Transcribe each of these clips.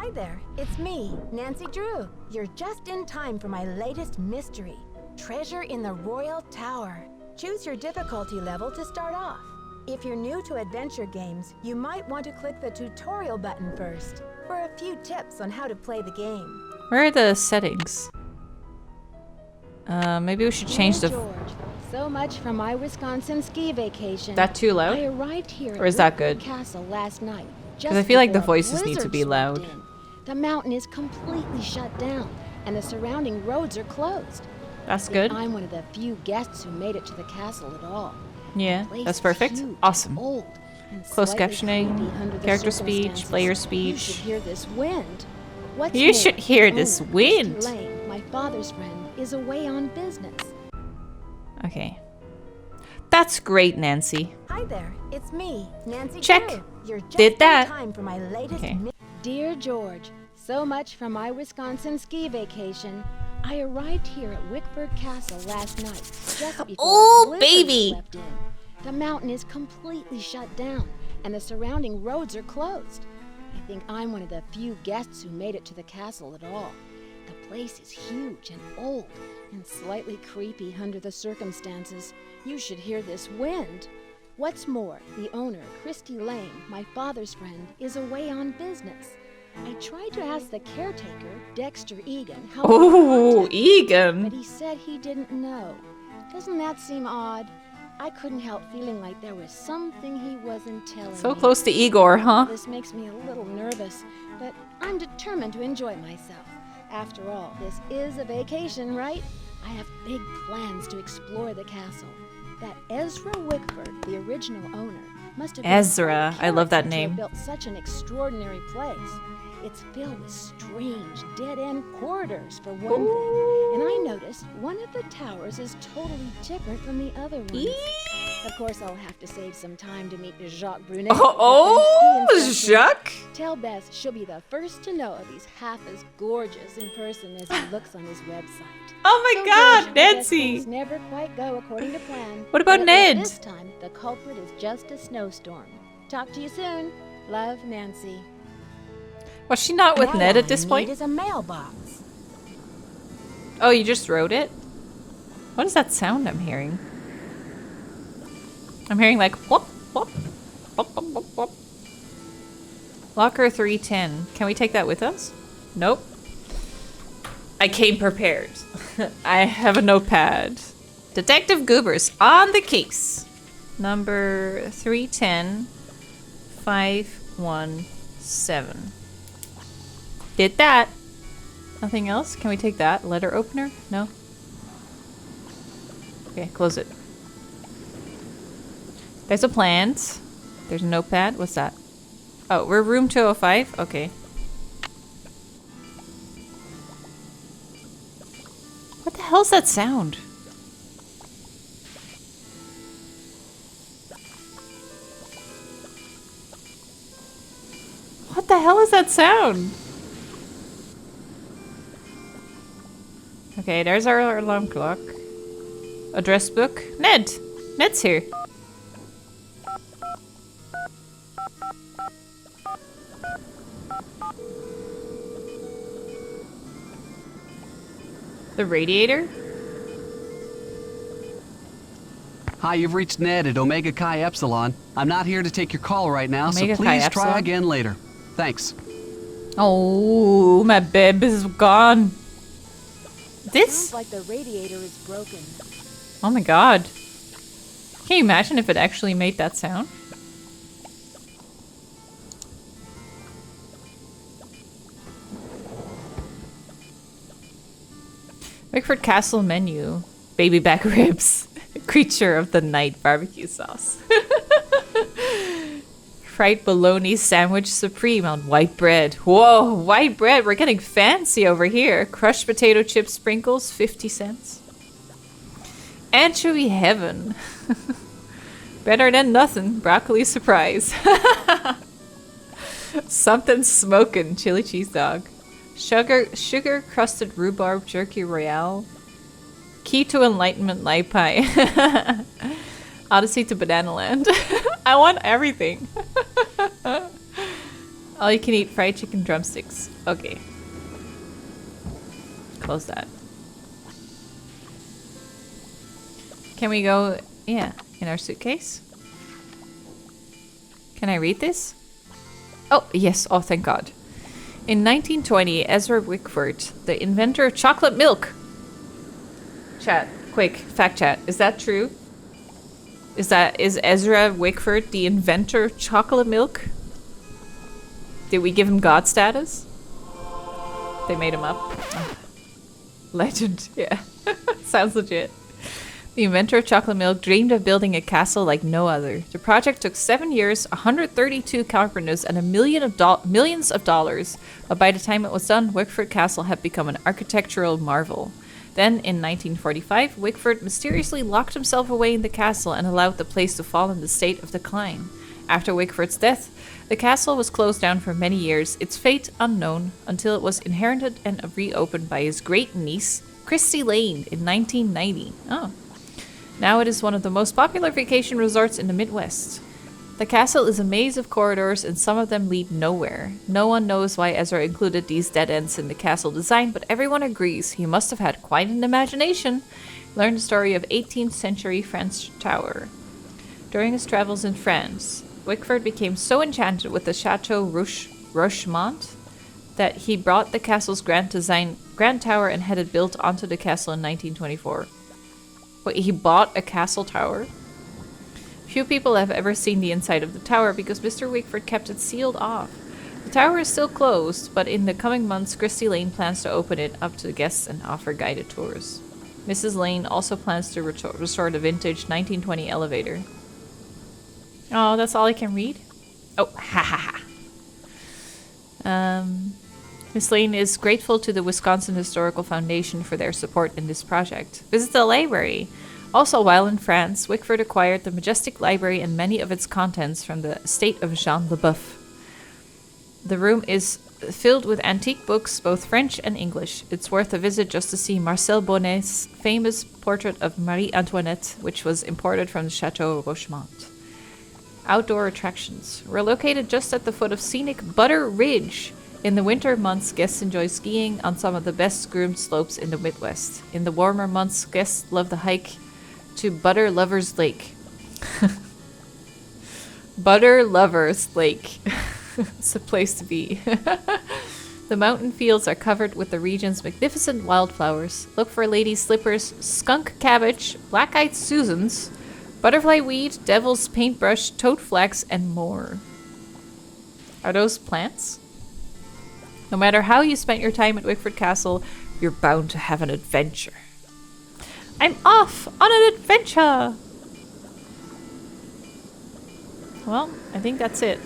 Hi there, it's me, Nancy Drew. You're just in time for my latest mystery, Treasure in the Royal Tower. Choose your difficulty level to start off. If you're new to adventure games, you might want to click the tutorial button first for a few tips on how to play the game. Where are the settings? Maybe we should change the... George, so much for my Wisconsin ski vacation. That too loud? I arrived here Or is at that good? Wickford Castle last night. Because I feel like the before a voices need to blizzard be loud. swept in. The mountain is completely shut down, and the surrounding roads are closed. That's good. I'm one of the few guests who made it to the castle at all. Yeah, The place that's is perfect. huge, Awesome. old, and Closed slightly captioning, creepy under the character speech, circumstances. player You speech. should hear this wind. What's You more, should hear the this owner, wind. Christy Lane, my father's friend, is away on business. Okay. That's great, Nancy. Hi there, it's me, Nancy Check. Drew. You're just Did that. in time for my latest Okay. Dear George, so much for my Wisconsin ski vacation. I arrived here at Wickford Castle last night, just before Oh, a blizzard baby. swept in. The mountain is completely shut down, and the surrounding roads are closed. I think I'm one of the few guests who made it to the castle at all. The place is huge and old, and slightly creepy under the circumstances. You should hear this wind. What's more, the owner, Christy Lane, my father's friend, is away on business. I tried to ask the caretaker, Dexter Egan, how Oh, but Egan. he said he didn't know. Doesn't that seem odd? I couldn't help feeling like there was something he wasn't telling me. So close to Igor, huh? This makes me a little nervous, but I'm determined to enjoy myself. After all, this is a vacation, right? I have big plans to explore the castle. That Ezra Wickford, the original owner, must have been Ezra, quite I love that careful to have name. built such an extraordinary place. It's filled with strange, dead-end corridors, for one thing. And I noticed one of the towers is totally different from the other ones. Of course, I'll have to save some time to meet Jacques Brunet. Oh, Jacques? Tell Beth she'll be the first to know if he's half as gorgeous in person as he looks on his website. Oh my So, god, George, I guess Nancy. things never quite go according to plan. What about But at least Ned? This time, the culprit is just a snowstorm. Talk to you soon. Love, Nancy. Was she not with All Ned I at this need point? is a mailbox. Oh, you just wrote it? What is that sound I'm hearing? I'm hearing like whoop, whoop, whoop, whoop, whoop, whoop. Locker 310. Can we take that with us? Nope. I came prepared. I have a notepad. Detective Goobers on the case. Number 310 517. Did that. Nothing else? Can we take that? Letter opener? No? Okay, close it. There's a plant. There's a notepad. What's that? Oh, we're room 205? Okay. What the hell's that sound? What the hell is that sound? Okay, there's our alarm clock. Address book. Ned! Ned's here. The radiator? Hi, you've reached Ned at Omega Chi Epsilon. I'm not here to take your call right now, Omega so Chi please try Epsilon? again later. Thanks. Oh, my babe is gone. This? Sounds like the radiator is broken. Oh my god. Can you imagine if it actually made that sound? Wickford Castle menu. Baby back ribs. Creature of the night barbecue sauce. Fried bologna sandwich supreme on white bread. Whoa, white bread. We're getting fancy over here. Crushed potato chip sprinkles, 50 cents. Anchovy heaven. Better than nothing. Broccoli surprise. Something smoking. Chili cheese dog. Sugar crusted rhubarb jerky royale. Key to enlightenment light pie. Odyssey to Banana Land. I want everything. All you can eat fried chicken drumsticks. Okay. Close that. Can we go, yeah, in our suitcase? Can I read this? Oh, yes. Oh, thank God. In 1920, Ezra Wickford, the inventor of chocolate milk. Chat, quick, fact chat. Is that true? Is Ezra Wickford the inventor of chocolate milk? Did we give him God status? They made him up. Oh. Legend, yeah. Sounds legit. The inventor of chocolate milk dreamed of building a castle like no other. The project took 7 years, 132 carpenters, and millions of dollars. But by the time it was done, Wickford Castle had become an architectural marvel. Then, in 1945, Wickford mysteriously locked himself away in the castle and allowed the place to fall in the state of decline. After Wickford's death, the castle was closed down for many years, its fate unknown, until it was inherited and reopened by his great-niece, Christy Lane, in 1990. Oh. Now it is one of the most popular vacation resorts in the Midwest. The castle is a maze of corridors and some of them lead nowhere. No one knows why Ezra included these dead ends in the castle design, but everyone agrees he must have had quite an imagination. Learn the story of 18th century French tower. During his travels in France, Wickford became so enchanted with the Chateau Rochemont that he brought the castle's grand tower and had it built onto the castle in 1924. Wait, he bought a castle tower? Few people have ever seen the inside of the tower because Mr. Wickford kept it sealed off. The tower is still closed, but in the coming months, Christy Lane plans to open it up to guests and offer guided tours. Mrs. Lane also plans to restore the vintage 1920 elevator. Oh, that's all I can read? Oh, ha ha ha. Miss Lane is grateful to the Wisconsin Historical Foundation for their support in this project. Visit the library. Also, while in France, Wickford acquired the majestic library and many of its contents from the estate of Jean Leboeuf. The room is filled with antique books, both French and English. It's worth a visit just to see Marcel Bonnet's famous portrait of Marie Antoinette, which was imported from the Chateau Rochemont. Outdoor attractions. We're located just at the foot of scenic Butter Ridge. In the winter months, guests enjoy skiing on some of the best groomed slopes in the Midwest. In the warmer months, guests love the hike to Butter Lovers Lake. Butter Lovers Lake. It's a place to be. The mountain fields are covered with the region's magnificent wildflowers. Look for lady slippers, skunk cabbage, black-eyed Susans, butterfly weed, devil's paintbrush, toad flax, and more. Are those plants? No matter how you spent your time at Wickford Castle, you're bound to have an adventure. I'm off on an adventure! Well, I think that's it.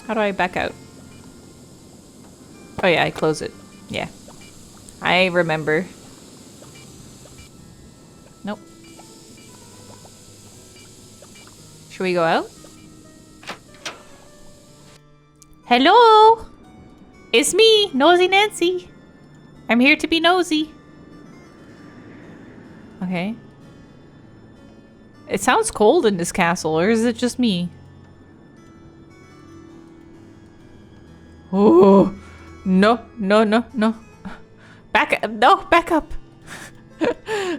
How do I back out? Oh yeah, I close it. Yeah. I remember. Nope. Should we go out? Hello! It's me, Nosy Nancy. I'm here to be nosy. Okay. It sounds cold in this castle, or is it just me? Oh, no, no, no, no. Back up, no, back up.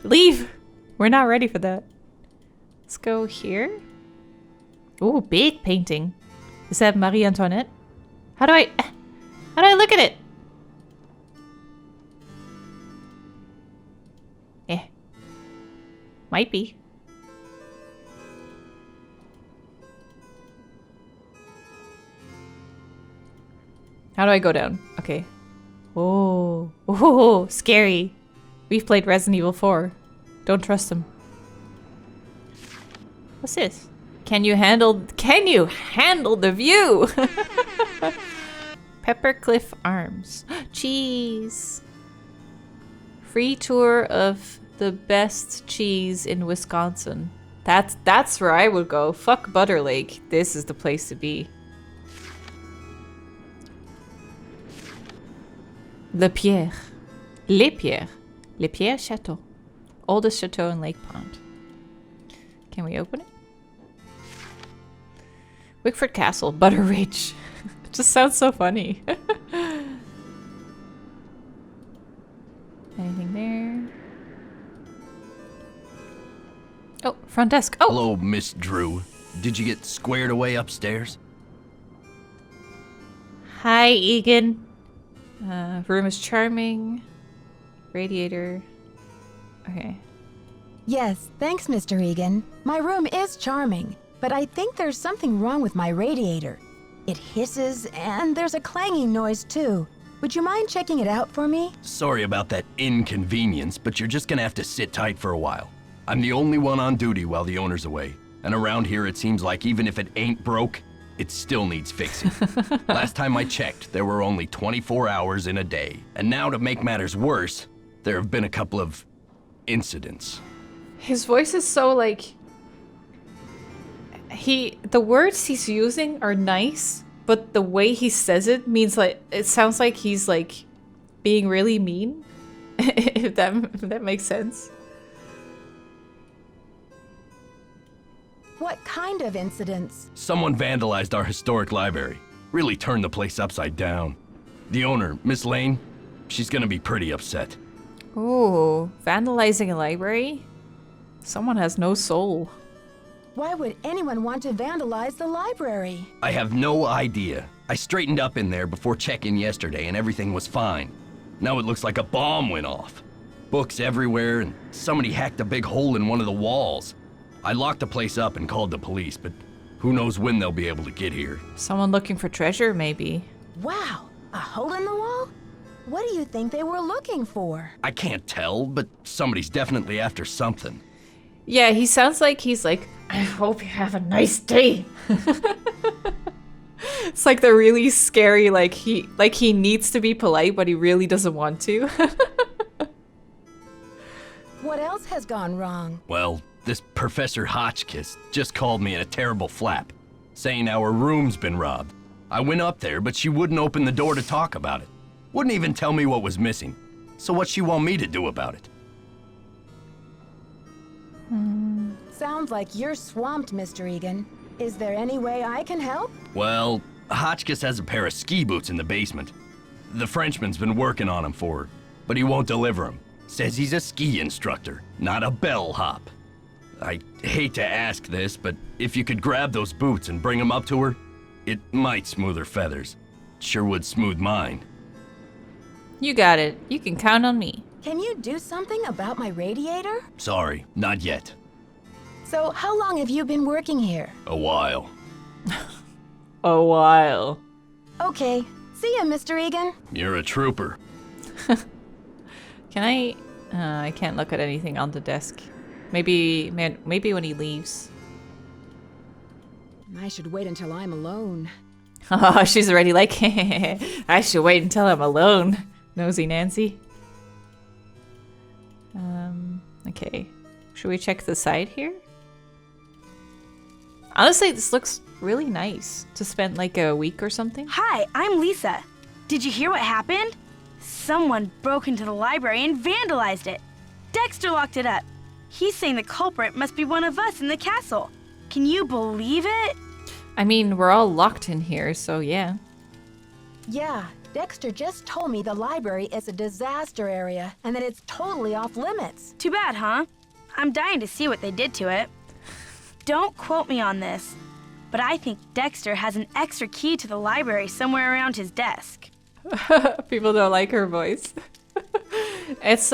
Leave. We're not ready for that. Let's go here. Oh, big painting. Is that Marie Antoinette? How do I look at it? Might be. How do I go down? Okay. Oh, scary. We've played Resident Evil 4. Don't trust them. What's this? Can you handle the view? Peppercliff Arms. Cheese. Free tour of the best cheese in Wisconsin. That's where I would go. Fuck Butter Lake. This is the place to be. Les Pierres Chateau. Oldest chateau in Lake Pond. Can we open it? Wickford Castle, Butter Ridge. It just sounds so funny. Anything there? Oh, front desk. Oh! Hello, Miss Drew. Did you get squared away upstairs? Hi, Egan. Room is charming. Radiator. Okay. Yes, thanks, Mr. Egan. My room is charming, but I think there's something wrong with my radiator. It hisses, and there's a clanging noise, too. Would you mind checking it out for me? Sorry about that inconvenience, but you're just gonna have to sit tight for a while. I'm the only one on duty while the owner's away. And around here, it seems like even if it ain't broke, it still needs fixing. Last time I checked, there were only 24 hours in a day. And now, to make matters worse, there have been a couple of incidents. His voice is so like... The words he's using are nice, but the way he says it means like... It sounds like he's like being really mean. if that makes sense. What kind of incidents? Someone vandalized our historic library. Really turned the place upside down. The owner, Miss Lane, she's gonna be pretty upset. Ooh, vandalizing a library? Someone has no soul. Why would anyone want to vandalize the library? I have no idea. I straightened up in there before check-in yesterday and everything was fine. Now it looks like a bomb went off. Books everywhere and somebody hacked a big hole in one of the walls. I locked the place up and called the police, but who knows when they'll be able to get here. Someone looking for treasure, maybe. Wow, a hole in the wall? What do you think they were looking for? I can't tell, but somebody's definitely after something. Yeah, he sounds like he's like, I hope you have a nice day. It's like the really scary, like he needs to be polite, but he really doesn't want to. What else has gone wrong? Well, this Professor Hotchkiss just called me in a terrible flap, saying our room's been robbed. I went up there, but she wouldn't open the door to talk about it. Wouldn't even tell me what was missing. So what's she want me to do about it? Sounds like you're swamped, Mr. Egan. Is there any way I can help? Well, Hotchkiss has a pair of ski boots in the basement. The Frenchman's been working on them for her, but he won't deliver them. Says he's a ski instructor, not a bellhop. I hate to ask this, but if you could grab those boots and bring them up to her, it might smooth her feathers. Sure would smooth mine. You got it. You can count on me. Can you do something about my radiator? Sorry, not yet. So, how long have you been working here? A while. A while. Okay. See ya, Mr. Egan. You're a trooper. Can I? I can't look at anything on the desk. Maybe when he leaves. I should wait until I'm alone. Oh, she's already like, I should wait until I'm alone. Nosy Nancy. Okay. Should we check the side here? Honestly, this looks really nice to spend like a week or something. Hi, I'm Lisa. Did you hear what happened? Someone broke into the library and vandalized it. Dexter locked it up. He's saying the culprit must be one of us in the castle. Can you believe it? I mean, we're all locked in here, so yeah. Yeah, Dexter just told me the library is a disaster area and that it's totally off limits. Too bad, huh? I'm dying to see what they did to it. Don't quote me on this, but I think Dexter has an extra key to the library somewhere around his desk. People don't like her voice. It's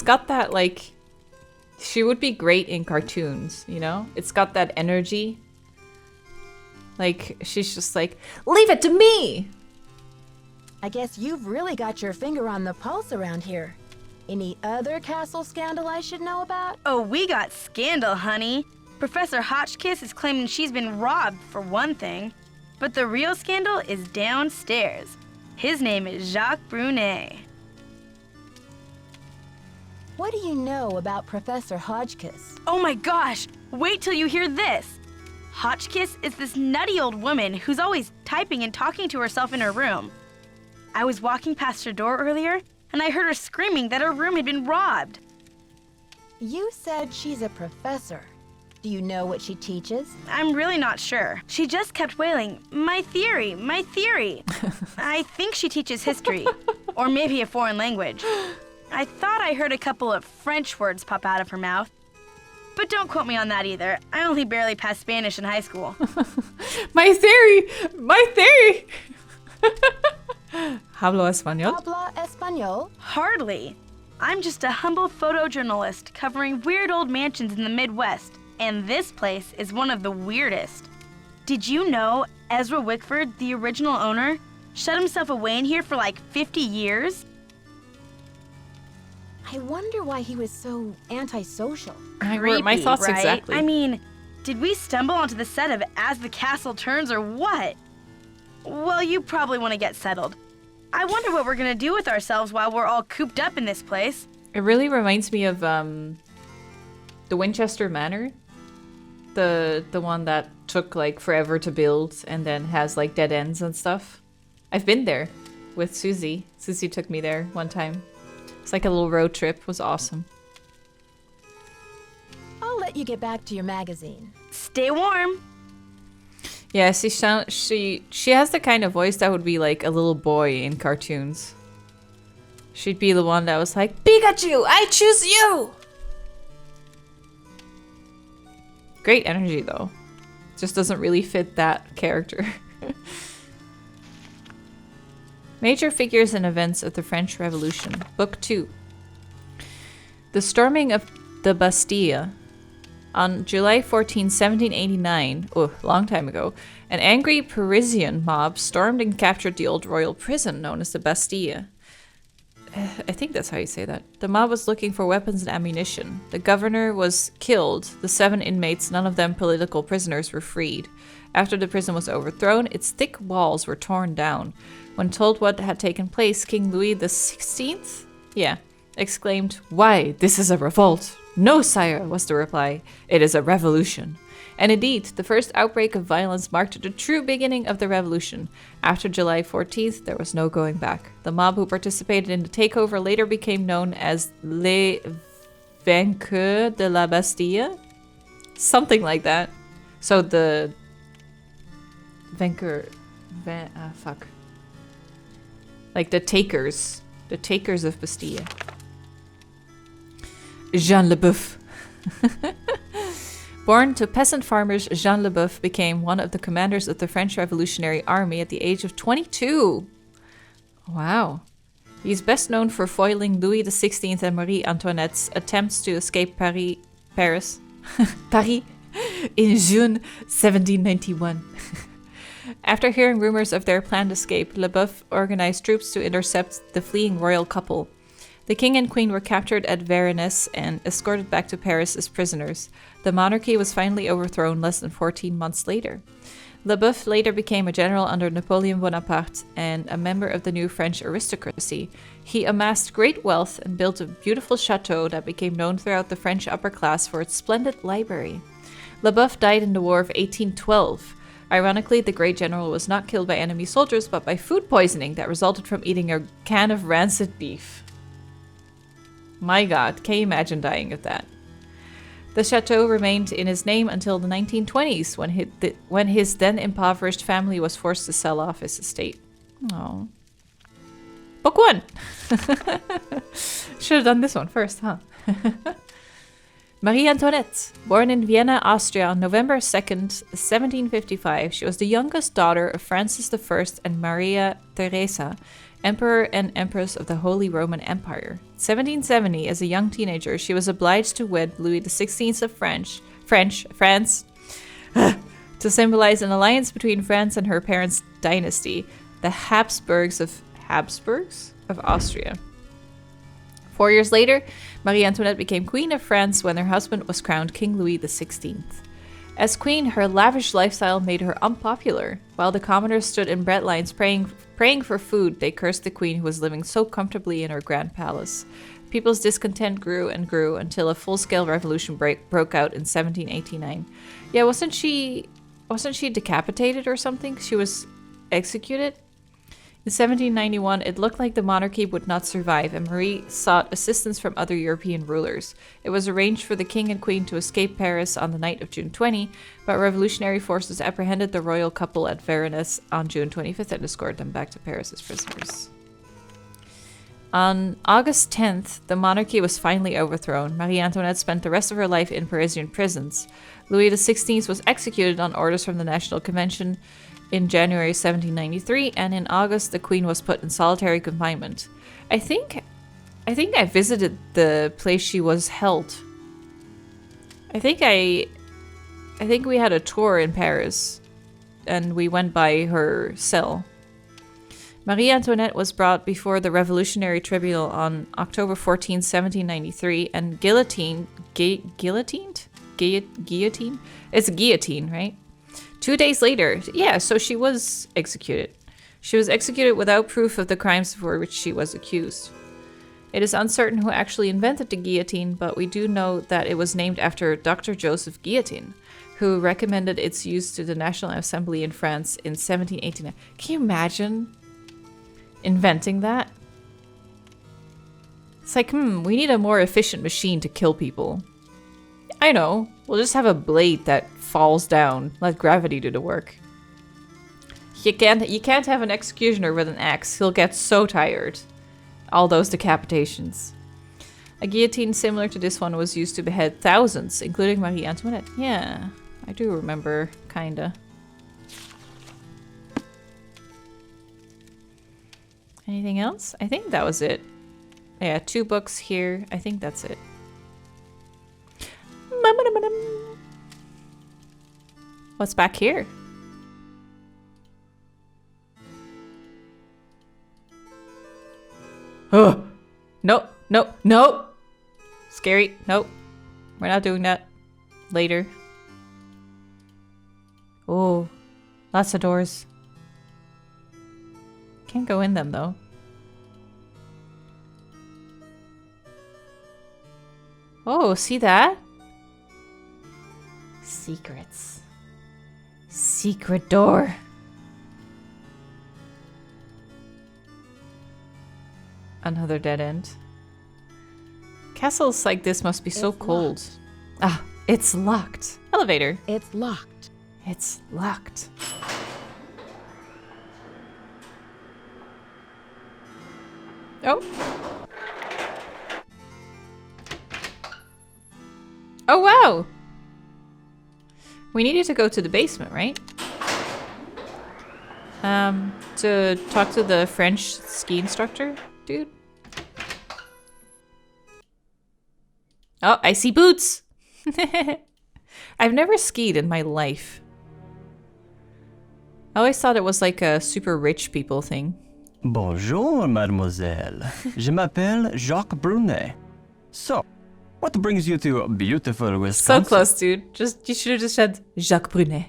got that like, she would be great in cartoons, you know? It's got that energy. Like, she's just like, leave it to me! I guess you've really got your finger on the pulse around here. Any other castle scandal I should know about? Oh, we got scandal, honey. Professor Hotchkiss is claiming she's been robbed, for one thing. But the real scandal is downstairs. His name is Jacques Brunet. What do you know about Professor Hotchkiss? Oh my gosh! Wait till you hear this! Hotchkiss is this nutty old woman who's always typing and talking to herself in her room. I was walking past her door earlier, and I heard her screaming that her room had been robbed. You said she's a professor. Do you know what she teaches? I'm really not sure. She just kept wailing, "My theory, my theory." I think she teaches history, or maybe a foreign language. I thought I heard a couple of French words pop out of her mouth. But don't quote me on that either. I only barely passed Spanish in high school. My theory! My theory! Hablo español? Habla español? Hardly. I'm just a humble photojournalist covering weird old mansions in the Midwest, and this place is one of the weirdest. Did you know Ezra Wickford, the original owner, shut himself away in here for like 50 years? I wonder why he was so antisocial. I wrote my thoughts right? exactly. I mean, did we stumble onto the set of As the Castle Turns or what? Well, you probably want to get settled. I wonder what we're gonna do with ourselves while we're all cooped up in this place. It really reminds me of the Winchester Manor. The one that took like forever to build and then has like dead ends and stuff. I've been there with Susie. Susie took me there one time. It's like a little road trip. It was awesome. I'll let you get back to your magazine. Stay warm. Yeah, she has the kind of voice that would be like a little boy in cartoons. She'd be the one that was like, "Pikachu, I choose you!" Great energy though. Just doesn't really fit that character. Major figures and events of the French Revolution. Book 2. The storming of the Bastille. On July 14, 1789, long time ago, an angry Parisian mob stormed and captured the old royal prison known as the Bastille. I think that's how you say that. The mob was looking for weapons and ammunition. The governor was killed. The 7 inmates, none of them political prisoners, were freed. After the prison was overthrown, its thick walls were torn down. When told what had taken place, King Louis XVI? Yeah. Exclaimed, "Why, this is a revolt." "No, sire," was the reply. "It is a revolution." And indeed, the first outbreak of violence marked the true beginning of the revolution. After July 14th, there was no going back. The mob who participated in the takeover later became known as Les Vainqueurs de la Bastille? Something like that. So the... fuck. Like the takers. The takers of Bastille. Jean Leboeuf. Born to peasant farmers, Jean Leboeuf became one of the commanders of the French Revolutionary Army at the age of 22. Wow. He's best known for foiling Louis XVI and Marie Antoinette's attempts to escape Paris in June 1791. After hearing rumors of their planned escape, Leboeuf organized troops to intercept the fleeing royal couple. The king and queen were captured at Varennes and escorted back to Paris as prisoners. The monarchy was finally overthrown less than 14 months later. Leboeuf later became a general under Napoleon Bonaparte and a member of the new French aristocracy. He amassed great wealth and built a beautiful chateau that became known throughout the French upper class for its splendid library. Leboeuf died in the War of 1812. Ironically, the great general was not killed by enemy soldiers, but by food poisoning that resulted from eating a can of rancid beef. My god, can you imagine dying of that? The chateau remained in his name until the 1920s, when his then impoverished family was forced to sell off his estate. Oh. Book 1! Should have done this one first, huh? Marie Antoinette, born in Vienna, Austria on November 2nd, 1755, she was the youngest daughter of Francis I and Maria Theresa, Emperor and Empress of the Holy Roman Empire. 1770, as a young teenager, she was obliged to wed Louis XVI of France, to symbolize an alliance between France and her parents' dynasty, the Habsburgs of Austria. 4 years later, Marie Antoinette became Queen of France when her husband was crowned King Louis XVI. As queen, her lavish lifestyle made her unpopular. While the commoners stood in bread lines praying for food, they cursed the queen who was living so comfortably in her grand palace. People's discontent grew and grew until a full-scale revolution broke out in 1789. Yeah, wasn't she decapitated or something? She was executed? In 1791, it looked like the monarchy would not survive, and Marie sought assistance from other European rulers. It was arranged for the king and queen to escape Paris on the night of June 20, but revolutionary forces apprehended the royal couple at Varennes on June 25th and escorted them back to Paris as prisoners. On August 10th, the monarchy was finally overthrown. Marie Antoinette spent the rest of her life in Parisian prisons. Louis XVI was executed on orders from the National Convention in January 1793, and in August the Queen was put in solitary confinement. I think I visited the place she was held. I think we had a tour in Paris, and we went by her cell. Marie Antoinette was brought before the Revolutionary Tribunal on October 14, 1793, and guillotined? Guillotine? It's a guillotine, right? 2 days later, yeah, so she was executed. She was executed without proof of the crimes for which she was accused. It is uncertain who actually invented the guillotine, but we do know that it was named after Dr. Joseph Guillotin, who recommended its use to the National Assembly in France in 1789. Can you imagine inventing that? It's like, we need a more efficient machine to kill people. I know, we'll just have a blade that falls down. Let gravity do the work. You can't have an executioner with an axe. He'll get so tired. All those decapitations. A guillotine similar to this one was used to behead thousands, including Marie Antoinette. Yeah, I do remember, kinda. Anything else? I think that was it. Yeah, 2 books here. I think that's it. What's back here? Oh! Nope, nope, nope! Scary. Nope. We're not doing that. Later. Oh, lots of doors. Can't go in them though. Oh, see that? Secrets. Secret door. Another dead end. Castles like this must be so cold. Ah, it's locked. Elevator. It's locked. It's locked. Oh. Oh, wow. We needed to go to the basement, right? To talk to the French ski instructor dude. Oh, I see boots. I've never skied in my life. I always thought it was like a super rich people thing. Bonjour, mademoiselle. Je m'appelle Jacques Brunet. So, what brings you to beautiful Wisconsin? So close, dude. You should have just said Jacques Brunet.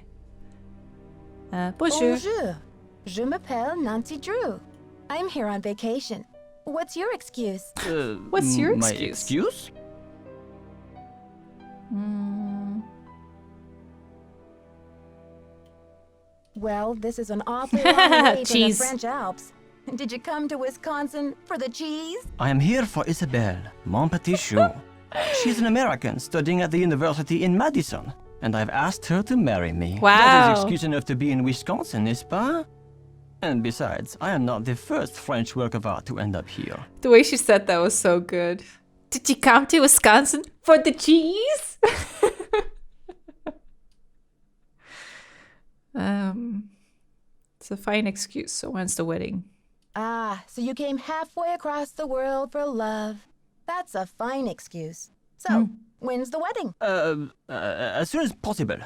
Bonjour. Bonjour. Je m'appelle Nancy Drew. I'm here on vacation. What's your excuse? What's your My excuse? excuse? Well, this is an awfully long way from the Cheese. French Alps. Did you come to Wisconsin for the cheese? I am here for Isabelle, mon petit chou. She's an American studying at the university in Madison, and I've asked her to marry me. Wow. That is excuse enough to be in Wisconsin, n'est-ce pas? And besides, I am not the first French work of art to end up here. The way she said that was so good. Did you come to Wisconsin for the cheese? It's a fine excuse. So when's the wedding? Ah, so you came halfway across the world for love. That's a fine excuse. So, when's the wedding? As soon as possible.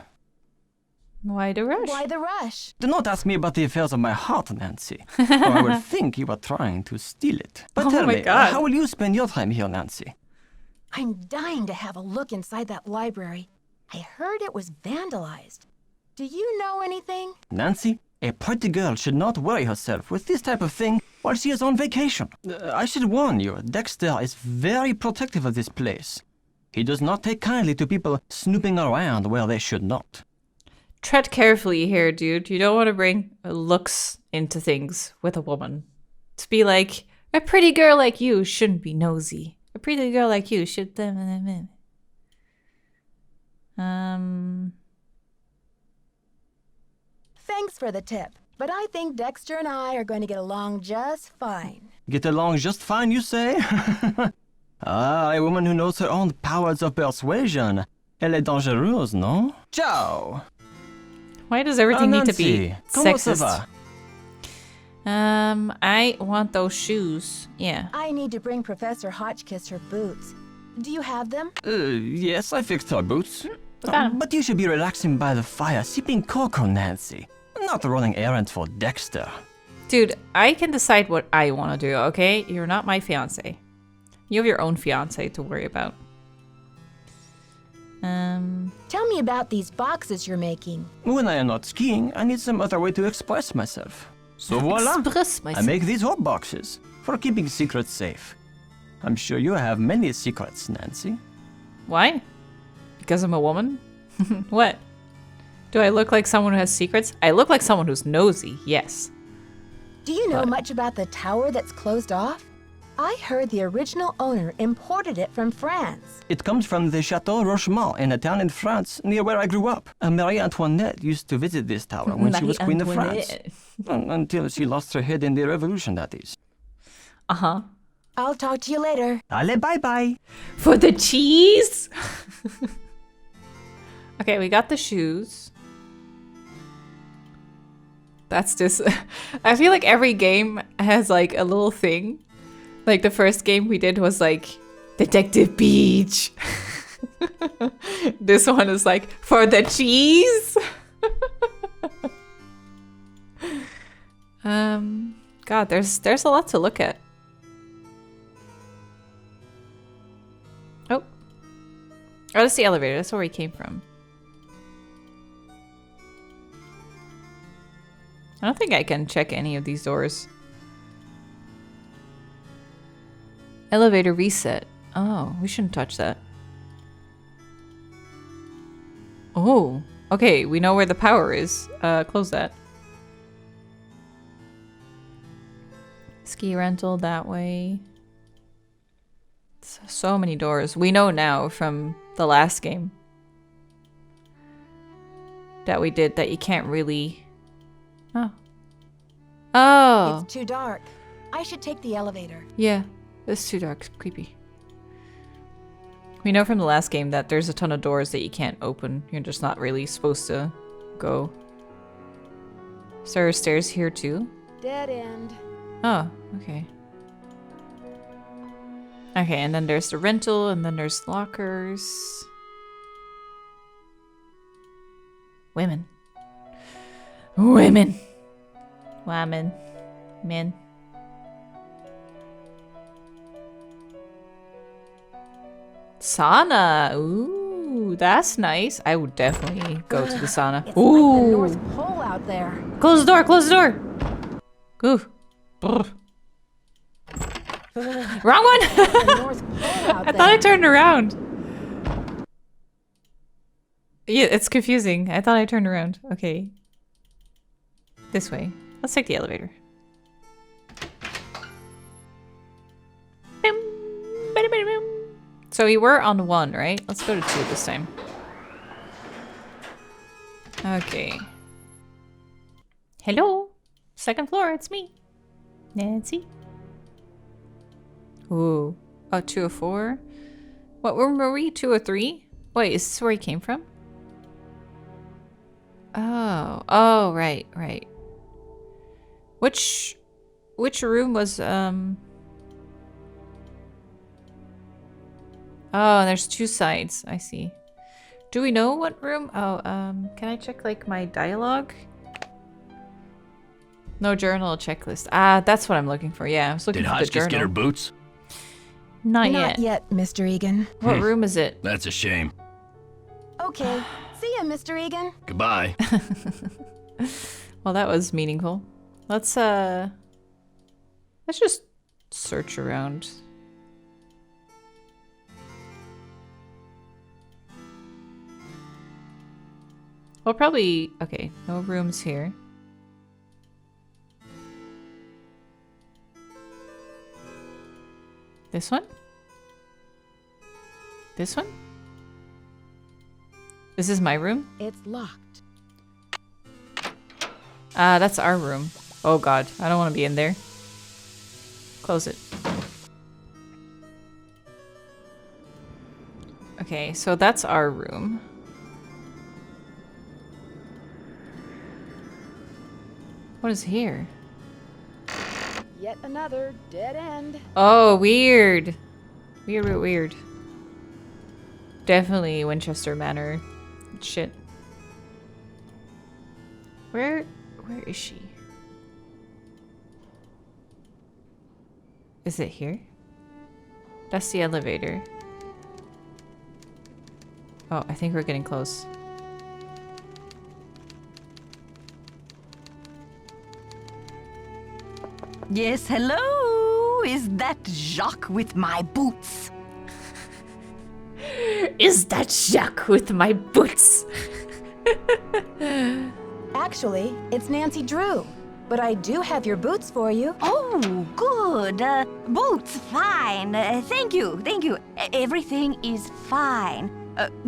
Why the rush? Why the rush? Do not ask me about the affairs of my heart, Nancy, or I will think you are trying to steal it. But Oh tell my me, God. how will you spend your time here, Nancy? I'm dying to have a look inside that library. I heard it was vandalized. Do you know anything? Nancy, a pretty girl should not worry herself with this type of thing while she is on vacation. I should warn you, Dexter is very protective of this place. He does not take kindly to people snooping around where they should not. Tread carefully here, dude. You don't want to bring looks into things with a woman. To be like, a pretty girl like you shouldn't be nosy. A pretty girl like you should... Thanks for the tip, but I think Dexter and I are going to get along just fine. Get along just fine, you say? Ah, a woman who knows her own powers of persuasion. Elle est dangereuse, non? Ciao! Why does everything need to be Nancy, comment ça sexist? va? I want those shoes. Yeah. I need to bring Professor Hotchkiss her boots. Do you have them? Yes, I fixed her boots. got 'em. But you should be relaxing by the fire, sipping cocoa, Nancy. Not running errands for Dexter. Dude, I can decide what I want to do, okay? You're not my fiance. You have your own fiance to worry about. Tell me about these boxes you're making. When I am not skiing, I need some other way to express myself. So voila! Express I myself. make these hot boxes for keeping secrets safe. I'm sure you have many secrets, Nancy. Why? Because I'm a woman? What? Do I look like someone who has secrets? I look like someone who's nosy, yes. Do you know What? much about the tower that's closed off? I heard the original owner imported it from France. It comes from the Chateau Rochemont in a town in France near where I grew up. Marie Antoinette used to visit this tower when she was Queen of France. Until she lost her head in the Revolution, that is. Uh-huh. I'll talk to you later. Allez, bye-bye! For the cheese? Okay, we got the shoes. That's just... I feel like every game has like a little thing. Like the first game we did was like Detective Beach. This one is like for the cheese. God, there's a lot to look at. Oh, that's the elevator. That's where we came from. I don't think I can check any of these doors. Elevator reset. Oh, we shouldn't touch that. Oh, okay. We know where the power is. Close that. Ski rental that way. So many doors. We know now from the last game that we did that you can't really... Oh. Oh! It's too dark. I should take the elevator. Yeah, it's too dark. Creepy. We know from the last game that there's a ton of doors that you can't open. You're just not really supposed to go. So there are stairs here too? Dead end. Oh, okay. Okay, and then there's the rental, and then there's lockers. Women. Women. Women. Men. Sauna. Ooh, that's nice. I would definitely go to the sauna. It's like the Ooh. North Pole out there. Close the door, close the door. Ooh. Brr. Wrong one. The North Pole out I there. thought I turned around. Yeah, it's confusing. I thought I turned around. Okay. This way. Let's take the elevator. So we were on 1, right? Let's go to 2 this time. Okay. Hello. 2nd floor, it's me. Nancy. Ooh. Oh, 204. What room were we? 203? Wait, is this where he came from? Oh. Oh, right, right. Which room was, Oh, there's 2 sides. I see. Do we know what room? Oh, can I check, like, my dialogue? No journal checklist. Ah, that's what I'm looking for. Yeah, I was looking Did for the Hotchkiss journal. get her boots? Not Not yet. yet, Mr. Egan. What room is it? That's a shame. Okay. See ya, Mr. Egan. Goodbye. Well, that was meaningful. Let's just search around. We'll probably... Okay, no rooms here. This one? This one? This is my room? It's locked. That's our room. Oh god, I don't want to be in there. Close it. Okay, so that's our room. What is here? Yet another dead end. Oh, weird. Weird, weird, weird. Definitely Winchester Manor. Shit. Where is she? Is it here? That's the elevator. Oh, I think we're getting close. Yes, hello? Is that Jacques with my boots? Is that Jacques with my boots? Actually, it's Nancy Drew. But I do have your boots for you. Oh, good. Boots, fine. Thank you, thank you. Everything is fine.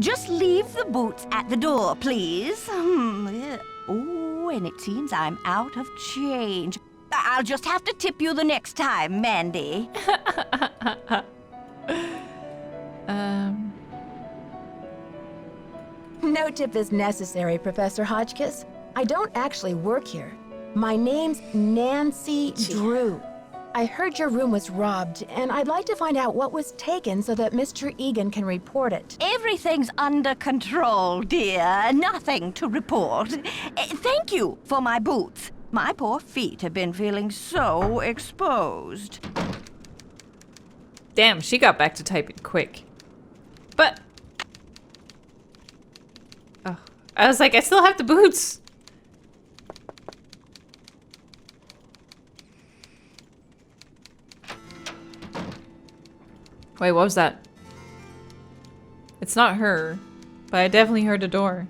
Just leave the boots at the door, please. Oh, and it seems I'm out of change. I'll just have to tip you the next time, Mandy. No tip is necessary, Professor Hotchkiss. I don't actually work here. My name's Nancy Drew. I heard your room was robbed, and I'd like to find out what was taken so that Mr. Egan can report it. Everything's under control, dear. Nothing to report. Thank you for my boots. My poor feet have been feeling so exposed. Damn, she got back to typing quick. But... Oh, I was like, I still have the boots. Wait, what was that? It's not her, but I definitely heard a door.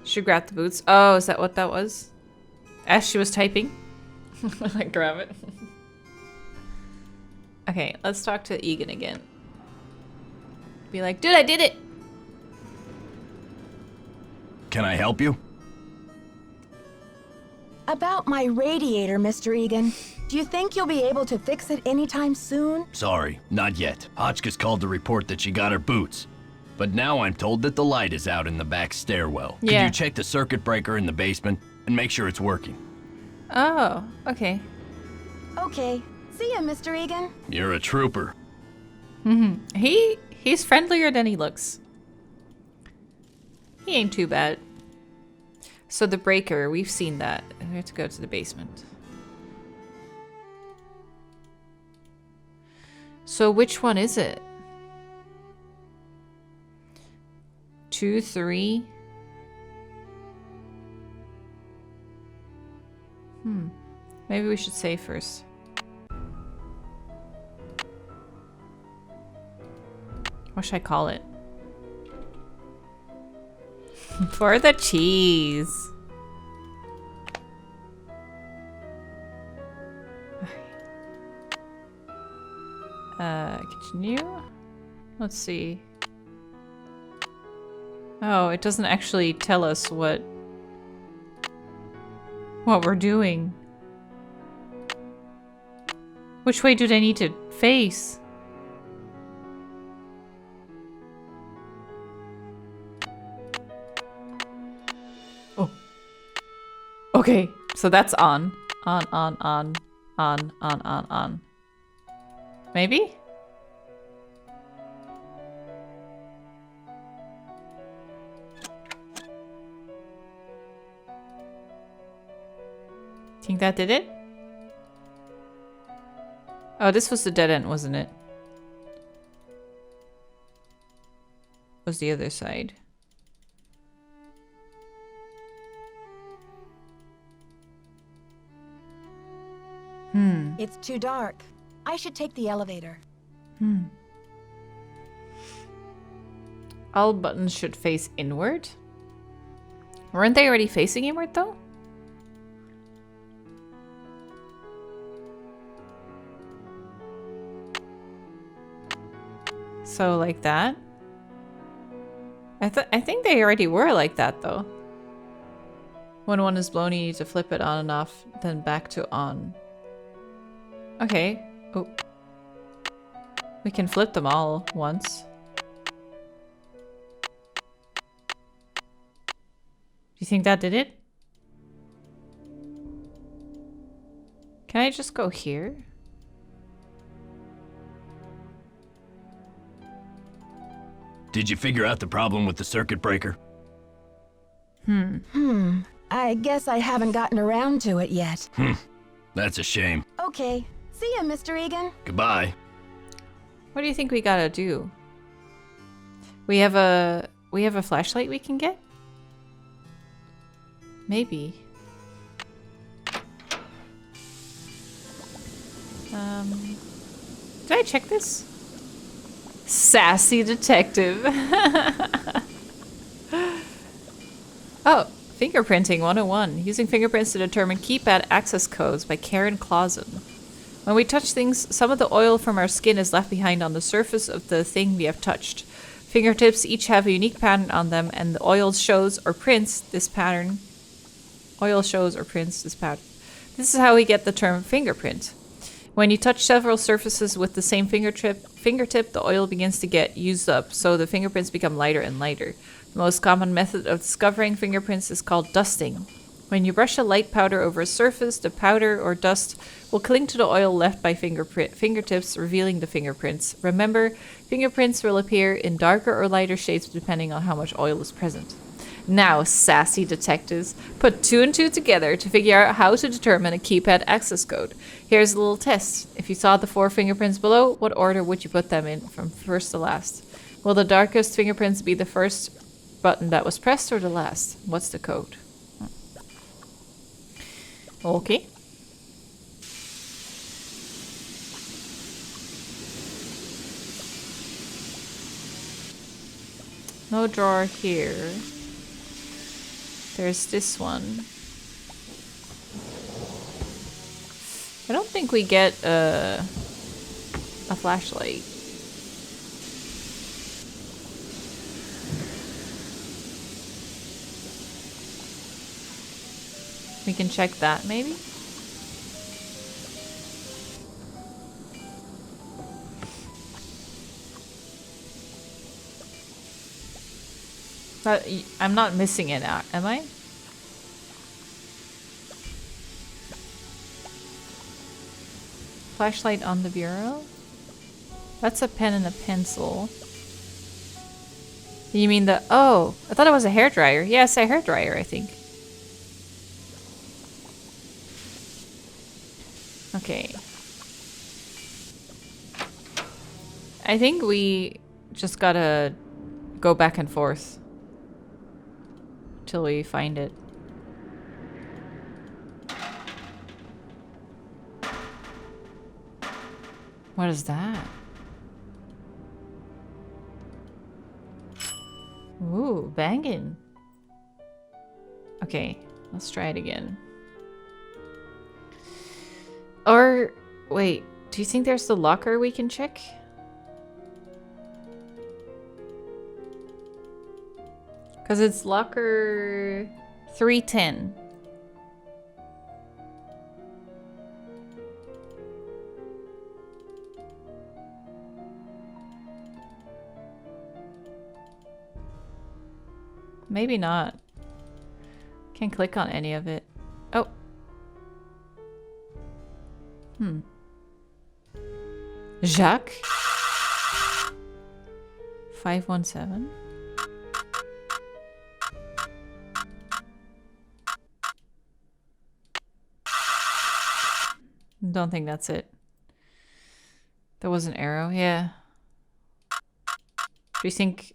Should grab the boots. Oh, is that what that was? As she was typing? Like, grab it. Okay, let's talk to Egan again. Be like, dude, I did it! Can I help you? About my radiator, Mr. Egan. Do you think you'll be able to fix it anytime soon? Sorry, not yet. Hotchkiss called to report that she got her boots. But now I'm told that the light is out in the back stairwell. Yeah. Could you check the circuit breaker in the basement and make sure it's working? Oh, okay. Okay. See ya, Mr. Egan. You're a trooper. He's friendlier than he looks. He ain't too bad. So the breaker, we've seen that. We have to go to the basement. So which one is it? 2, 3. Maybe we should save first. What should I call it? For the cheese. Continue. Let's see. Oh, it doesn't actually tell us what we're doing. Which way do they need to face? Oh. Okay, so that's on. On. Maybe? Think that did it? Oh, this was the dead end, wasn't it? Was the other side. It's too dark. I should take the elevator. All buttons should face inward. Weren't they already facing inward though? So like that? I think they already were like that though. When one is blown, you need to flip it on and off, then back to on. Okay. Oh. We can flip them all once. Do you think that did it? Can I just go here? Did you figure out the problem with the circuit breaker? I guess I haven't gotten around to it yet. That's a shame. Okay. See ya, Mr. Egan. Goodbye. What do you think we gotta do? We have a flashlight we can get? Maybe. Did I check this? Sassy detective. Oh, fingerprinting 101. Using fingerprints to determine keypad access codes by Karen Clausen. When we touch things, some of the oil from our skin is left behind on the surface of the thing we have touched. Fingertips each have a unique pattern on them, and the oil shows or prints this pattern. This is how we get the term fingerprint. When you touch several surfaces with the same fingertip, the oil begins to get used up, so the fingerprints become lighter and lighter. The most common method of discovering fingerprints is called dusting. When you brush a light powder over a surface, the powder or dust will cling to the oil left by fingertips, revealing the fingerprints. Remember, fingerprints will appear in darker or lighter shades depending on how much oil is present. Now, sassy detectives, put 2 and 2 together to figure out how to determine a keypad access code. Here's a little test. If you saw the 4 fingerprints below, what order would you put them in from first to last? Will the darkest fingerprints be the first button that was pressed or the last? What's the code? Okay. No drawer here. There's this one. I don't think we get a flashlight. We can check that maybe? But I'm not missing it, am I? Flashlight on the bureau? That's a pen and a pencil. You mean the... Oh, I thought it was a hairdryer. Yes, a hairdryer, I think. Okay. I think we just gotta go back and forth till we find it. What is that? Ooh, banging. Okay, let's try it again. Or, wait, do you think there's the locker we can check? Because it's locker 310. Maybe not. Can't click on any of it. Oh. Jacques? 517. Don't think that's it. There was an arrow, yeah. Do you think...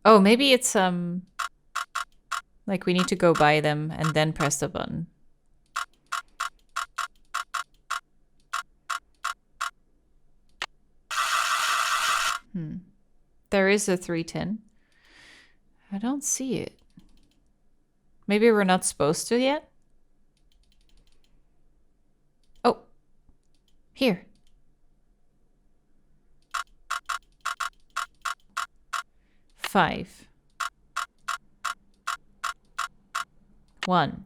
Oh, maybe it's, like we need to go by them and then press the button. There is a 310. I don't see it. Maybe we're not supposed to yet? Oh. Here. Five. 1.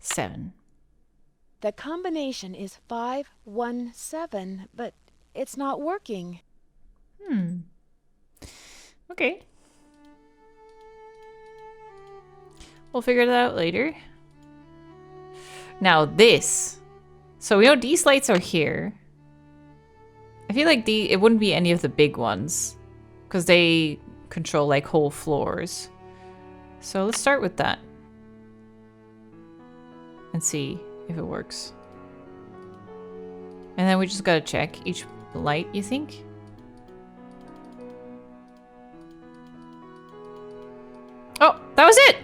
7. The combination is 517, but it's not working. Okay. We'll figure that out later. Now this. So we know these lights are here. I feel like it wouldn't be any of the big ones, because they control like whole floors. So let's start with that. And see if it works. And then we just gotta check each light, you think? Oh, that was it!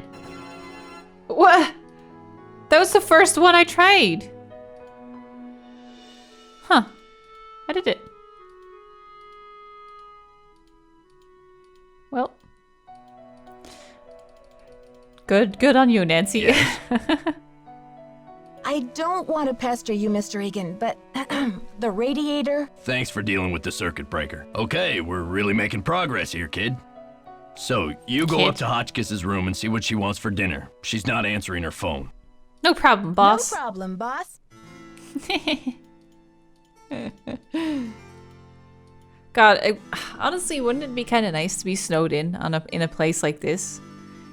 What? That was the first one I tried. Huh. I did it. Well. Good on you, Nancy. Yes. I don't want to pester you, Mr. Egan, but the radiator... Thanks for dealing with the circuit breaker. Okay, we're really making progress here, kid. So, you go up to Hotchkiss's room and see what she wants for dinner. She's not answering her phone. No problem, boss. No problem, boss. God, honestly, wouldn't it be kind of nice to be snowed in in a place like this?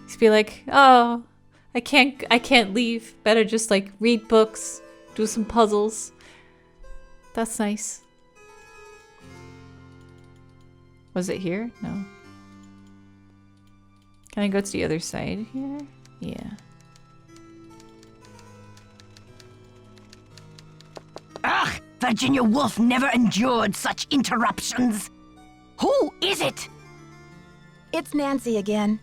Just be like, oh, I can't leave. Better just like read books, do some puzzles. That's nice. Was it here? No. Can I go to the other side here? Yeah. Ugh! Virginia Woolf never endured such interruptions. Who is it? It's Nancy again.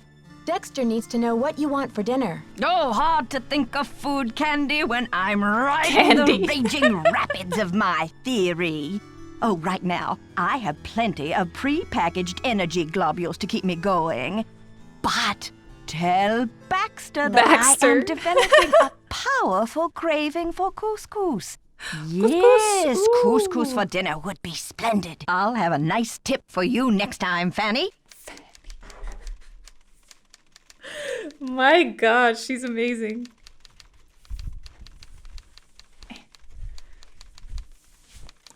Dexter needs to know what you want for dinner. Oh, hard to think of food candy when I'm riding the raging rapids of my theory. Oh, right now, I have plenty of pre-packaged energy globules to keep me going. But tell Baxter that I am developing a powerful craving for couscous. Yes, couscous for dinner would be splendid. I'll have a nice tip for you next time, Fanny. My God, she's amazing.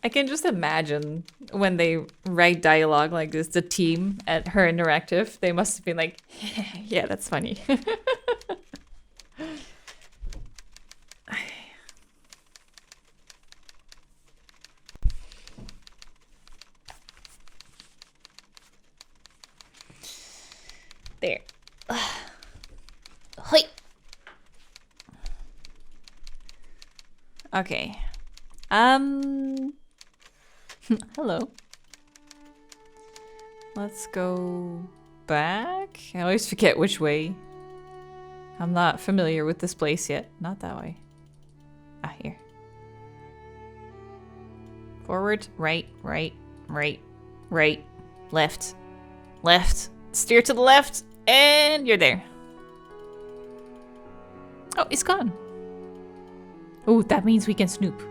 I can just imagine when they write dialogue like this, the team at Her Interactive, they must have been like, yeah, that's funny. There. Hoi. Okay. Hello. Let's go back. I always forget which way. I'm not familiar with this place yet. Not that way. Ah, here. Forward, right, right, right, right, left, left. Steer to the left, and you're there. Oh, it's gone. Oh, that means we can snoop.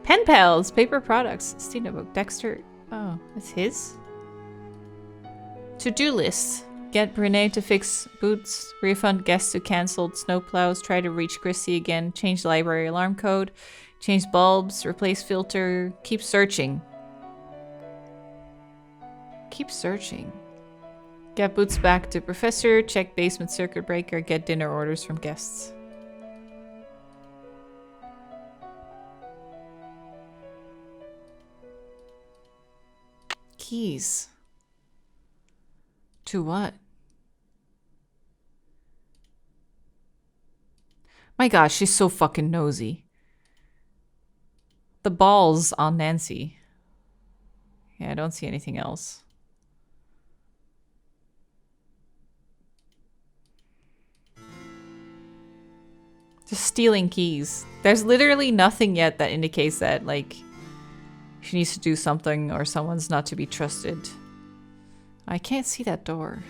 Pen pals, paper products, Steam book, Dexter. Oh, it's his. To-do list. Get Brene to fix boots. Refund guests who cancelled snowplows. Try to reach Chrissy again. Change library alarm code. Change bulbs. Replace filter. Keep searching. Keep searching. Get boots back to Professor. Check basement circuit breaker. Get dinner orders from guests. Keys. To what? My gosh, she's so fucking nosy. The balls on Nancy. Yeah, I don't see anything else. Just stealing keys. There's literally nothing yet that indicates that, like, she needs to do something or someone's not to be trusted. I can't see that door.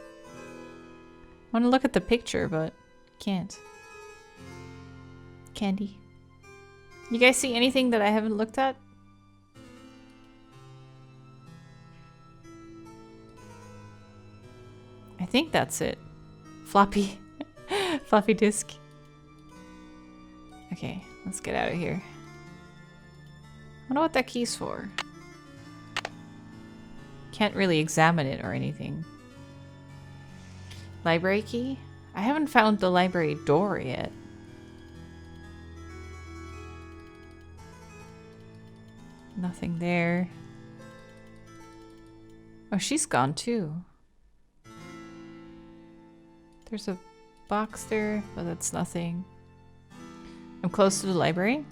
I want to look at the picture, but can't. Candy. You guys see anything that I haven't looked at? I think that's it. Floppy. Floppy disk. Okay, let's get out of here. I don't know what that key's for. Can't really examine it or anything. Library key? I haven't found the library door yet. Nothing there. Oh, she's gone too. There's a box there, but that's nothing. I'm close to the library.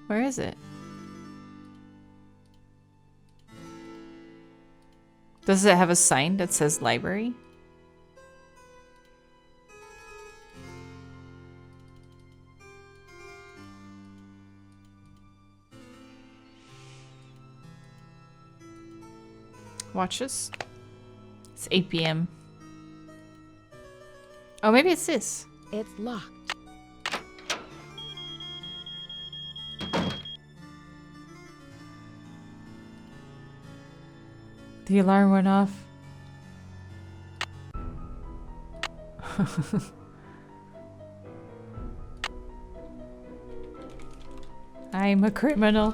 Where is it? Does it have a sign that says library? Watch this. It's 8 p.m. Oh, maybe it's this. It's locked. The alarm went off. I'm a criminal.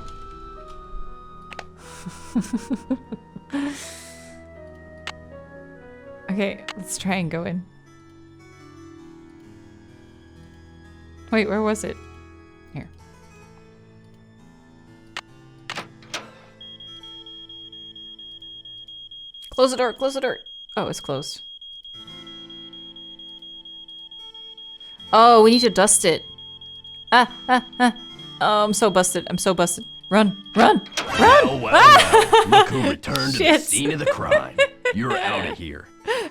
Okay, let's try and go in. Wait, where was it? Here. Close the door, close the door. Oh, it's closed. Oh, we need to dust it. Oh, I'm so busted. I'm so busted. Run, run, run! Well. Look who returned to the Shit. scene of the crime. You're out of here.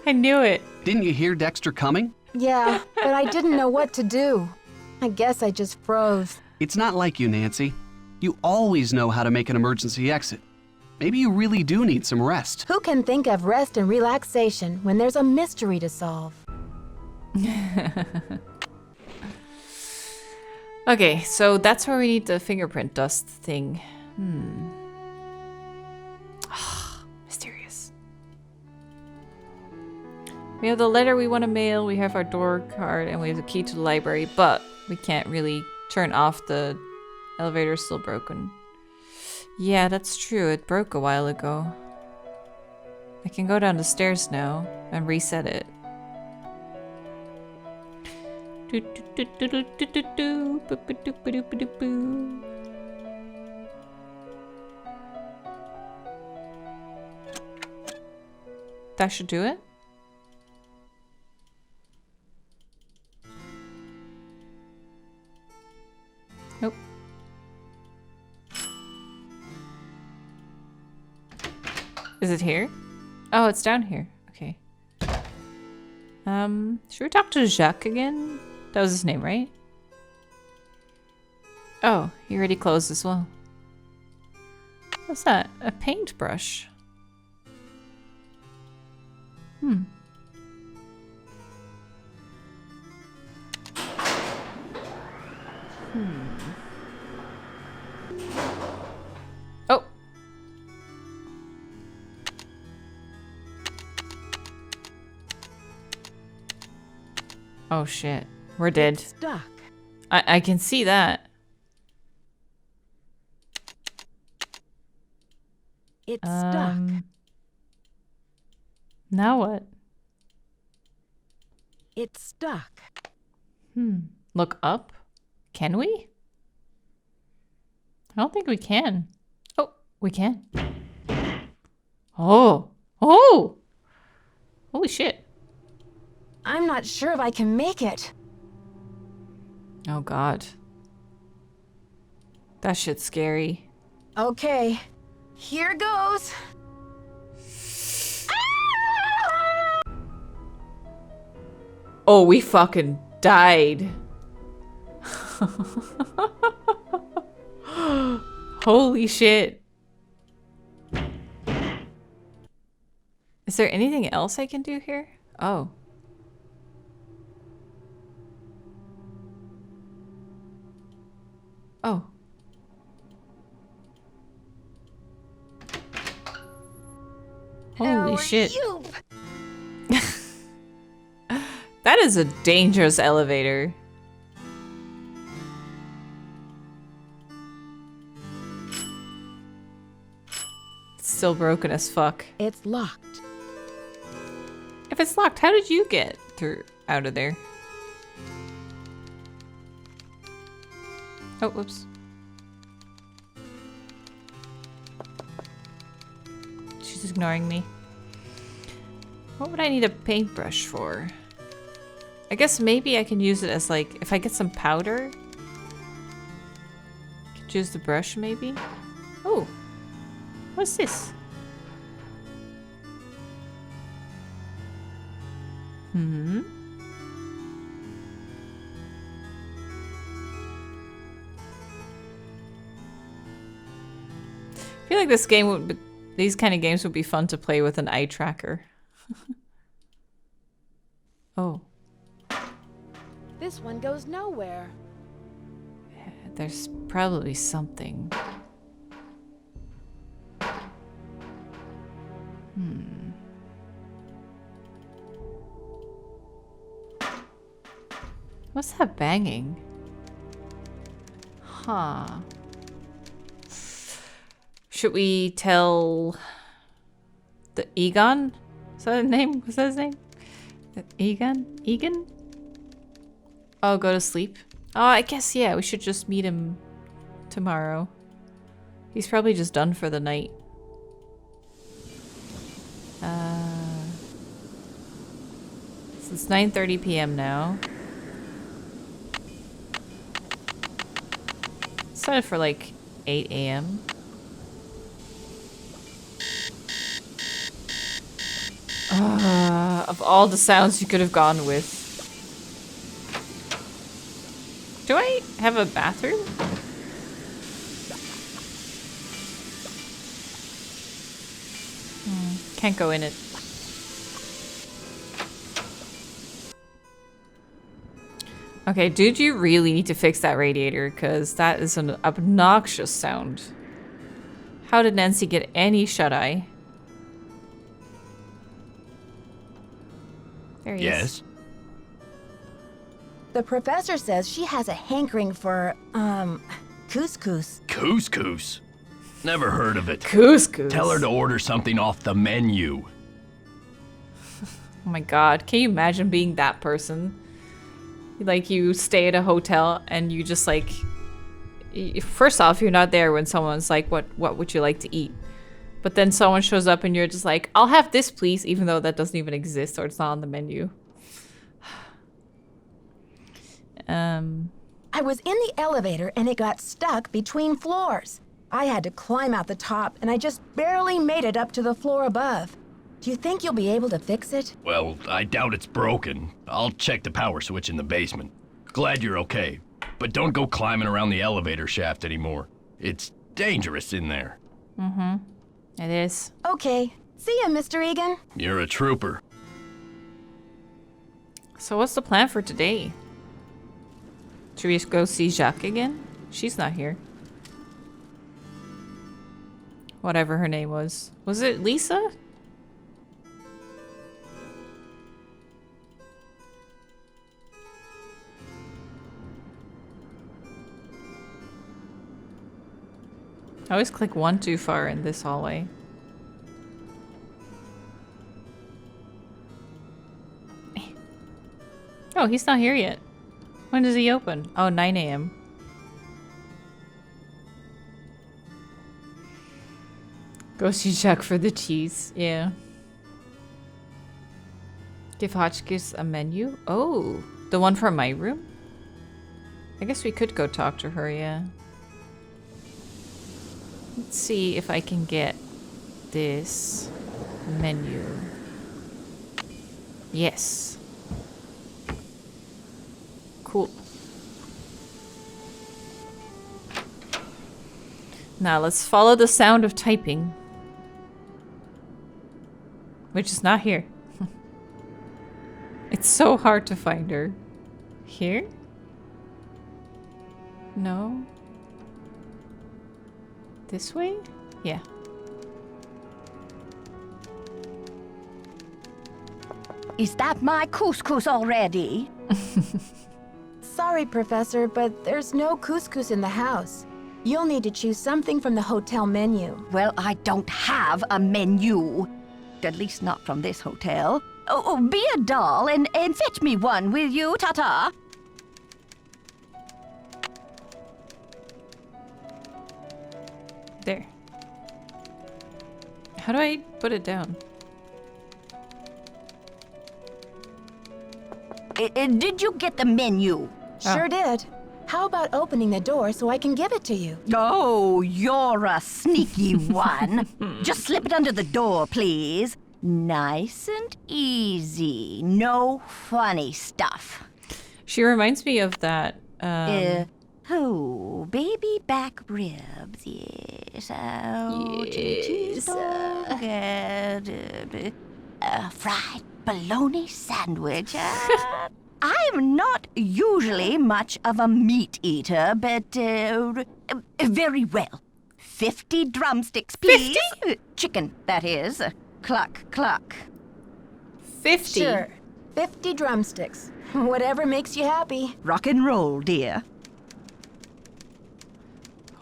I knew it. Didn't you hear Dexter coming? Yeah, but I didn't know what to do. I guess I just froze. It's not like you, Nancy. You always know how to make an emergency exit. Maybe you really do need some rest. Who can think of rest and relaxation when there's a mystery to solve? Okay, so that's where we need the fingerprint dust thing. Mysterious. We have the letter we want to mail, we have our door card, and we have the key to the library, but we can't really turn off the elevator, still broken. Yeah, that's true. It broke a while ago. I can go down the stairs now and reset it. That should do it. Nope. Is it here? Oh, it's down here. Okay. Should we talk to Jacques again? That was his name, right? Oh, he already closed as well. What's that? A paintbrush. Oh. Oh shit. We're dead. It's stuck. I can see that. It's stuck. Now what? It's stuck. Look up? Can we? I don't think we can. Oh, we can. Oh! Oh! Holy shit. I'm not sure if I can make it. Oh god. That shit's scary. Okay, here goes. Oh, we fucking died. Holy shit. Is there anything else I can do here? Oh. Oh. Holy shit. That is a dangerous elevator. It's still broken as fuck. It's locked. If it's locked, how did you get through out of there? Oh, whoops. She's ignoring me. What would I need a paintbrush for? I guess maybe I can use it as like, if I get some powder. Could use the brush maybe? Oh, what's this? Hmm. I feel like this game would be, these kind of games would be fun to play with an eye tracker. Oh. This one goes nowhere. There's probably something. What's that banging? Huh. Should we tell the Egon? Is that his name? Was that his name? Egon? Egan? Oh, go to sleep. Oh, I guess, yeah, we should just meet him tomorrow. He's probably just done for the night. So it's 9:30 p.m. now. Started for like 8 a.m. Of all the sounds you could have gone with. Do I have a bathroom? Can't go in it. Okay, dude, you really need to fix that radiator because that is an obnoxious sound. How did Nancy get any shut-eye? There he is. The professor says she has a hankering for, couscous. Couscous? Never heard of it. Couscous. Tell her to order something off the menu. Oh my god, can you imagine being that person? Like, you stay at a hotel and you just like... First off, you're not there when someone's like, what would you like to eat? But then someone shows up and you're just like, I'll have this please, even though that doesn't even exist or it's not on the menu. I was in the elevator and it got stuck between floors. I had to climb out the top and I just barely made it up to the floor above. Do you think you'll be able to fix it? Well, I doubt it's broken. I'll check the power switch in the basement. Glad you're okay. But don't go climbing around the elevator shaft anymore. It's dangerous in there. Mm-hmm. It is. Okay. See ya, Mr. Egan. You're a trooper. So what's the plan for today? Should we go see Jacques again? She's not here. Whatever her name was. Was it Lisa? I always click one too far in this hallway. Oh, he's not here yet. When does he open? Oh, 9 a.m. Go see Jacques for the cheese. Yeah. Give Hotchkiss a menu? Oh, the one from my room? I guess we could go talk to her, yeah. Let's see if I can get this menu. Yes. Cool. Now let's follow the sound of typing. Which is not here. It's so hard to find her. Here? No. This way? Yeah. Is that my couscous already? Sorry, Professor, but there's no couscous in the house. You'll need to choose something from the hotel menu. Well, I don't have a menu. At least not from this hotel. Oh, be a doll and fetch me one, will you, Tata? There. How do I put it down? Did you get the menu? Sure did. How about opening the door so I can give it to you? Oh, you're a sneaky one. Just slip it under the door, please. Nice and easy. No funny stuff. She reminds me of that. Oh, baby back ribs, yes. Oh, cheese dog, fried bologna sandwich. I'm not usually much of a meat eater, but very well. 50 drumsticks, please. 50? Chicken, that is. Cluck, cluck. 50? Sure. 50 drumsticks. Whatever makes you happy. Rock and roll, dear.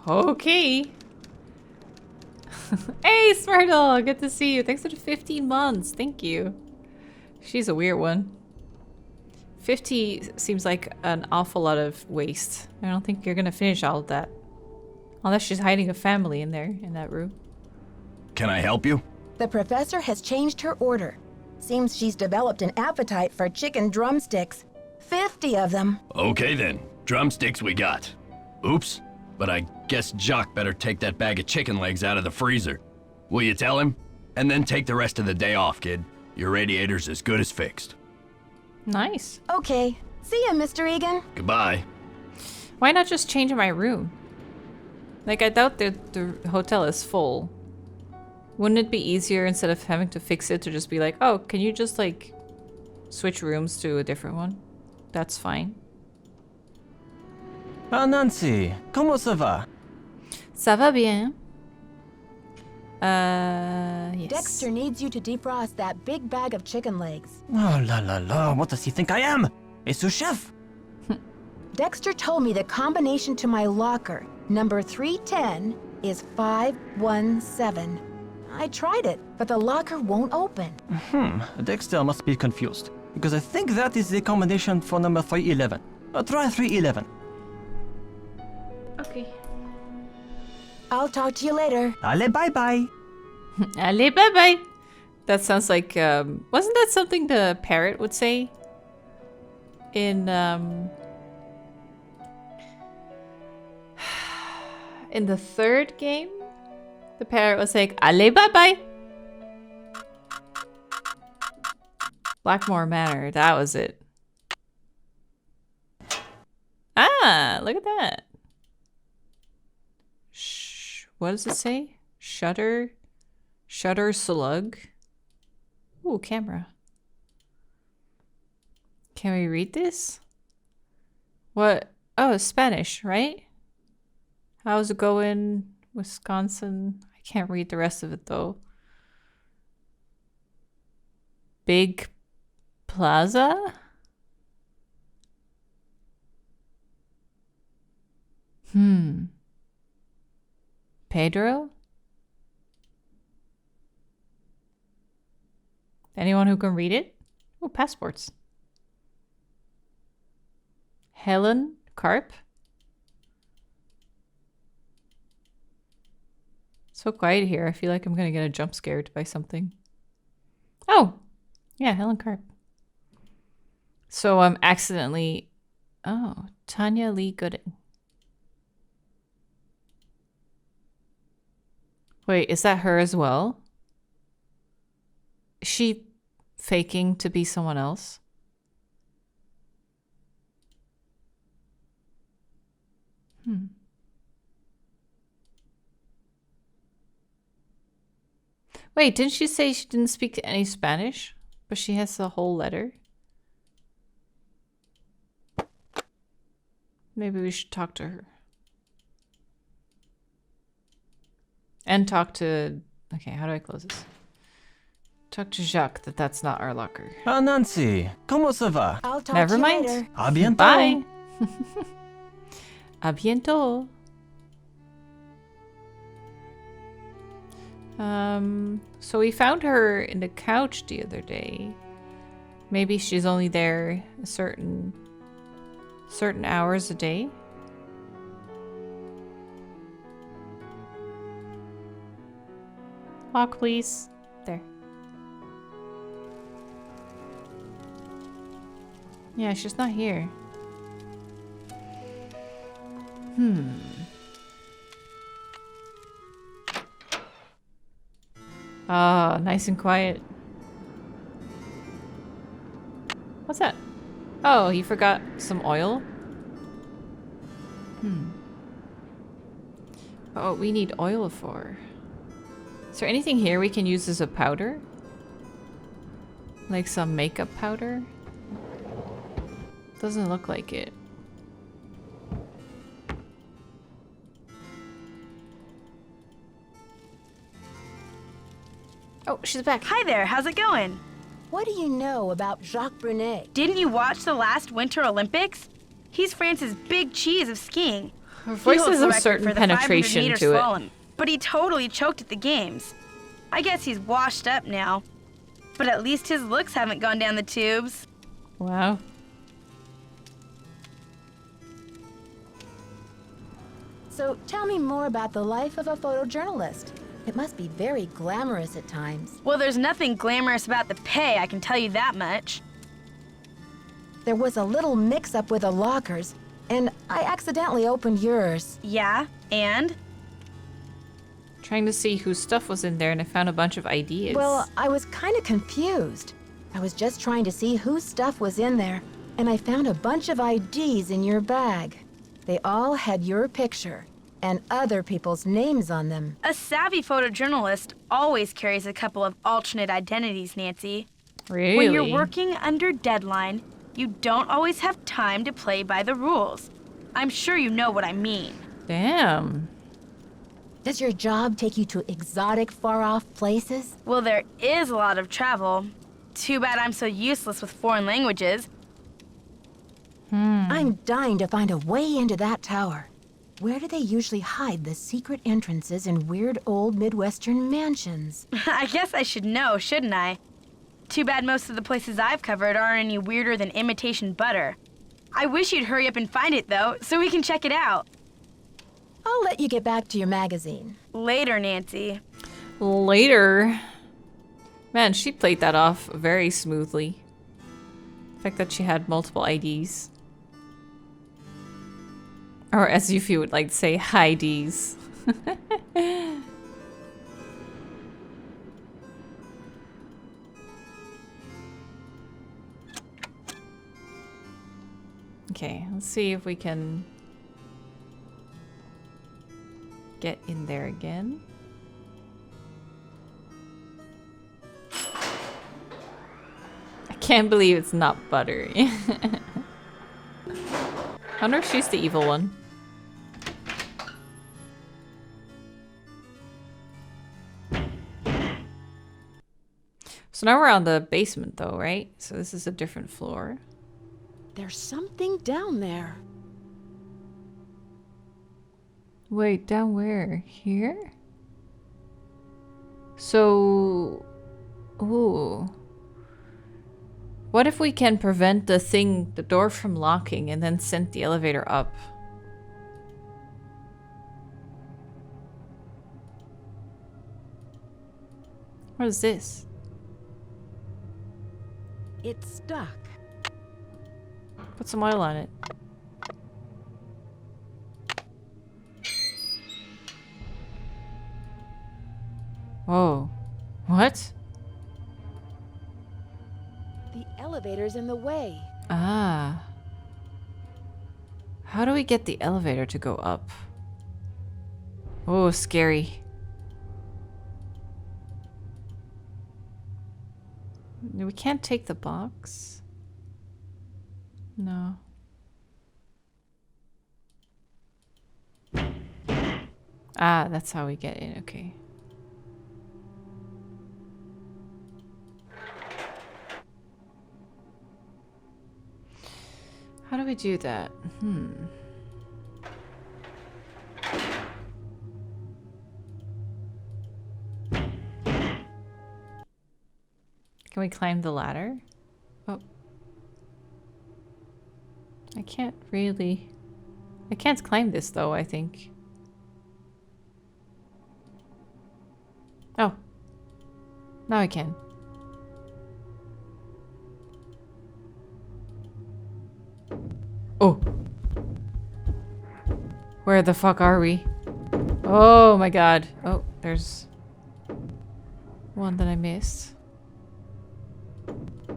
Okay. Hey, Smartle! Good to see you. Thanks for the 15 months. Thank you. She's a weird one. 50 seems like an awful lot of waste. I don't think you're gonna finish all of that. Unless she's hiding a family in there, in that room. Can I help you? The professor has changed her order. Seems she's developed an appetite for chicken drumsticks. 50 of them. Okay then. Drumsticks we got. Oops. But I guess Jock better take that bag of chicken legs out of the freezer. Will you tell him? And then take the rest of the day off, kid. Your radiator's as good as fixed. Nice. Okay. See ya, Mr. Egan. Goodbye. Why not just change my room? Like, I doubt that the hotel is full. Wouldn't it be easier, instead of having to fix it, to just be like, oh, can you just, like, switch rooms to a different one? That's fine. Ah, Nancy, comment ça va? Ça va bien. Yes. Dexter needs you to defrost that big bag of chicken legs. Oh la la la, what does he think I am? A sous chef? Dexter told me the combination to my locker, number 310, is 517. I tried it, but the locker won't open. Dexter must be confused, because I think that is the combination for number 311. Try 311. Okay. I'll talk to you later. Allez, bye-bye. Allez, bye-bye. That sounds like, wasn't that something the parrot would say? In the third game? The parrot was like, allez, bye-bye. Blackmore Manor, that was it. Ah, look at that. What does it say? Shutter slug. Ooh, camera. Can we read this? What? Oh, it's Spanish, right? How's it going, Wisconsin? I can't read the rest of it though. Big Plaza? Pedro? Anyone who can read it? Oh, passports. Helen Carp? So quiet here. I feel like I'm gonna get a jump scared by something. Oh! Yeah, Helen Carp. So I'm accidentally... Oh, Tanya Lee Gooding. Wait, is that her as well? Is she faking to be someone else? Wait, didn't she say she didn't speak any Spanish? But she has the whole letter? Maybe we should talk to her. And talk to... Okay, how do I close this? Talk to Jacques that that's not our locker. Ah, Nancy, ¿cómo se va? I'll talk Never to you mind. later. A bientôt. Bye. A bientôt. So we found her in the couch the other day. Maybe she's only there a certain hours a day. Walk, please. There. Yeah, she's not here. Ah, nice and quiet. What's that? Oh, you forgot some oil? Oh, we need oil for. Is there anything here we can use as a powder? Like some makeup powder? Doesn't look like it. Oh, she's back. Hi there, how's it going? What do you know about Jacques Brunet? Didn't you watch the last Winter Olympics? He's France's big cheese of skiing. Her voice He holds has the a record certain for the penetration 500-meter to it. slalom, but he totally choked at the games. I guess he's washed up now. But at least his looks haven't gone down the tubes. Wow. So tell me more about the life of a photojournalist. It must be very glamorous at times. Well, there's nothing glamorous about the pay, I can tell you that much. There was a little mix-up with the lockers, and I accidentally opened yours. Yeah, and? Trying to see whose stuff was in there, and I found a bunch of ideas. Well, I was kind of confused. I was just trying to see whose stuff was in there, and I found a bunch of IDs in your bag. They all had your picture and other people's names on them. A savvy photojournalist always carries a couple of alternate identities, Nancy. Really? When you're working under deadline, you don't always have time to play by the rules. I'm sure you know what I mean. Damn. Does your job take you to exotic, far-off places? Well, there is a lot of travel. Too bad I'm so useless with foreign languages. I'm dying to find a way into that tower. Where do they usually hide the secret entrances in weird old Midwestern mansions? I guess I should know, shouldn't I? Too bad most of the places I've covered aren't any weirder than imitation butter. I wish you'd hurry up and find it, though, so we can check it out. I'll let you get back to your magazine. Later, Nancy. Later. Man, she played that off very smoothly. The fact that she had multiple IDs. Or as if you would like to say, IDs. Okay, let's see if we can get in there again. I can't believe it's not butter. I wonder if she's the evil one. So now we're on the basement though, right? So this is a different floor. There's something down there. Wait, down where? Here? So... Ooh. What if we can prevent the door from locking and then send the elevator up? What is this? It's stuck. Put some oil on it. Whoa. What? The elevator's in the way. Ah. how do we get the elevator to go up? Oh, scary. We can't take the box. No. Ah, that's how we get in. Okay. How do we do that? Can we climb the ladder? Oh. I can't really... I can't climb this though, I think. Oh. Now I can. Oh. Where the fuck are we? Oh my god. Oh, there's one that I missed.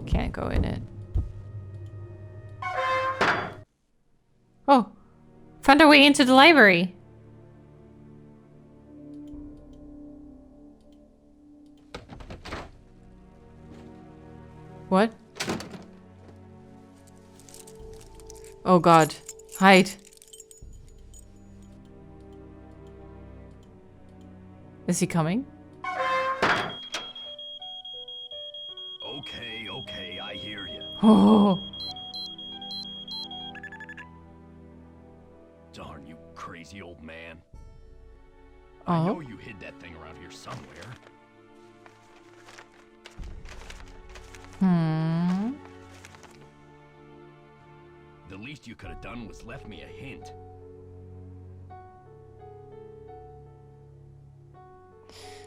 Can't go in it. Oh. Found our way into the library. What? Oh god. Hide. Is he coming? Okay, I hear you. Oh. Darn you crazy old man. Oh. I know you hid that thing around here somewhere. The least you could have done was left me a hint.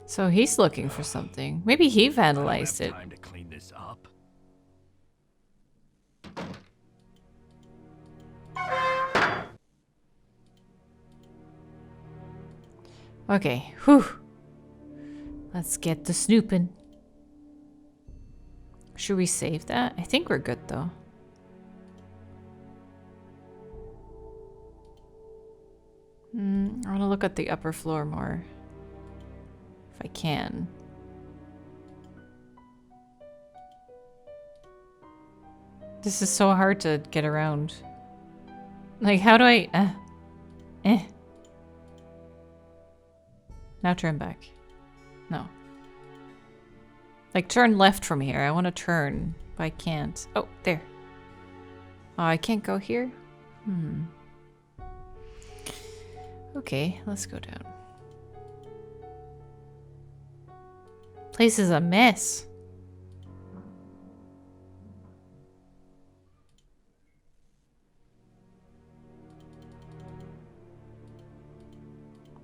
So he's looking for something. Maybe he vandalized it. Time to clean this up. Okay. Whew. Let's get to snooping. Should we save that? I think we're good though. I want to look at the upper floor more. If I can. This is so hard to get around. Like, how do I... Now turn back. No. Like, turn left from here. I want to turn, but I can't. Oh, there. Oh, I can't go here? Okay, let's go down. Place is a mess.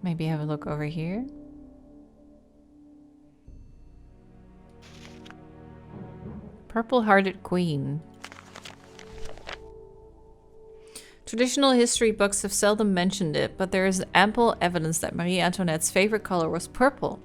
Maybe have a look over here. Purple-hearted queen. Traditional history books have seldom mentioned it, but there is ample evidence that Marie Antoinette's favorite color was purple.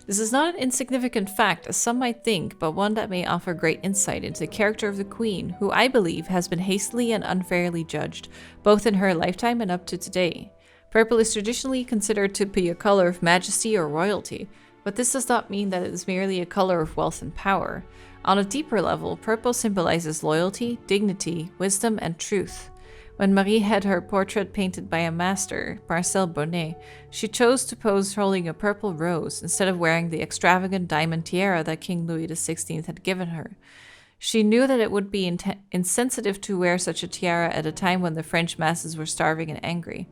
This is not an insignificant fact, as some might think, but one that may offer great insight into the character of the queen, who I believe has been hastily and unfairly judged, both in her lifetime and up to today. Purple is traditionally considered to be a color of majesty or royalty, but this does not mean that it is merely a color of wealth and power. On a deeper level, purple symbolizes loyalty, dignity, wisdom, and truth. When Marie had her portrait painted by a master, Marcel Bonnet, she chose to pose holding a purple rose instead of wearing the extravagant diamond tiara that King Louis XVI had given her. She knew that it would be insensitive to wear such a tiara at a time when the French masses were starving and angry.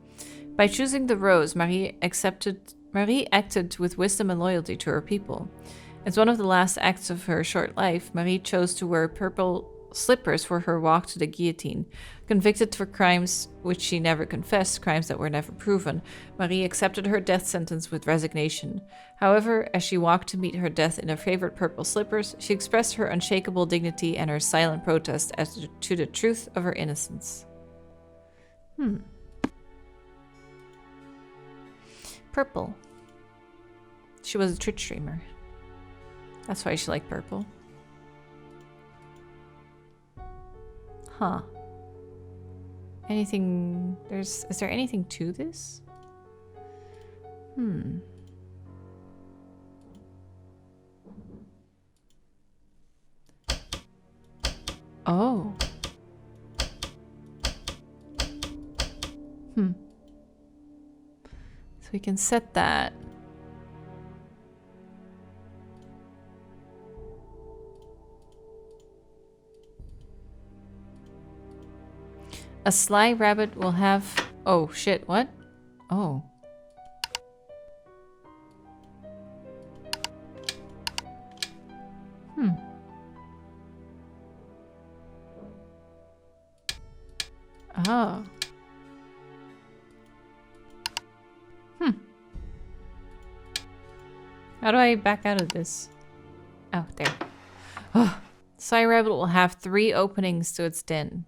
By choosing the rose, Marie acted with wisdom and loyalty to her people. As one of the last acts of her short life, Marie chose to wear purple slippers for her walk to the guillotine. Convicted for crimes which she never confessed, crimes that were never proven, Marie accepted her death sentence with resignation. However, as she walked to meet her death in her favorite purple slippers, she expressed her unshakable dignity and her silent protest as to the truth of her innocence. Purple. She was a Twitch streamer. That's why she liked purple. Huh. anything... Is there anything to this? Oh. So we can set that. A sly rabbit will have... Oh, shit, what? Oh. Oh. How do I back out of this? Oh, there. Oh. Sly rabbit will have 3 openings to its den.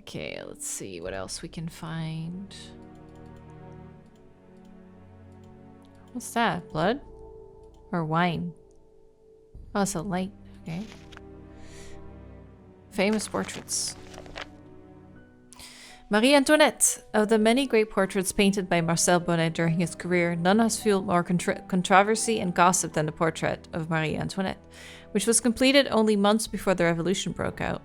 Okay, let's see what else we can find. What's that? Blood? Or wine? Oh, it's a light. Okay. Famous portraits. Marie Antoinette. Of the many great portraits painted by Marcel Bonnet during his career, none has fueled more controversy and gossip than the portrait of Marie Antoinette, which was completed only months before the Revolution broke out.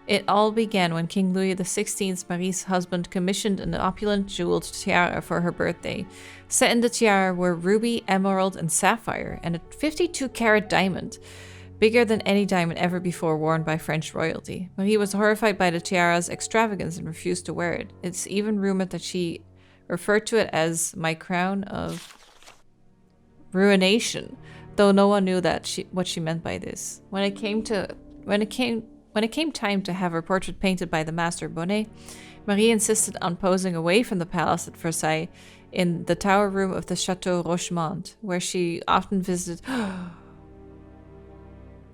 It all began when King Louis XVI, Marie's husband, commissioned an opulent jeweled tiara for her birthday. Set in the tiara were ruby, emerald, and sapphire, and a 52-carat diamond, bigger than any diamond ever before worn by French royalty. Marie was horrified by the tiara's extravagance and refused to wear it. It's even rumored that she referred to it as "my crown of ruination," though no one knew what she meant by this. When it came time to have her portrait painted by the master Bonnet, Marie insisted on posing away from the palace at Versailles in the tower room of the Chateau Rochemont, where she often visited.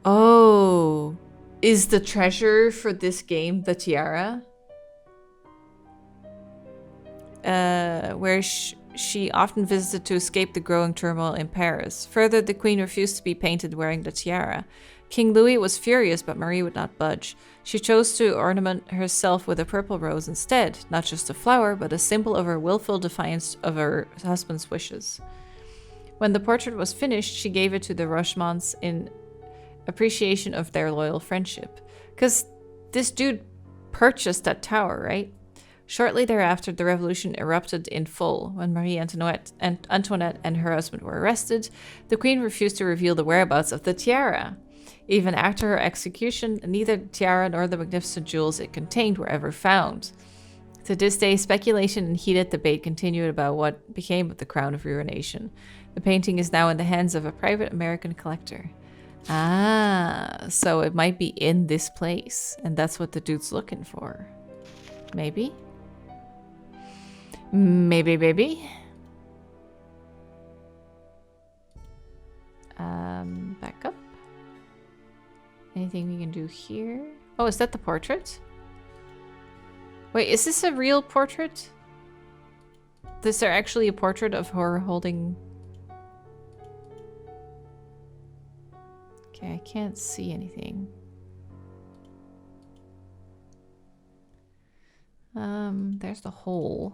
Oh, is the treasure for this game the tiara? Where she often visited to escape the growing turmoil in Paris. Further, the queen refused to be painted wearing the tiara. King Louis was furious, but Marie would not budge. She chose to ornament herself with a purple rose instead, not just a flower, but a symbol of her willful defiance of her husband's wishes. When the portrait was finished, she gave it to the Rochemonts in appreciation of their loyal friendship. Because this dude purchased that tower, right? Shortly thereafter, the revolution erupted in full. When Marie Antoinette and her husband were arrested, the queen refused to reveal the whereabouts of the tiara. Even after her execution, neither the tiara nor the magnificent jewels it contained were ever found. To this day, speculation and heated debate continued about what became of the crown of ruination. The painting is now in the hands of a private American collector. Ah, so it might be in this place, and that's what the dude's looking for. Maybe? Maybe. Back up. Anything we can do here? Oh, is that the portrait? Wait, is this a real portrait? Is there actually a portrait of her holding... Okay, I can't see anything. There's the hole.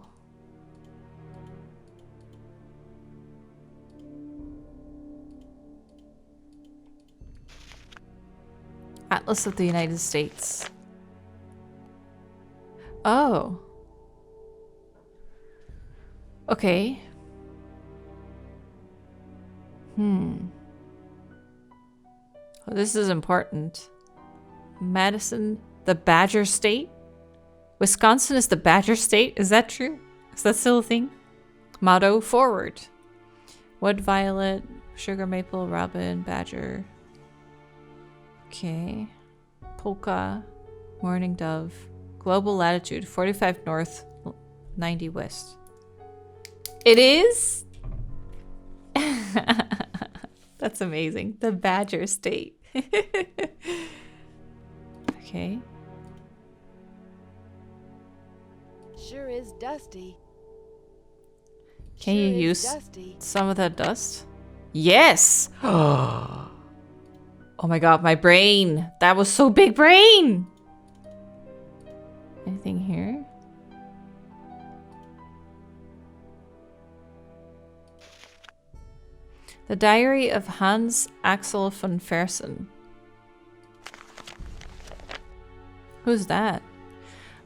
Atlas of the United States. Oh. Okay. Oh, this is important. Madison, the Badger State? Wisconsin is the Badger State? Is that true? Is that still a thing? Motto, forward. Wood violet, sugar maple, robin, badger. Okay. Polka, morning dove. Global latitude, 45 north, 90 west. It is? That's amazing. The Badger State. Okay. Sure is dusty. Can you use some of that dust? Yes! Oh my god, my brain! That was so big brain! Anything here? The Diary of Hans Axel von Fersen. Who's that?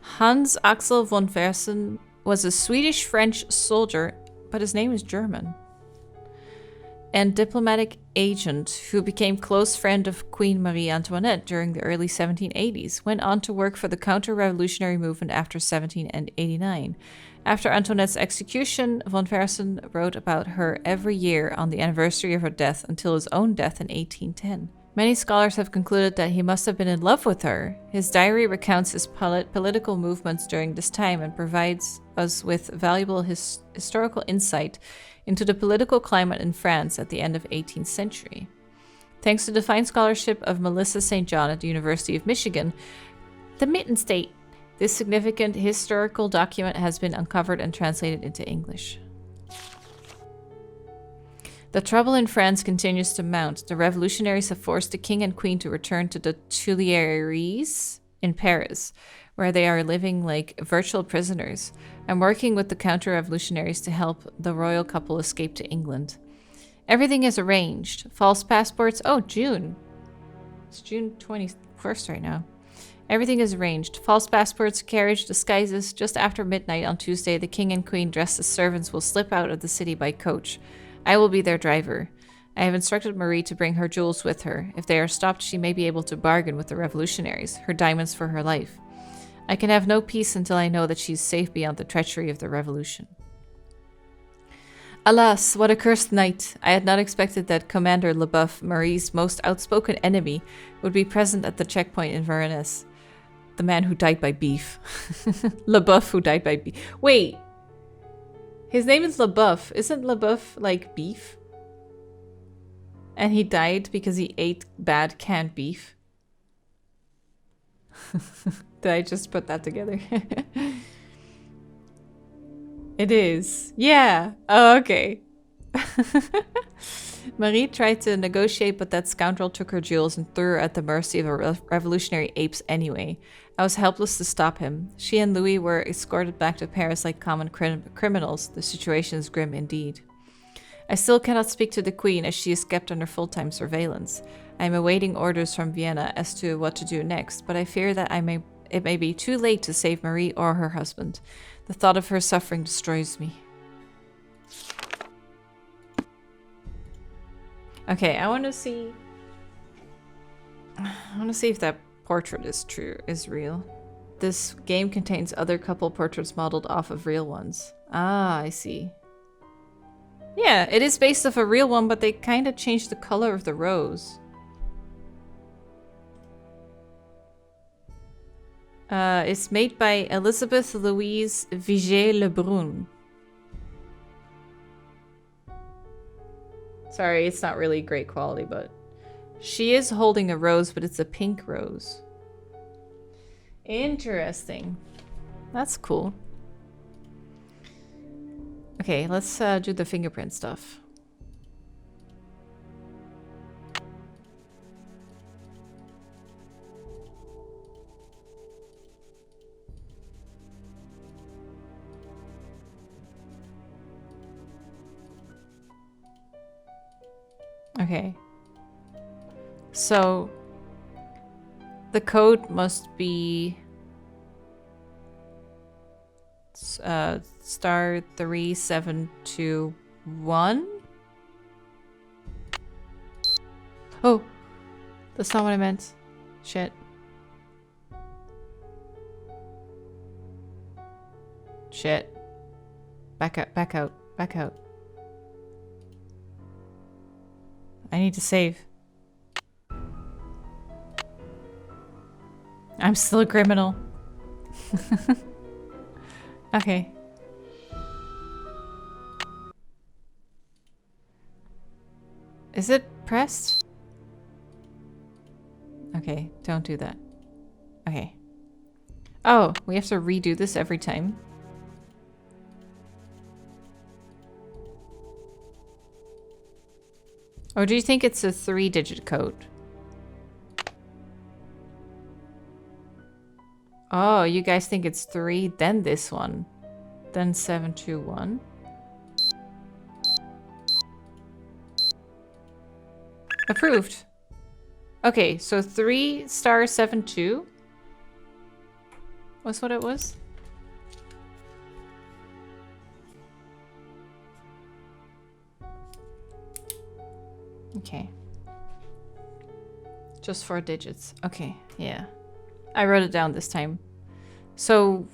Hans Axel von Fersen was a Swedish-French soldier, but his name is German, and diplomatic agent who became close friend of Queen Marie Antoinette during the early 1780s, went on to work for the counter-revolutionary movement after 1789. After Antoinette's execution, von Fersen wrote about her every year on the anniversary of her death until his own death in 1810. Many scholars have concluded that he must have been in love with her. His diary recounts his political movements during this time and provides us with valuable historical insight into the political climate in France at the end of the 18th century. Thanks to the fine scholarship of Melissa St. John at the University of Michigan, the Mitten State, this significant historical document has been uncovered and translated into English. The trouble in France continues to mount. The revolutionaries have forced the king and queen to return to the Tuileries in Paris, where they are living like virtual prisoners. I'm working with the counter-revolutionaries to help the royal couple escape to England. Everything is arranged. False passports. Oh, June. It's June 21st right now. Everything is arranged. False passports, carriage, disguises. Just after midnight on Tuesday, the king and queen dressed as servants will slip out of the city by coach. I will be their driver. I have instructed Marie to bring her jewels with her. If they are stopped, she may be able to bargain with the revolutionaries, her diamonds for her life. I can have no peace until I know that she is safe beyond the treachery of the revolution. Alas, what a cursed night. I had not expected that Commander Leboeuf, Marie's most outspoken enemy, would be present at the checkpoint in Varennes. The man who died by beef. Leboeuf who died by beef. Wait. His name is Leboeuf. Isn't Leboeuf like beef? And he died because he ate bad canned beef? Did I just put that together? It is. Yeah. Oh, okay. Marie tried to negotiate, but that scoundrel took her jewels and threw her at the mercy of the revolutionary apes anyway. I was helpless to stop him. She and Louis were escorted back to Paris like common criminals. The situation is grim indeed. I still cannot speak to the Queen as she is kept under full-time surveillance. I am awaiting orders from Vienna as to what to do next, but I fear that it may be too late to save Marie or her husband. The thought of her suffering destroys me. Okay, I want to see if that portrait is real. This game contains other couple portraits modeled off of real ones. Ah, I see. Yeah, it is based off a real one, but they kind of changed the color of the rose. It's made by Elizabeth Louise Vigée-Lebrun. Sorry, it's not really great quality, but she is holding a rose, but it's a pink rose. Interesting. That's cool. Okay, let's do the fingerprint stuff. Okay. So the code must be star 3721. Oh, that's not what I meant. Shit. Shit. Back out, back out, back out. I need to save. I'm still a criminal. Okay. Is it pressed? Okay, don't do that. Okay. Oh, we have to redo this every time. Or do you think it's a 3-digit code? Oh, you guys think it's 3, then this one. Then 721. Approved. Okay, so 3 star 72. What's what it was? Okay. Just 4 digits. Okay, yeah. I wrote it down this time. So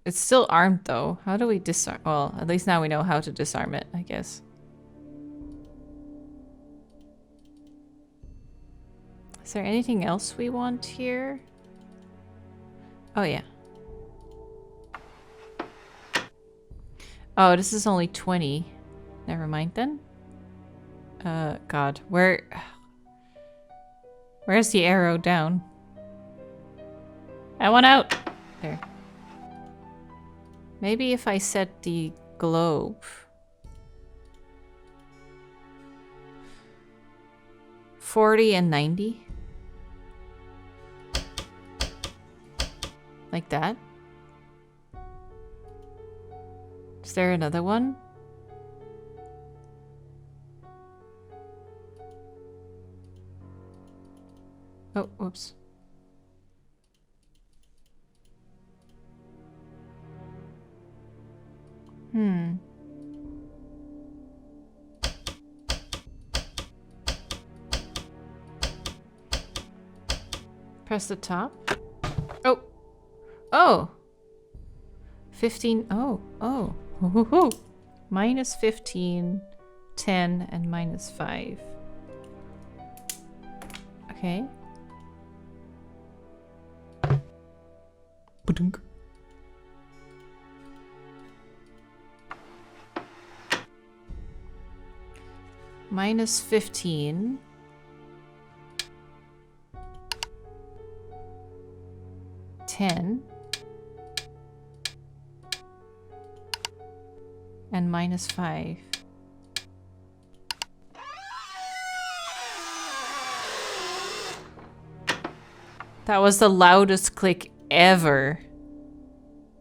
it's still armed though. How do we disarm? Well, at least now we know how to disarm it, I guess. Is there anything else we want here? Oh, yeah. Oh, this is only 20. Never mind then. God. Where's the arrow down? I want out! There. Maybe if I set the globe. 40 and 90. Like that. Is there another one? Oh, whoops. Press the top. Oh. Oh. 15. Oh. Oh. Hoo-hoo-hoo. Minus 15, 10, and minus 5. Okay. Ba-dunk. Minus 15. And minus 5. That was the loudest click ever.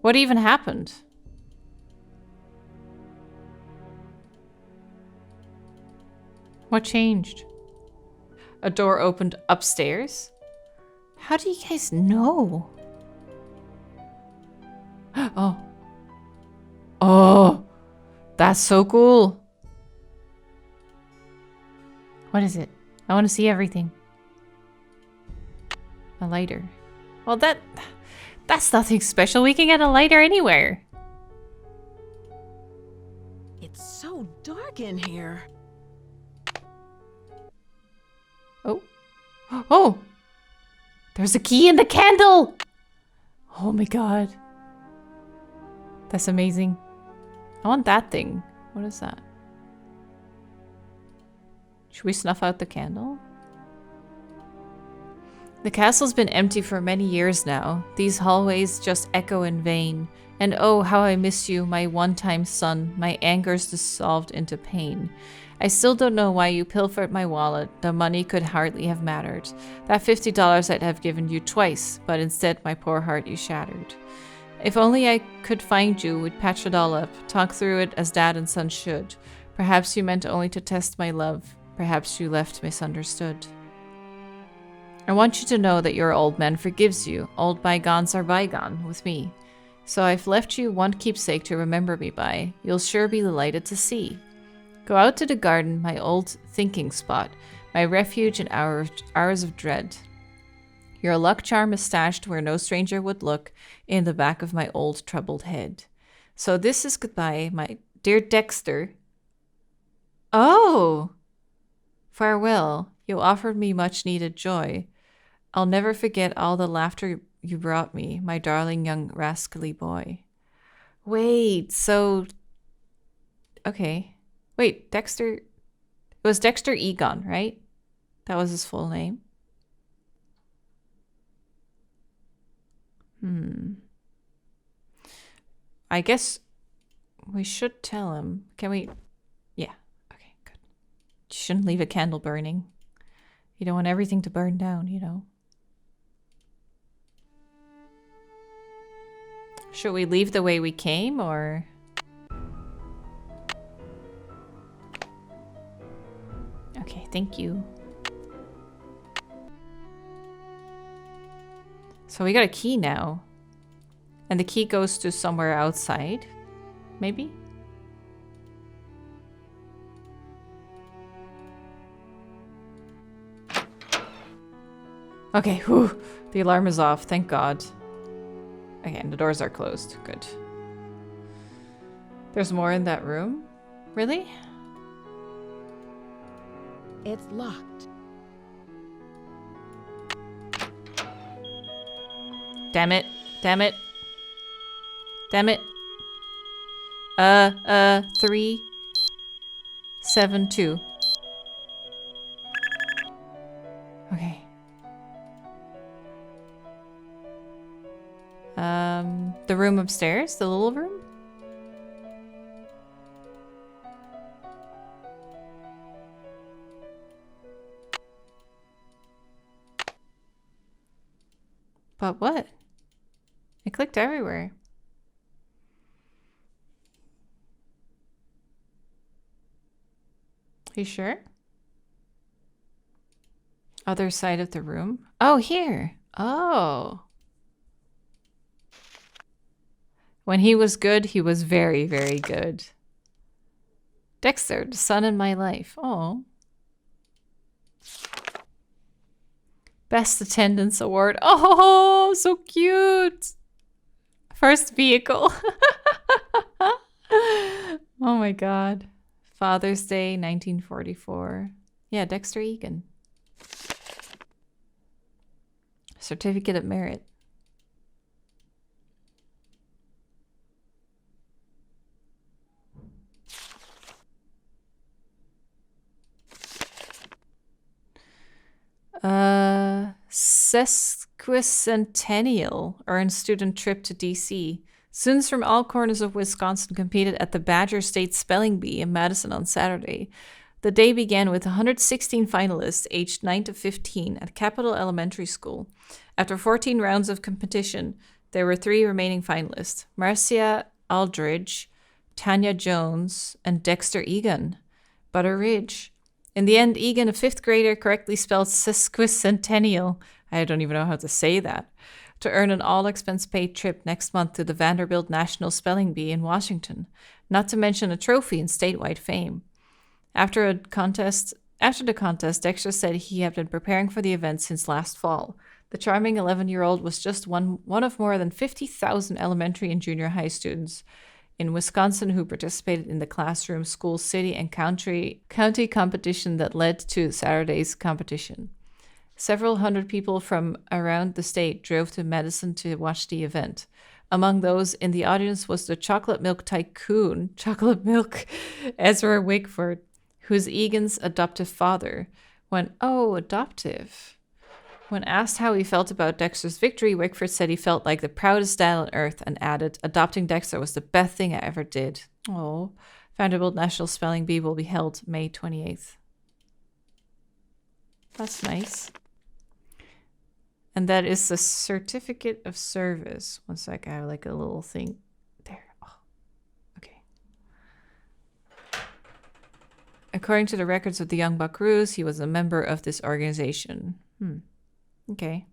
What even happened? What changed? A door opened upstairs? How do you guys know? Oh. Oh. That's so cool. What is it? I want to see everything. A lighter. Well, that's nothing special. We can get a lighter anywhere. It's so dark in here. Oh. Oh! There's a key in the candle! Oh my god. That's amazing. I want that thing. What is that? Should we snuff out the candle? The castle's been empty for many years now. These hallways just echo in vain. And oh, how I miss you, my one-time son. My anger's dissolved into pain. I still don't know why you pilfered my wallet. The money could hardly have mattered. That $50 I'd have given you twice, but instead my poor heart you shattered. If only I could find you, we'd patch it all up, talk through it as dad and son should. Perhaps you meant only to test my love. Perhaps you left misunderstood. I want you to know that your old man forgives you. Old bygones are bygone with me. So I've left you one keepsake to remember me by. You'll sure be delighted to see. Go out to the garden, my old thinking spot, my refuge in hours of dread. Your luck charm is stashed where no stranger would look, in the back of my old troubled head. So this is goodbye, my dear Dexter. Oh! Farewell, you offered me much needed joy. I'll never forget all the laughter you brought me, my darling young rascally boy. Wait, so... Okay. Wait, Dexter... It was Dexter Egon, right? That was his full name. I guess we should tell him. Can we? Yeah. Okay, good. You shouldn't leave a candle burning. You don't want everything to burn down, you know. Should we leave the way we came, or... Okay, thank you. So we got a key now. And the key goes to somewhere outside, maybe? Okay, whew. The alarm is off, thank God. Okay, and the doors are closed. Good. There's more in that room? Really? It's locked. Damn it. Damn it. Damn it. 372. Okay. The room upstairs? The little room? But what? I clicked everywhere. You sure? Other side of the room? Oh, here. Oh. When he was good, he was very, very good. Dexter, the son in my life. Oh. Best attendance award. Oh, so cute. First vehicle. Oh my God. Father's Day, 1944. Yeah, Dexter Egan. Certificate of Merit. Sesquicentennial earned student trip to DC. Students from all corners of Wisconsin competed at the Badger State Spelling Bee in Madison on Saturday. The day began with 116 finalists aged 9 to 15 at Capitol Elementary School. After 14 rounds of competition, there were 3 remaining finalists: Marcia Aldridge, Tanya Jones, and Dexter Egan. Butter Ridge. In the end, Egan, a 5th grader, correctly spelled sesquicentennial, I don't even know how to say that, to earn an all-expense-paid trip next month to the Vanderbilt National Spelling Bee in Washington, not to mention a trophy and statewide fame. After the contest, Dexter said he had been preparing for the event since last fall. The charming 11-year-old was just one of more than 50,000 elementary and junior high students in Wisconsin who participated in the classroom, school, city, and county competition that led to Saturday's competition. Several hundred people from around the state drove to Madison to watch the event. Among those in the audience was the chocolate milk tycoon, Ezra Wickford, who's Egan's adoptive father. Adoptive. When asked how he felt about Dexter's victory, Wickford said he felt like the proudest dad on earth and added, "Adopting Dexter was the best thing I ever did." Oh, Vanderbilt National Spelling Bee will be held May 28th. That's nice. And that is the certificate of service. One sec, I have like a little thing there. Oh, okay. According to the records of the Young Buckaroos, he was a member of this organization. Okay.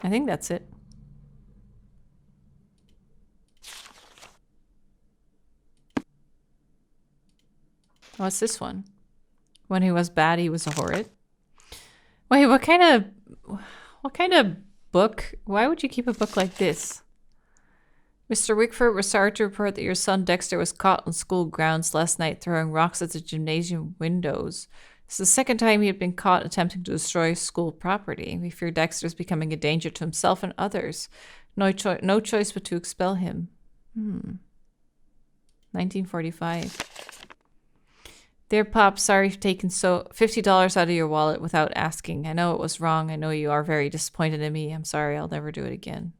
I think that's it. What's this one? When he was bad, he was a horrid. Wait, what kind of book? Why would you keep a book like this? Mr. Wickford, we're sorry to report that your son Dexter was caught on school grounds last night throwing rocks at the gymnasium windows. This is the second time he had been caught attempting to destroy school property. We fear Dexter is becoming a danger to himself and others. No choice but to expel him. 1945. Dear Pop, sorry for taking $50 out of your wallet without asking. I know it was wrong. I know you are very disappointed in me. I'm sorry. I'll never do it again.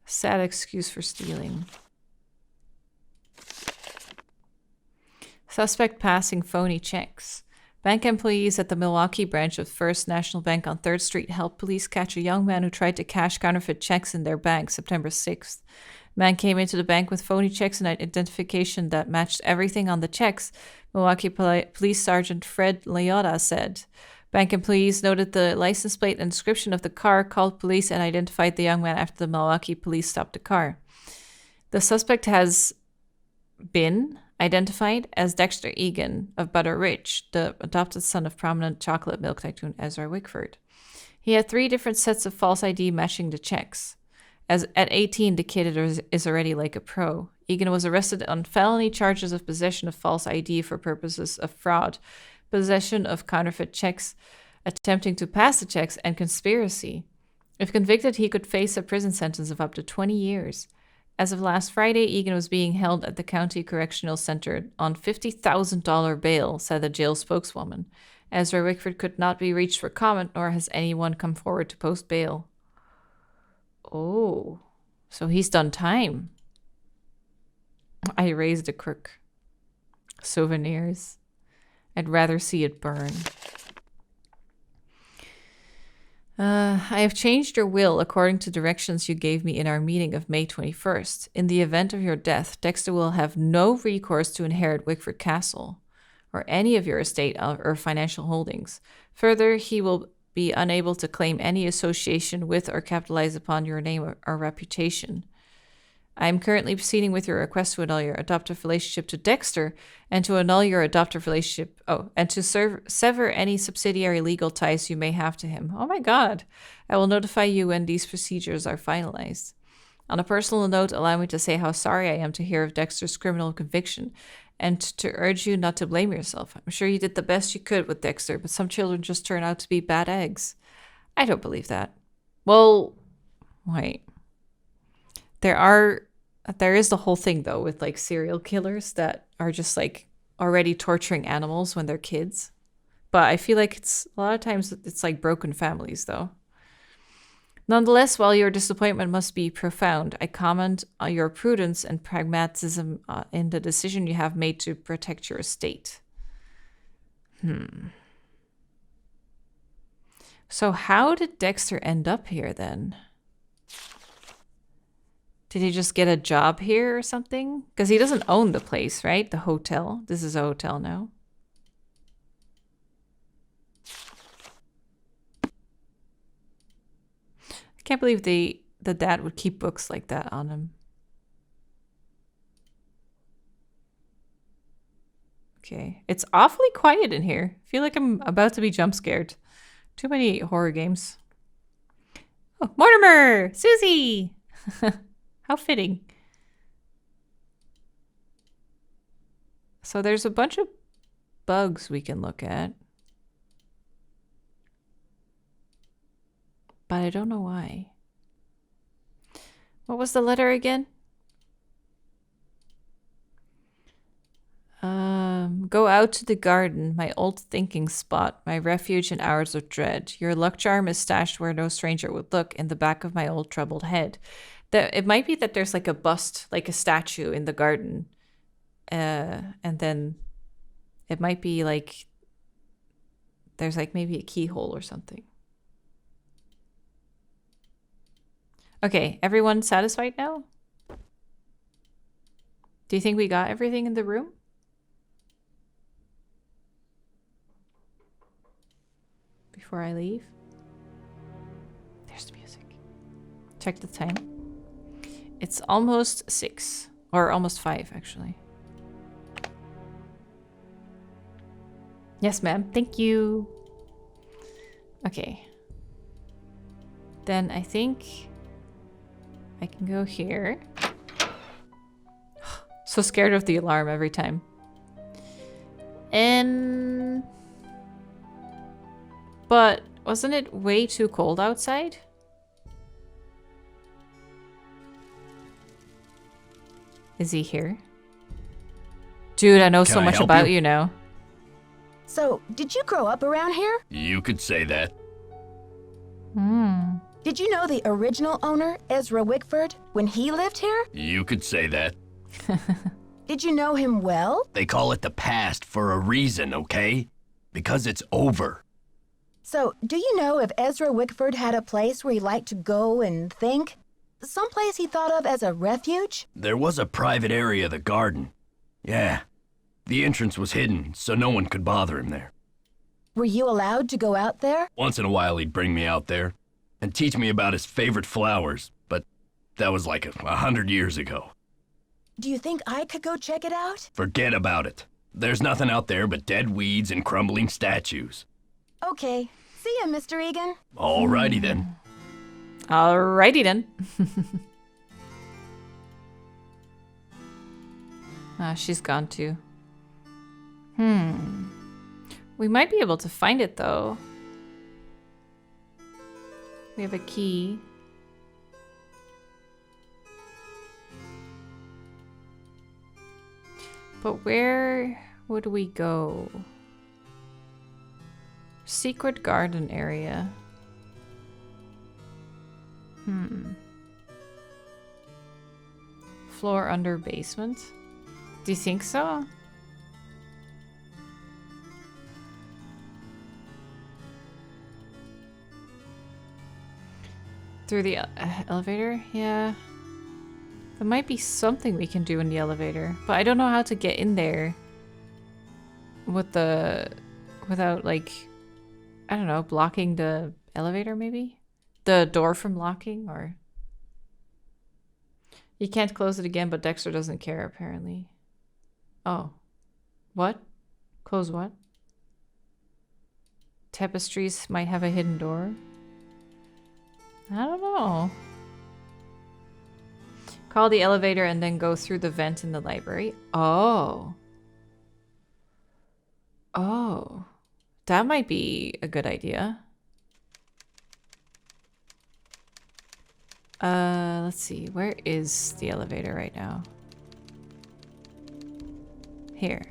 Sad excuse for stealing. Suspect passing phony checks. Bank employees at the Milwaukee branch of First National Bank on 3rd Street helped police catch a young man who tried to cash counterfeit checks in their bank September 6th. Man came into the bank with phony checks and identification that matched everything on the checks, Milwaukee Police Sergeant Fred Liotta said. Bank employees noted the license plate and description of the car, called police, and identified the young man after the Milwaukee police stopped the car. The suspect has been identified as Dexter Egan of Butter Ridge, the adopted son of prominent chocolate milk tycoon Ezra Wickford. He had 3 different sets of false ID matching the checks. As at 18, the kid is already like a pro. Egan was arrested on felony charges of possession of false ID for purposes of fraud, possession of counterfeit checks, attempting to pass the checks, and conspiracy. If convicted, he could face a prison sentence of up to 20 years. As of last Friday, Egan was being held at the County Correctional Center on $50,000 bail, said the jail spokeswoman. Ezra Wickford could not be reached for comment, nor has anyone come forward to post bail. Oh, so he's done time. I raised a crook. Souvenirs. I'd rather see it burn. I have changed your will according to directions you gave me in our meeting of May 21st. In the event of your death, Dexter will have no recourse to inherit Wickford Castle or any of your estate or financial holdings. Further, he will be unable to claim any association with or capitalize upon your name or reputation. I am currently proceeding with your request to annul your adoptive relationship to Dexter and to annul your adoptive relationship, and to sever any subsidiary legal ties you may have to him. Oh my God. I will notify you when these procedures are finalized. On a personal note, allow me to say how sorry I am to hear of Dexter's criminal conviction and to urge you not to blame yourself. I'm sure you did the best you could with Dexter, but some children just turn out to be bad eggs. I don't believe that. Well, wait. There is the whole thing, though, with like serial killers that are just like already torturing animals when they're kids. But I feel like it's a lot of times it's like broken families, though. Nonetheless, while your disappointment must be profound, I comment on your prudence and pragmatism in the decision you have made to protect your estate. So how did Dexter end up here then? Did he just get a job here or something? Because he doesn't own the place, right? The hotel. This is a hotel now. I can't believe the dad would keep books like that on him. Okay. It's awfully quiet in here. I feel like I'm about to be jump scared. Too many horror games. Oh, Mortimer! Susie! How fitting. So there's a bunch of bugs we can look at. But I don't know why. What was the letter again? Go out to the garden, my old thinking spot, my refuge in hours of dread. Your luck charm is stashed where no stranger would look, in the back of my old troubled head. It might be that there's like a bust, like a statue in the garden. And then it might be like there's like maybe a keyhole or something. Okay, everyone satisfied now? Do you think we got everything in the room? Before I leave? There's the music. Check the time. It's almost 6. Or almost 5, actually. Yes, ma'am. Thank you. Okay. Then I think I can go here. So scared of the alarm every time. But wasn't it way too cold outside? Is he here? Dude, I know so much about you now. So, did you grow up around here? You could say that. Did you know the original owner, Ezra Wickford, when he lived here? You could say that. Did you know him well? They call it the past for a reason, okay? Because it's over. So, do you know if Ezra Wickford had a place where he liked to go and think? Someplace he thought of as a refuge? There was a private area of the garden. Yeah. The entrance was hidden, so no one could bother him there. Were you allowed to go out there? Once in a while he'd bring me out there and teach me about his favorite flowers, but that was like 100 years ago. Do you think I could go check it out? Forget about it. There's nothing out there but dead weeds and crumbling statues. Okay. See ya, Mr. Egan. Alrighty then. Alrighty then. She's gone too. We might be able to find it though. We have a key. But where would we go? Secret garden area. Floor under basement? Do you think so? Through the elevator? Yeah. There might be something we can do in the elevator, but I don't know how to get in there without like, I don't know, blocking the elevator maybe? The door from locking, or... You can't close it again, but Dexter doesn't care apparently. Oh. What? Close what? Tapestries might have a hidden door. I don't know. Call the elevator and then go through the vent in the library. Oh. Oh. That might be a good idea. Let's see. Where is the elevator right now? Here.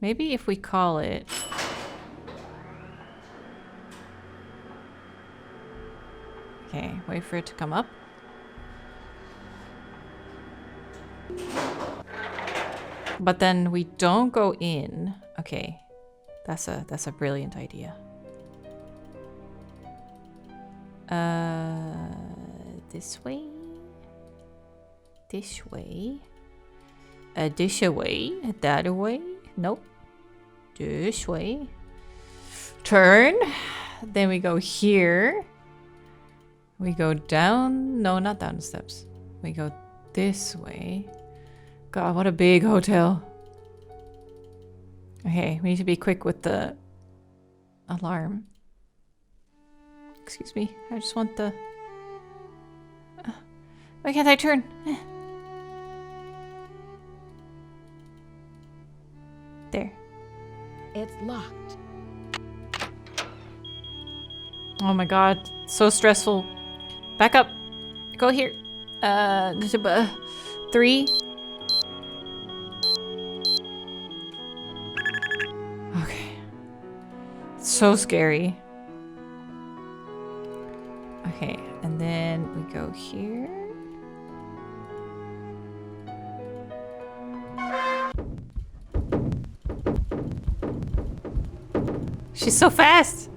Maybe if we call it... Okay, wait for it to come up. But then we don't go in. Okay. That's a brilliant idea. This way? This way? This way? That way? Nope. This way. Turn. Then we go here. We go down. No, not down the steps. We go this way. God, what a big hotel. Okay, we need to be quick with the alarm. Excuse me, I just want the... why can't I turn? There. It's locked. Oh my god, so stressful. Back up. Go here. 3. Okay. So scary. Okay, and then we go here. She's so fast.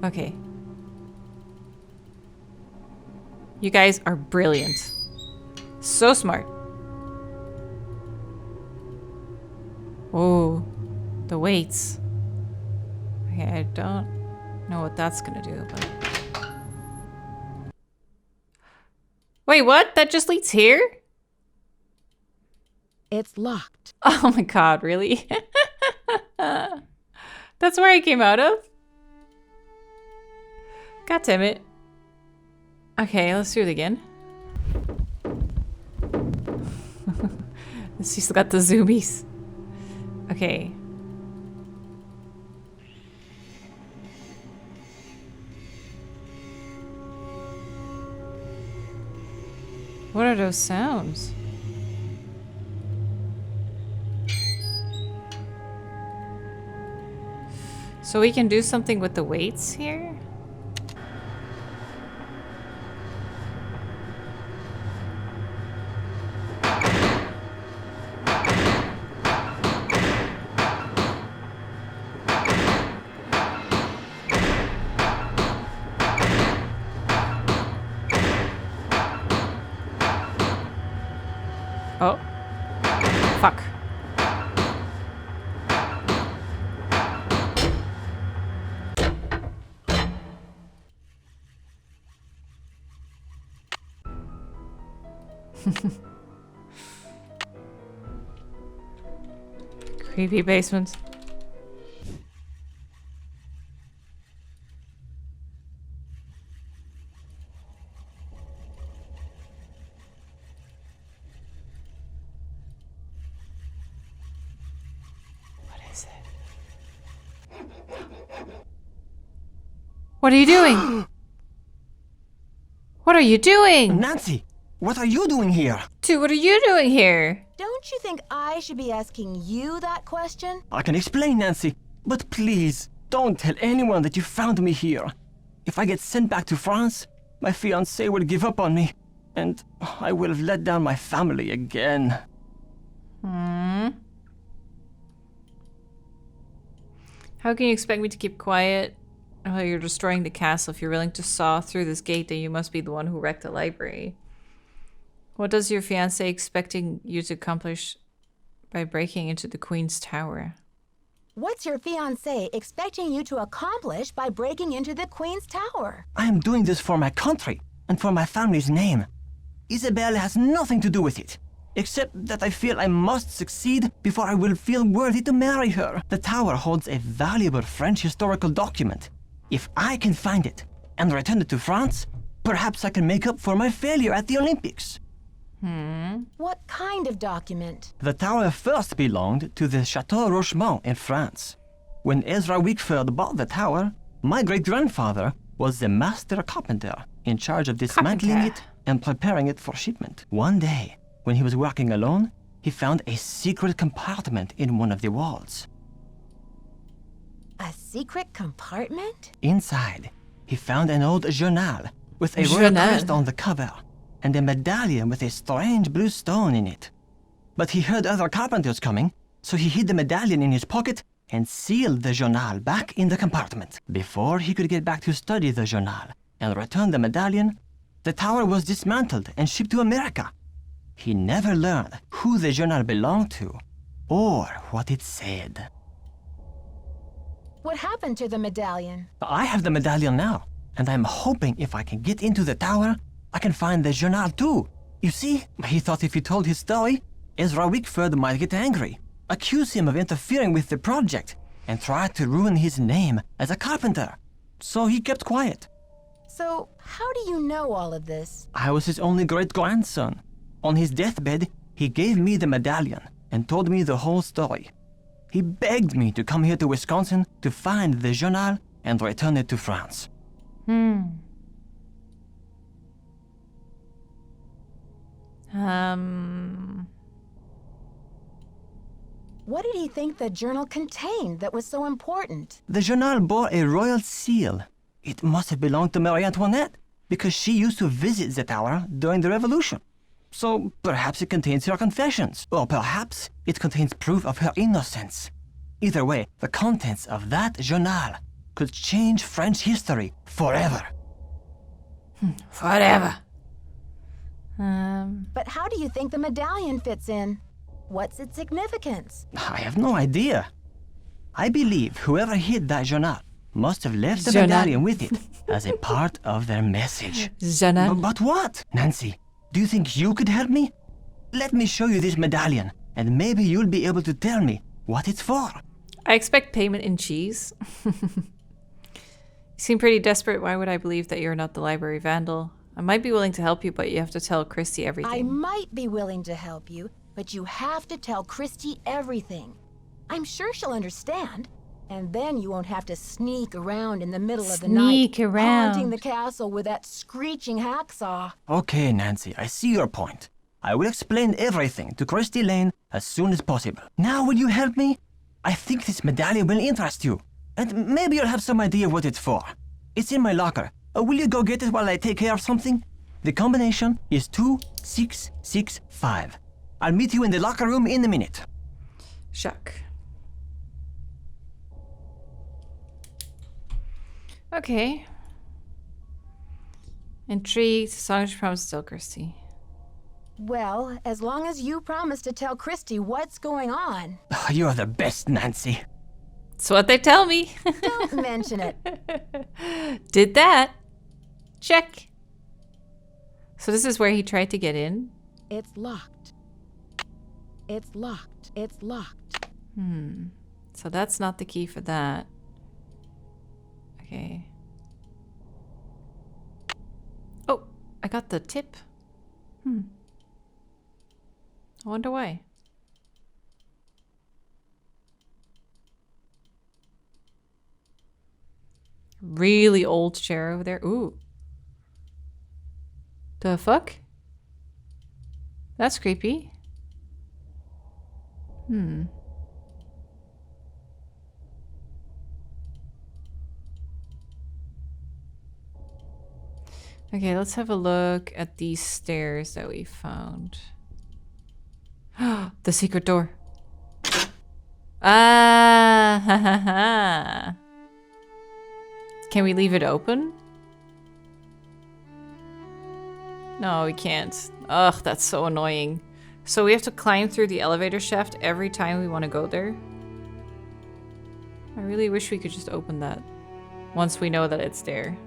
Okay. You guys are brilliant. So smart. Oh, the weights. Okay, I don't know what that's gonna do, but... Wait, what? That just leads here? It's locked. Oh my god, really? That's where I came out of? God damn it. Okay, let's do it again. She's got the zoomies. Okay. What are those sounds? So we can do something with the weights here? Oh. Fuck. Creepy basement. What is it? What are you doing? What are you doing? Nancy, what are you doing here? Dude, what are you doing here? Don't you think I should be asking you that question? I can explain, Nancy, but please, don't tell anyone that you found me here. If I get sent back to France, my fiancé will give up on me, and I will have let down my family again. How can you expect me to keep quiet while you're destroying the castle? If you're willing to saw through this gate, then you must be the one who wrecked the library. What does your fiancé expecting you to accomplish by breaking into the Queen's Tower? What's your fiancé expecting you to accomplish by breaking into the Queen's Tower? I am doing this for my country and for my family's name. Isabelle has nothing to do with it, except that I feel I must succeed before I will feel worthy to marry her. The tower holds a valuable French historical document. If I can find it and return it to France, perhaps I can make up for my failure at the Olympics. What kind of document? The tower first belonged to the Chateau Rochemont in France. When Ezra Wickford bought the tower, my great-grandfather was the master carpenter in charge of dismantling it and preparing it for shipment. One day, when he was working alone, he found a secret compartment in one of the walls. A secret compartment? Inside, he found an old journal with a royal Journal. crest on the cover and a medallion with a strange blue stone in it. But he heard other carpenters coming, so he hid the medallion in his pocket and sealed the journal back in the compartment. Before he could get back to study the journal and return the medallion, the tower was dismantled and shipped to America. He never learned who the journal belonged to or what it said. What happened to the medallion? I have the medallion now, and I'm hoping if I can get into the tower, I can find the journal too. You see, he thought if he told his story, Ezra Wickford might get angry, accuse him of interfering with the project, and try to ruin his name as a carpenter. So he kept quiet. So, how do you know all of this? I was his only great-grandson. On his deathbed, he gave me the medallion and told me the whole story. He begged me to come here to Wisconsin to find the journal and return it to France. What did he think the journal contained that was so important? The journal bore a royal seal. It must have belonged to Marie Antoinette, because she used to visit the tower during the Revolution. So perhaps it contains her confessions, or perhaps it contains proof of her innocence. Either way, the contents of that journal could change French history forever. Forever. But how do you think the medallion fits in? What's its significance? I have no idea. I believe whoever hid that journal must have left the Journal. medallion with it as a part of their message. Journal. But what? Nancy, do you think you could help me? Let me show you this medallion, and maybe you'll be able to tell me what it's for. I expect payment in cheese. You seem pretty desperate. Why would I believe that you're not the library vandal? I might be willing to help you, but you have to tell Christy I everything. might be willing to help you, but you have to tell Christy everything. I'm sure she'll understand. And then you won't have to sneak around in the middle of the night, Sneak around. haunting the castle with that screeching hacksaw. Okay, Nancy, I see your point. I will explain everything to Christy Lane as soon as possible. Now will you help me? I think this medallion will interest you, and maybe you'll have some idea what it's for. It's in my locker. Will you go get it while I take care of something? The combination is 2665. I'll meet you in the locker room in a minute. Shuck. Okay. Intrigued. As long as you promise to tell Christy. Well, as long as you promise to tell Christy what's going on. You're the best, Nancy. That's what they tell me. Don't mention it. Did that. Check. So this is where he tried to get in? It's locked. It's locked. It's locked. So that's not the key for that. Okay. Oh, I got the tip. I wonder why. Really old chair over there. Ooh. The fuck? That's creepy. Okay, let's have a look at these stairs that we found. The secret door. Ah, ha ha ha. Can we leave it open? No, we can't. Ugh, that's so annoying. So we have to climb through the elevator shaft every time we want to go there? I really wish we could just open that once we know that it's there.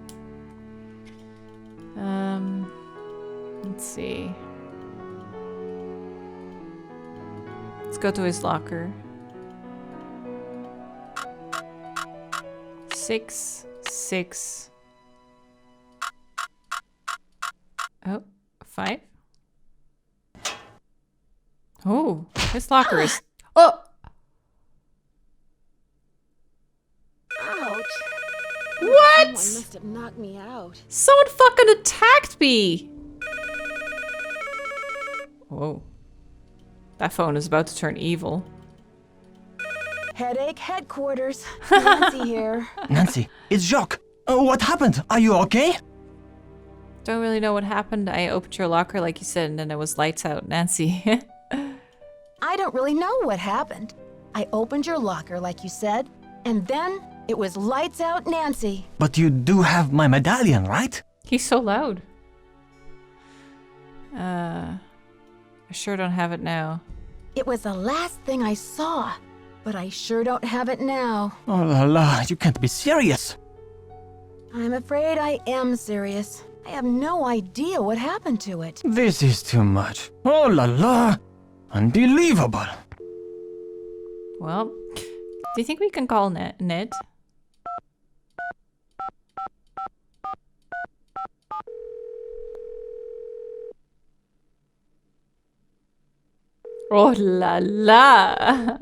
Let's see. Let's go to his locker. 6, 6. Oh, 5. Oh, his locker is... Oh! Ouch. What? Someone must have knocked me out. Someone fucking attacked me! Whoa. That phone is about to turn evil. Headache headquarters. Nancy here. Nancy, it's Jacques. What happened? Are you okay? Don't really know what happened. I opened your locker like you said, and then it was lights out. Nancy. I don't really know what happened. I opened your locker like you said, and then it was lights out Nancy. But you do have my medallion, right? He's so loud. I sure don't have it now. It was the last thing I saw, but I sure don't have it now. Oh la la, you can't be serious. I'm afraid I am serious. I have no idea what happened to it. This is too much. Oh la la. Unbelievable. Well, do you think we can call Ned? Oh la la.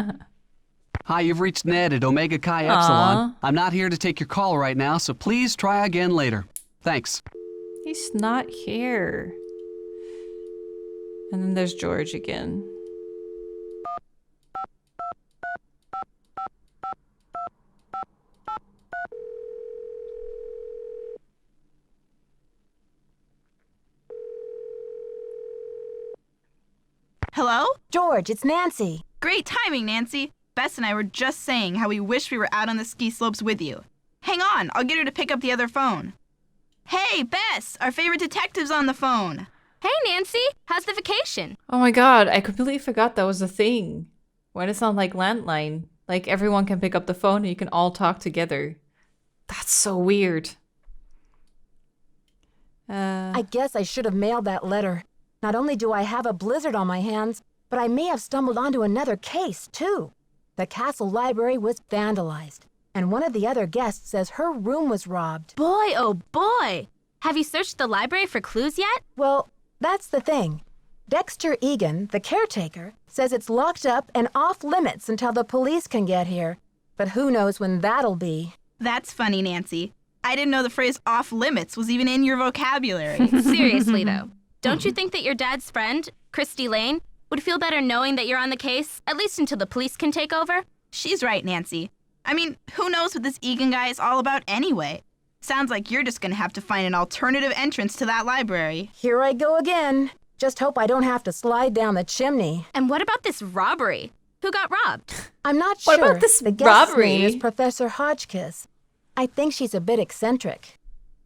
Hi, you've reached Ned at Omega Chi Epsilon. I'm not here to take your call right now, so please try again later. Thanks. He's not here. And then there's George again. Hello? George, it's Nancy. Great timing, Nancy. Bess and I were just saying how we wish we were out on the ski slopes with you. Hang on, I'll get her to pick up the other phone. Hey, Bess, our favorite detective's on the phone. Hey, Nancy. How's the vacation? Oh my god, I completely forgot that was a thing. When it's on like landline, like everyone can pick up the phone and you can all talk together. That's so weird. I guess I should have mailed that letter. Not only do I have a blizzard on my hands, but I may have stumbled onto another case, too. The castle library was vandalized, and one of the other guests says her room was robbed. Boy, oh boy. Have you searched the library for clues yet? Well, that's the thing. Dexter Egan, the caretaker, says it's locked up and off limits until the police can get here. But who knows when that'll be. That's funny, Nancy. I didn't know the phrase off limits was even in your vocabulary. Seriously, though. Don't you think that your dad's friend, Christy Lane, would feel better knowing that you're on the case, at least until the police can take over? She's right, Nancy. I mean, who knows what this Egan guy is all about anyway? Sounds like you're just gonna have to find an alternative entrance to that library. Here I go again. Just hope I don't have to slide down the chimney. And what about this robbery? Who got robbed? I'm not What sure. about this the guest's robbery? name is Professor Hotchkiss. I think she's a bit eccentric.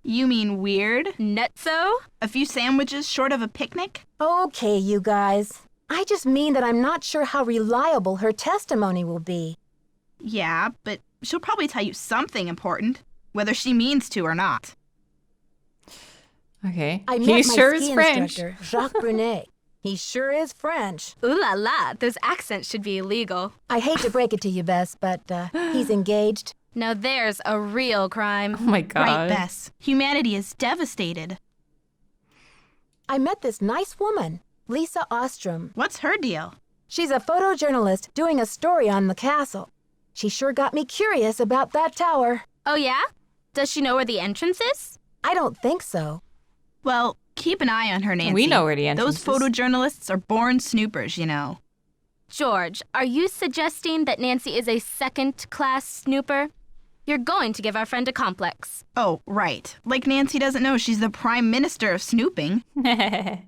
You mean weird? Nutso? A few sandwiches short of a picnic? Okay, you guys. I just mean that I'm not sure how reliable her testimony will be. Yeah, but she'll probably tell you something important, whether she means to or not. Okay. I met He my sure is ski French. instructor, Jacques Brunet. He sure is French. Ooh la la, those accents should be illegal. I hate to break it to you, Bess, but he's engaged. Now there's a real crime. Oh my god. Right, Bess. Humanity is devastated. I met this nice woman, Lisa Ostrom. What's her deal? She's a photojournalist doing a story on the castle. She sure got me curious about that tower. Oh yeah? Does she know where the entrance is? I don't think so. Well, keep an eye on her, Nancy. We know where the entrance Those photojournalists are born snoopers, you know. George, are you suggesting that Nancy is a second-class snooper? You're going to give our friend a complex. Oh, right. Like Nancy doesn't know she's the prime minister of snooping. I'm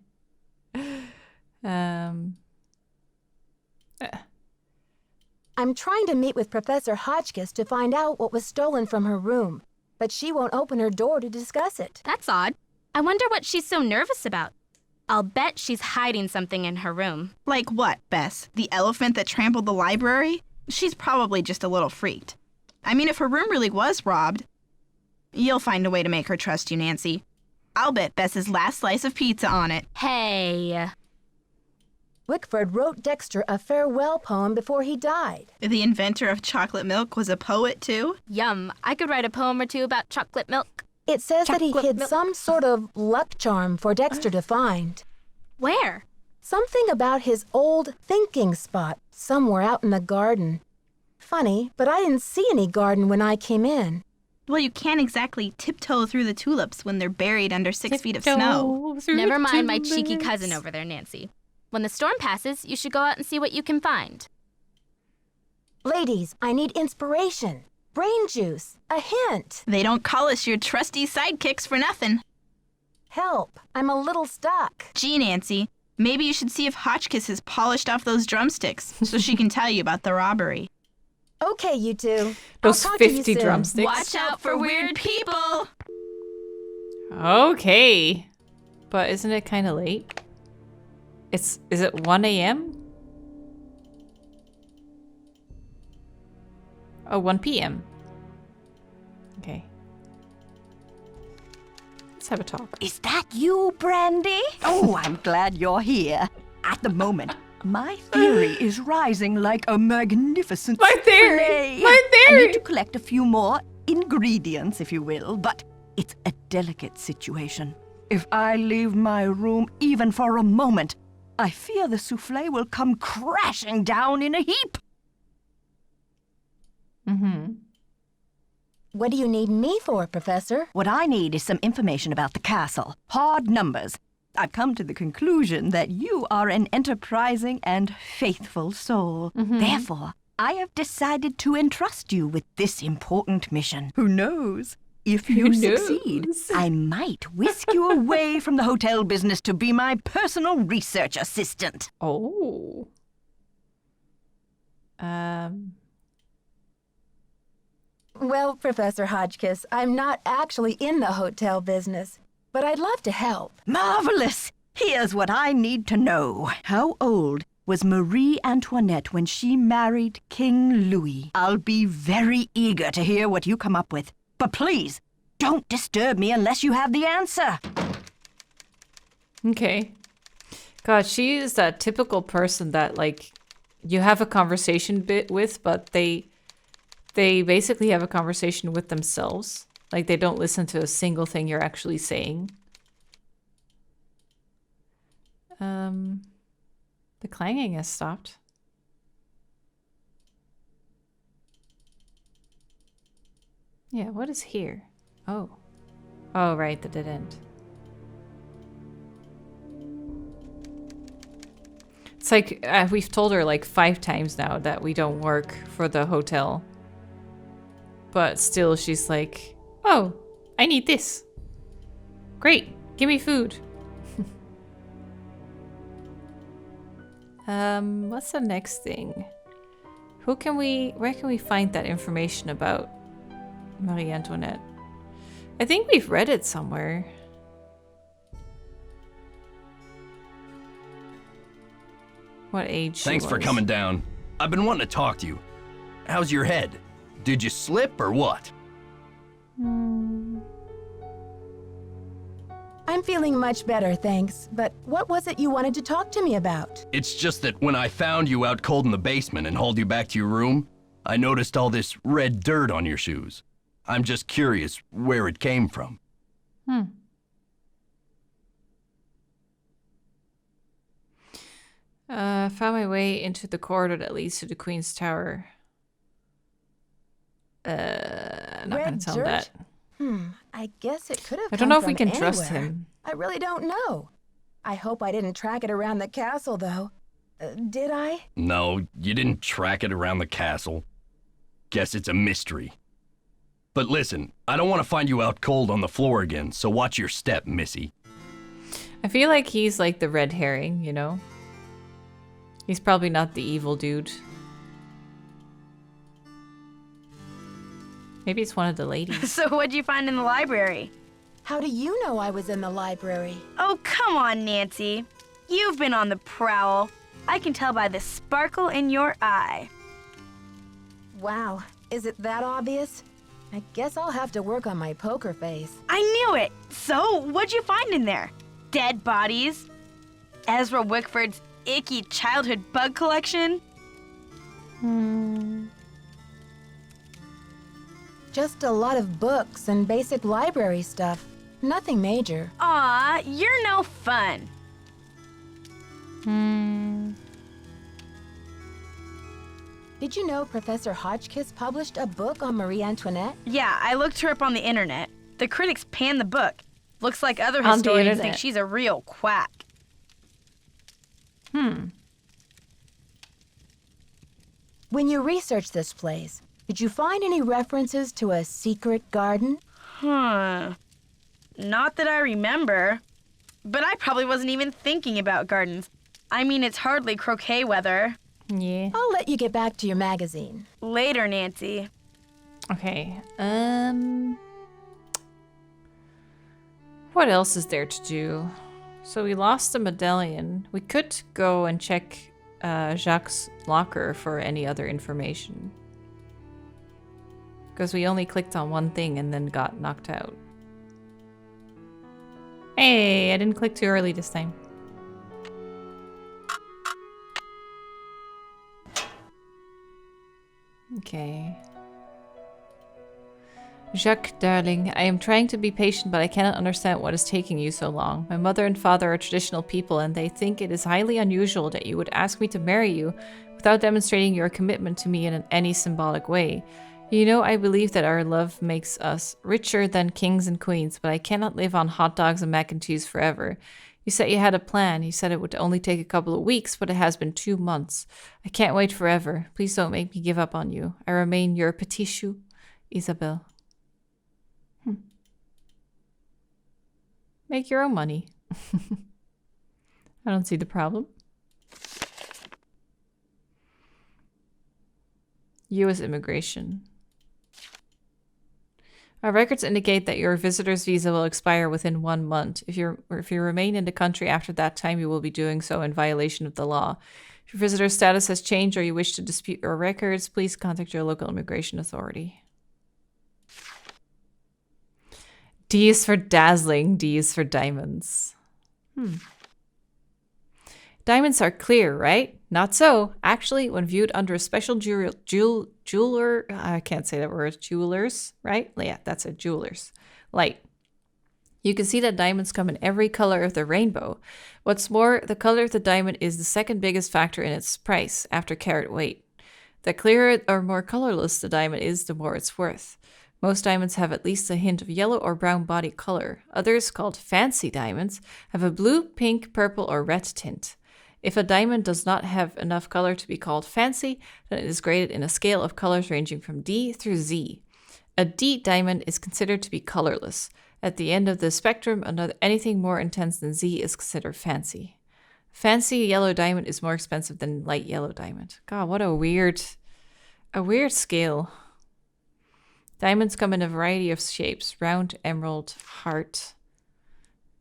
trying to meet with Professor Hotchkiss to find out what was stolen from her room, but she won't open her door to discuss it. That's odd. I wonder what she's so nervous about. I'll bet she's hiding something in her room. Like what, Bess? The elephant that trampled the library? She's probably just a little freaked. I mean, if her room really was robbed, you'll find a way to make her trust you, Nancy. I'll bet Bess's last slice of pizza on it. Hey. Wickford wrote Dexter a farewell poem before he died. The inventor of chocolate milk was a poet, too? Yum. I could write a poem or two about chocolate milk. It says that he hid some sort of luck charm for Dexter to find. Where? Something about his old thinking spot somewhere out in the garden. Funny, but I didn't see any garden when I came in. Well, you can't exactly tiptoe through the tulips when they're buried under 6 feet of snow. Never mind my cheeky cousin over there, Nancy. When the storm passes, you should go out and see what you can find. Ladies, I need inspiration. Brain juice. A hint. They don't call us your trusty sidekicks for nothing. Help. I'm a little stuck. Gee, Nancy, maybe you should see if Hotchkiss has polished off those drumsticks so she can tell you about the robbery. Okay, you two. Those I'll talk to you 50 soon. drumsticks. Watch out for weird people! Okay. But isn't it kind of late? Is it 1 a.m.? Oh, 1 p.m. Okay. Let's have a talk. Is that you, Brandy? Oh, I'm glad you're here. At the moment, my theory is rising like a magnificent My theory! souffle. My I theory! need to collect a few more ingredients, if you will, but it's a delicate situation. If I leave my room even for a moment, I fear the souffle will come crashing down in a heap. Mm-hmm. What do you need me for, Professor? What I need is some information about the castle. Hard numbers. I've come to the conclusion that you are an enterprising and faithful soul. Therefore, I have decided to entrust you with this important mission. Who knows? If you succeed, I might whisk you away from the hotel business to be my personal research assistant. Oh. Well, Professor Hotchkiss, I'm not actually in the hotel business, but I'd love to help. Marvelous! Here's what I need to know. How old was Marie Antoinette when she married King Louis? I'll be very eager to hear what you come up with. But please, don't disturb me unless you have the answer. Okay. God, she is that typical person that, like, you have a conversation bit with, but they basically have a conversation with themselves. Like, they don't listen to a single thing you're actually saying. The clanging has stopped. Yeah, what is here? Oh. Oh, right, the dead end. It's like, we've told her like 5 times now that we don't work for the hotel. But still, she's like, oh, I need this. Great, give me food. What's the next thing? Where can we find that information about Marie Antoinette? I think we've read it somewhere. What age she Thanks for was. coming down. I've been wanting to talk to you. How's your head? Did you slip or what? I'm feeling much better, thanks. But what was it you wanted to talk to me about? It's just that when I found you out cold in the basement and hauled you back to your room, I noticed all this red dirt on your shoes. I'm just curious where it came from. Found my way into the corridor that leads to the Queen's Tower. Not gonna Red tell him that. I guess it could have I don't know if we come can from trust anywhere. him. I really don't know. I hope I didn't track it around the castle, though. Did I? No, you didn't track it around the castle. Guess it's a mystery. But listen, I don't want to find you out cold on the floor again, so watch your step, Missy. I feel like he's like the red herring, you know? He's probably not the evil dude. Maybe it's one of the ladies. So what'd you find in the library? How do you know I was in the library? Oh, come on, Nancy. You've been on the prowl. I can tell by the sparkle in your eye. Wow, is it that obvious? I guess I'll have to work on my poker face. I knew it! So, what'd you find in there? Dead bodies? Ezra Wickford's icky childhood bug collection? Just a lot of books and basic library stuff. Nothing major. Aw, you're no fun. Did you know Professor Hotchkiss published a book on Marie Antoinette? Yeah, I looked her up on the internet. The critics panned the book. Looks like other On the historians think internet. she's a real quack. When you researched this place, did you find any references to a secret garden? Not that I remember. But I probably wasn't even thinking about gardens. I mean, it's hardly croquet weather. Yeah. I'll let you get back to your magazine. Later, Nancy. Okay. What else is there to do? So we lost the medallion. We could go and check Jacques' locker for any other information. Because we only clicked on one thing and then got knocked out. Hey, I didn't click too early this time. Okay. Jacques, darling, I am trying to be patient, but I cannot understand what is taking you so long. My mother and father are traditional people, and they think it is highly unusual that you would ask me to marry you without demonstrating your commitment to me in any symbolic way. You know, I believe that our love makes us richer than kings and queens, but I cannot live on hot dogs and mac and cheese forever. You said you had a plan. You said it would only take a couple of weeks, but it has been 2 months. I can't wait forever. Please don't make me give up on you. I remain your petit chou, Isabelle. Make your own money. I don't see the problem. U.S. immigration. Our records indicate that your visitor's visa will expire within 1 month. If you remain in the country after that time, you will be doing so in violation of the law. If your visitor's status has changed or you wish to dispute your records, please contact your local immigration authority. D is for dazzling. D is for diamonds. Diamonds are clear, right? Not so. Actually, when viewed under a special jeweler, I can't say that word, jewelers, right? Yeah, that's it, jewelers. Light. You can see that diamonds come in every color of the rainbow. What's more, the color of the diamond is the second biggest factor in its price, after carat weight. The clearer or more colorless the diamond is, the more it's worth. Most diamonds have at least a hint of yellow or brown body color. Others, called fancy diamonds, have a blue, pink, purple, or red tint. If a diamond does not have enough color to be called fancy, then it is graded in a scale of colors ranging from D through Z. A D diamond is considered to be colorless. At the end of the spectrum, anything more intense than Z is considered fancy. Fancy yellow diamond is more expensive than light yellow diamond. God, what a weird scale. Diamonds come in a variety of shapes: round, emerald, heart,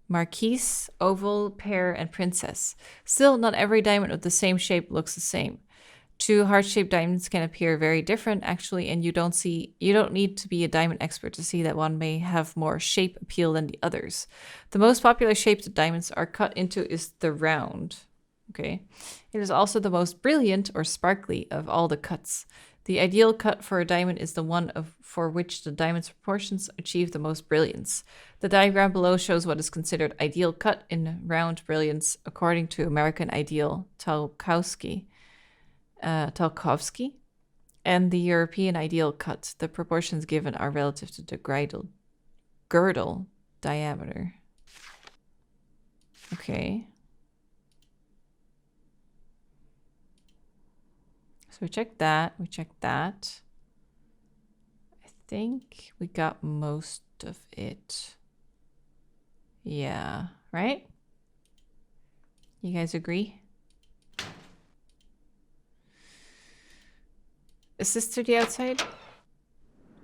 marquise, oval, pear, and princess. Still, not every diamond with the same shape looks the same. Two heart-shaped diamonds can appear very different, actually, and you don't need to be a diamond expert to see that one may have more shape appeal than the others. The most popular shape that diamonds are cut into is the round. Okay. It is also the most brilliant or sparkly of all the cuts. The ideal cut for a diamond is the one for which the diamond's proportions achieve the most brilliance. The diagram below shows what is considered ideal cut in round brilliance according to American Ideal Tarkowski, and the European Ideal cut. The proportions given are relative to the girdle diameter. Okay. So we checked that. I think we got most of it. Yeah, right? You guys agree? Is this to the outside?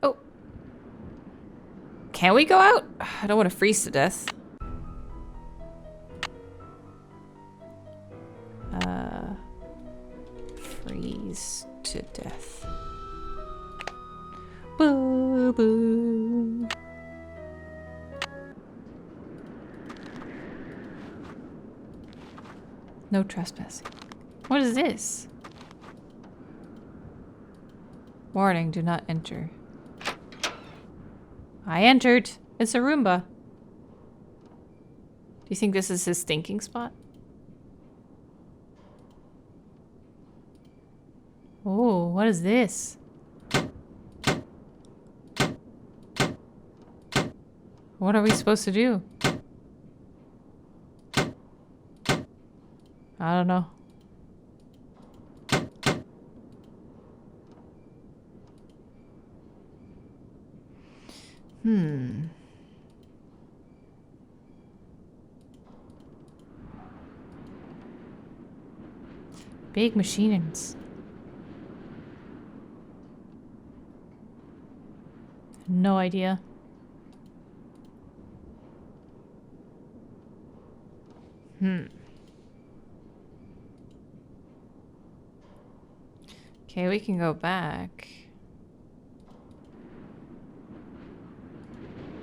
Oh. Can we go out? I don't want to freeze to death. Freeze to death. Boo boo. No trespassing. What is this? Warning, do not enter. I entered. It's a Roomba. Do you think this is his stinking spot? Oh, what is this? What are we supposed to do? I don't know. Big machines. No idea. Okay, we can go back.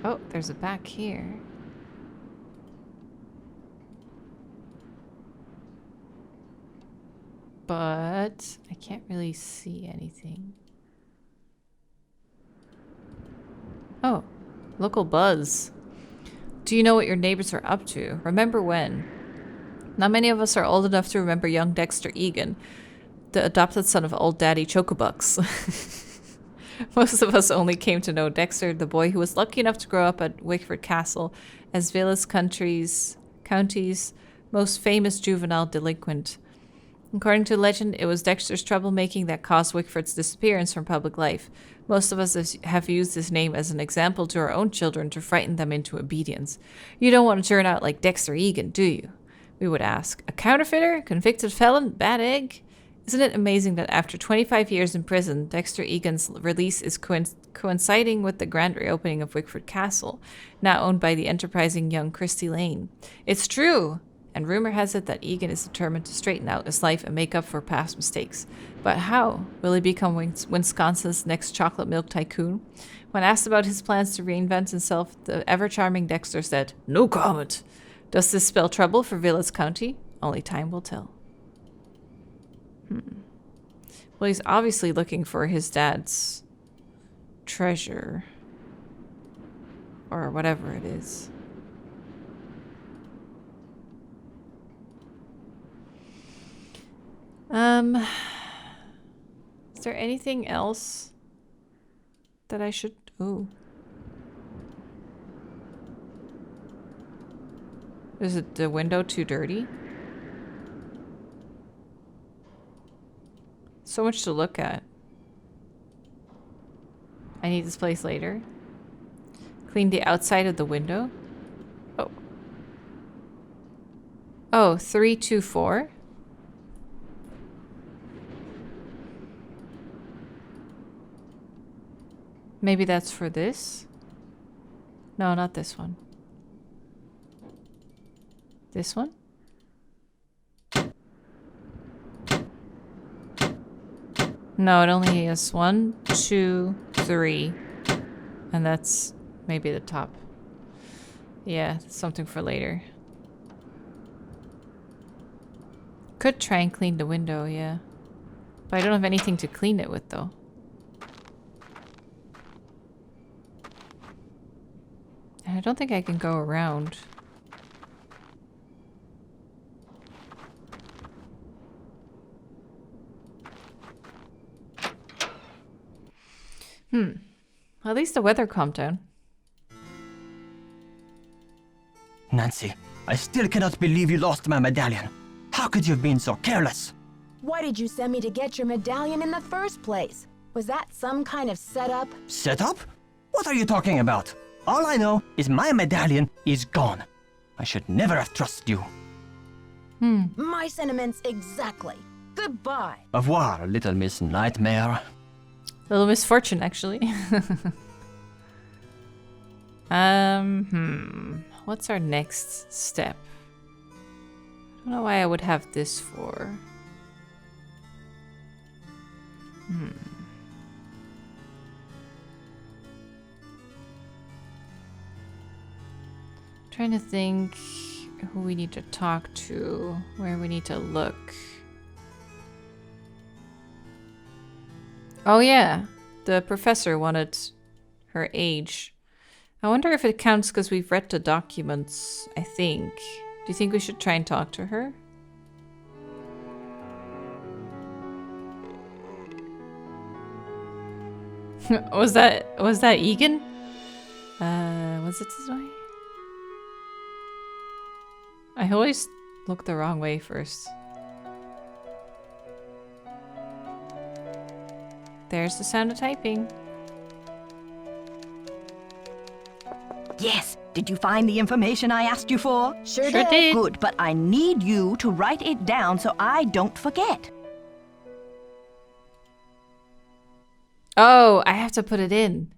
Oh, there's a back here. But I can't really see anything. Oh, local buzz. Do you know what your neighbors are up to? Remember when? Not many of us are old enough to remember young Dexter Egan, the adopted son of old daddy Chocobucks. Most of us only came to know Dexter, the boy who was lucky enough to grow up at Wickford Castle as Villa's county's most famous juvenile delinquent. According to legend, it was Dexter's troublemaking that caused Wickford's disappearance from public life. Most of us have used his name as an example to our own children to frighten them into obedience. You don't want to turn out like Dexter Egan, do you? We would ask. A counterfeiter? Convicted felon? Bad egg? Isn't it amazing that after 25 years in prison, Dexter Egan's release is coinciding with the grand reopening of Wickford Castle, now owned by the enterprising young Christy Lane? It's true! And rumor has it that Egan is determined to straighten out his life and make up for past mistakes. But how? Will he become Wisconsin's next chocolate milk tycoon? When asked about his plans to reinvent himself, the ever-charming Dexter said, "No comment." Does this spell trouble for Villa's County? Only time will tell. Well, he's obviously looking for his dad's treasure. Or whatever it is. Is there anything else that I should... Ooh. Is it the window too dirty? So much to look at. I need this place later. Clean the outside of the window. Oh. Oh, 324. Maybe that's for this? No, not this one. This one? No, it only has 1, 2, 3. And that's maybe the top. Yeah, something for later. Could try and clean the window, yeah. But I don't have anything to clean it with, though. I don't think I can go around. At least the weather calmed down. Nancy, I still cannot believe you lost my medallion. How could you have been so careless? Why did you send me to get your medallion in the first place? Was that some kind of setup? Setup? What are you talking about? All I know is my medallion is gone. I should never have trusted you. My sentiments exactly. Goodbye. Au revoir, little Miss Nightmare. Little misfortune, actually. What's our next step? I don't know why I would have this for. Trying to think who we need to talk to, where we need to look. Oh yeah, the professor wanted her age. I wonder if it counts because we've read the documents, I think. Do you think we should try and talk to her? Was that Egan? Was it this way? I always look the wrong way first. There's the sound of typing. Yes. Did you find the information I asked you for? Sure did. Good, but I need you to write it down so I don't forget. Oh, I have to put it in.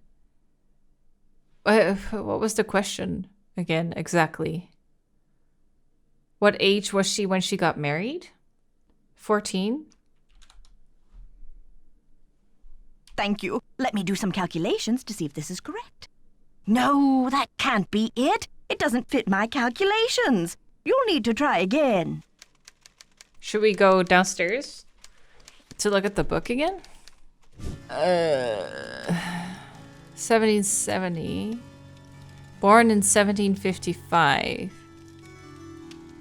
What was the question again, exactly? What age was she when she got married? 14? Thank you. Let me do some calculations to see if this is correct. No, that can't be it. It doesn't fit my calculations. You'll need to try again. Should we go downstairs to look at the book again? 1770. Born in 1755.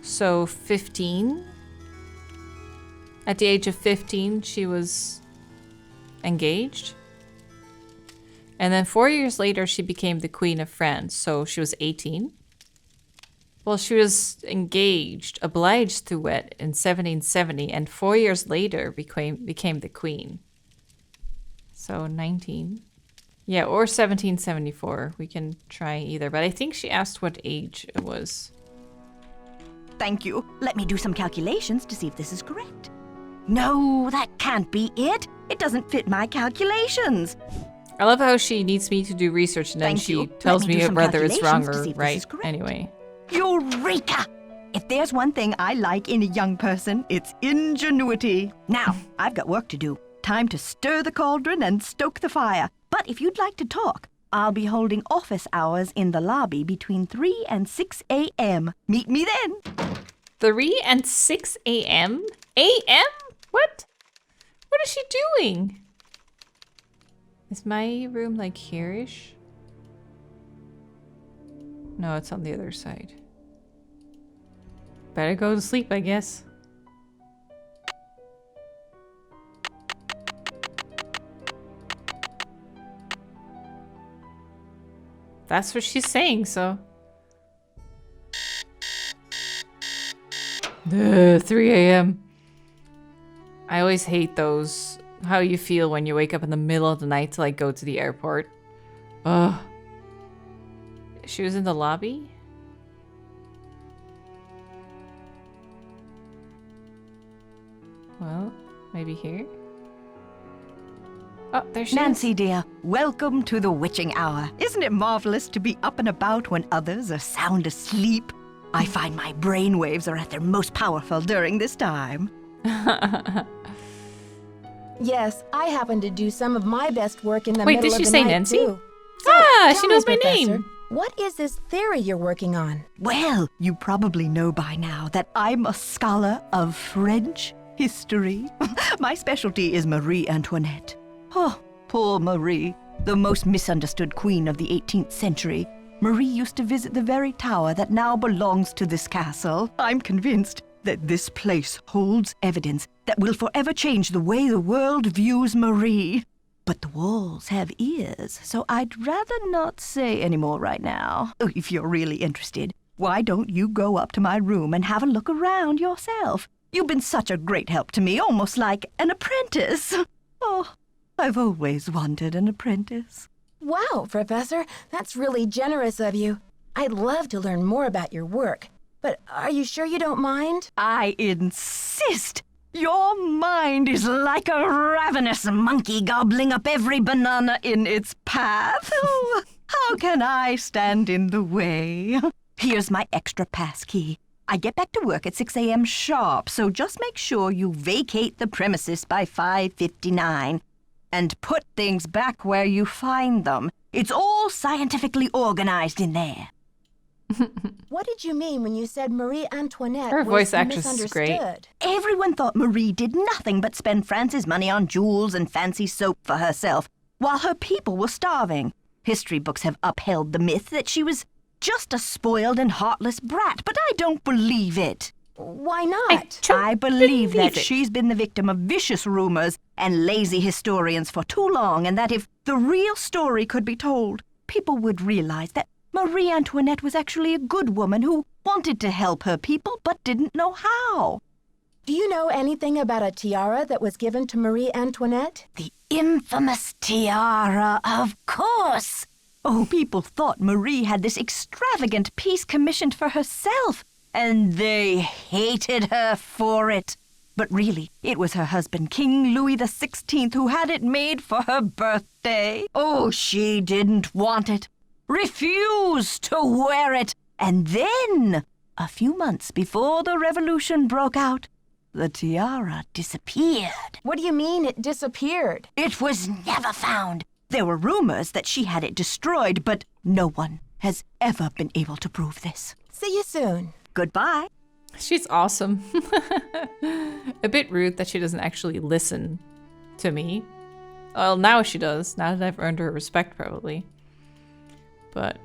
So 15. At the age of 15, she was engaged. And then 4 years later, she became the Queen of France. So she was 18. Well, she was engaged, obliged to wed in 1770, and 4 years later became the queen. So 19. Yeah, or 1774. We can try either. But I think she asked what age it was. Thank you. Let me do some calculations to see if this is correct. No, that can't be it. It doesn't fit my calculations. I love how she needs me to do research and then she tells me whether it's wrong or right. Anyway. Eureka! If there's one thing I like in a young person, it's ingenuity. Now, I've got work to do. Time to stir the cauldron and stoke the fire. But if you'd like to talk, I'll be holding office hours in the lobby between 3 and 6 a.m. Meet me then. 3 and 6 a.m.? A.m.? What? What is she doing? Is my room like here-ish? No, it's on the other side. Better go to sleep, I guess. That's what she's saying, so. 3 a.m. I always hate those. How you feel when you wake up in the middle of the night to like go to the airport. Ugh. She was in the lobby? Well, maybe here? Oh, there she Nancy, is. dear, welcome to the witching hour. Isn't it marvelous to be up and about when others are sound asleep? I find my brain waves are at their most powerful during this time. Yes, I happen to do some of my best work in the Wait, middle did of she the say night, Nancy? too. Ah, tell she me, knows my Professor, name. What is this theory you're working on? Well, you probably know by now that I'm a scholar of French history. My specialty is Marie Antoinette. Oh, poor Marie, the most misunderstood queen of the 18th century. Marie used to visit the very tower that now belongs to this castle. I'm convinced that this place holds evidence that will forever change the way the world views Marie. But the walls have ears, so I'd rather not say any more right now. Oh, if you're really interested, why don't you go up to my room and have a look around yourself? You've been such a great help to me, almost like an apprentice. Oh, I've always wanted an apprentice. Wow, Professor, that's really generous of you. I'd love to learn more about your work, but are you sure you don't mind? I insist! Your mind is like a ravenous monkey gobbling up every banana in its path. Oh, how can I stand in the way? Here's my extra pass key. I get back to work at 6 a.m. sharp, so just make sure you vacate the premises by 5:59 and put things back where you find them. It's all scientifically organized in there. What did you mean when you said Marie Antoinette Her was voice actress is great. misunderstood? Everyone thought Marie did nothing but spend France's money on jewels and fancy soap for herself, while her people were starving. History books have upheld the myth that she was just a spoiled and heartless brat, but I don't believe it. Why not? I believe that it. she's been the victim of vicious rumors and lazy historians for too long, and that if the real story could be told, people would realize that Marie Antoinette was actually a good woman who wanted to help her people but didn't know how. Do you know anything about a tiara that was given to Marie Antoinette? The infamous tiara, of course! Oh, people thought Marie had this extravagant piece commissioned for herself, and they hated her for it. But really, it was her husband, King Louis XVI, who had it made for her birthday. Oh, she didn't want it. Refused to wear it. And then, a few months before the revolution broke out, the tiara disappeared. What do you mean it disappeared? It was never found. There were rumors that she had it destroyed, but no one has ever been able to prove this. See you soon. Goodbye. She's awesome. A bit rude that she doesn't actually listen to me. Well, now she does. Now that I've earned her respect, probably. But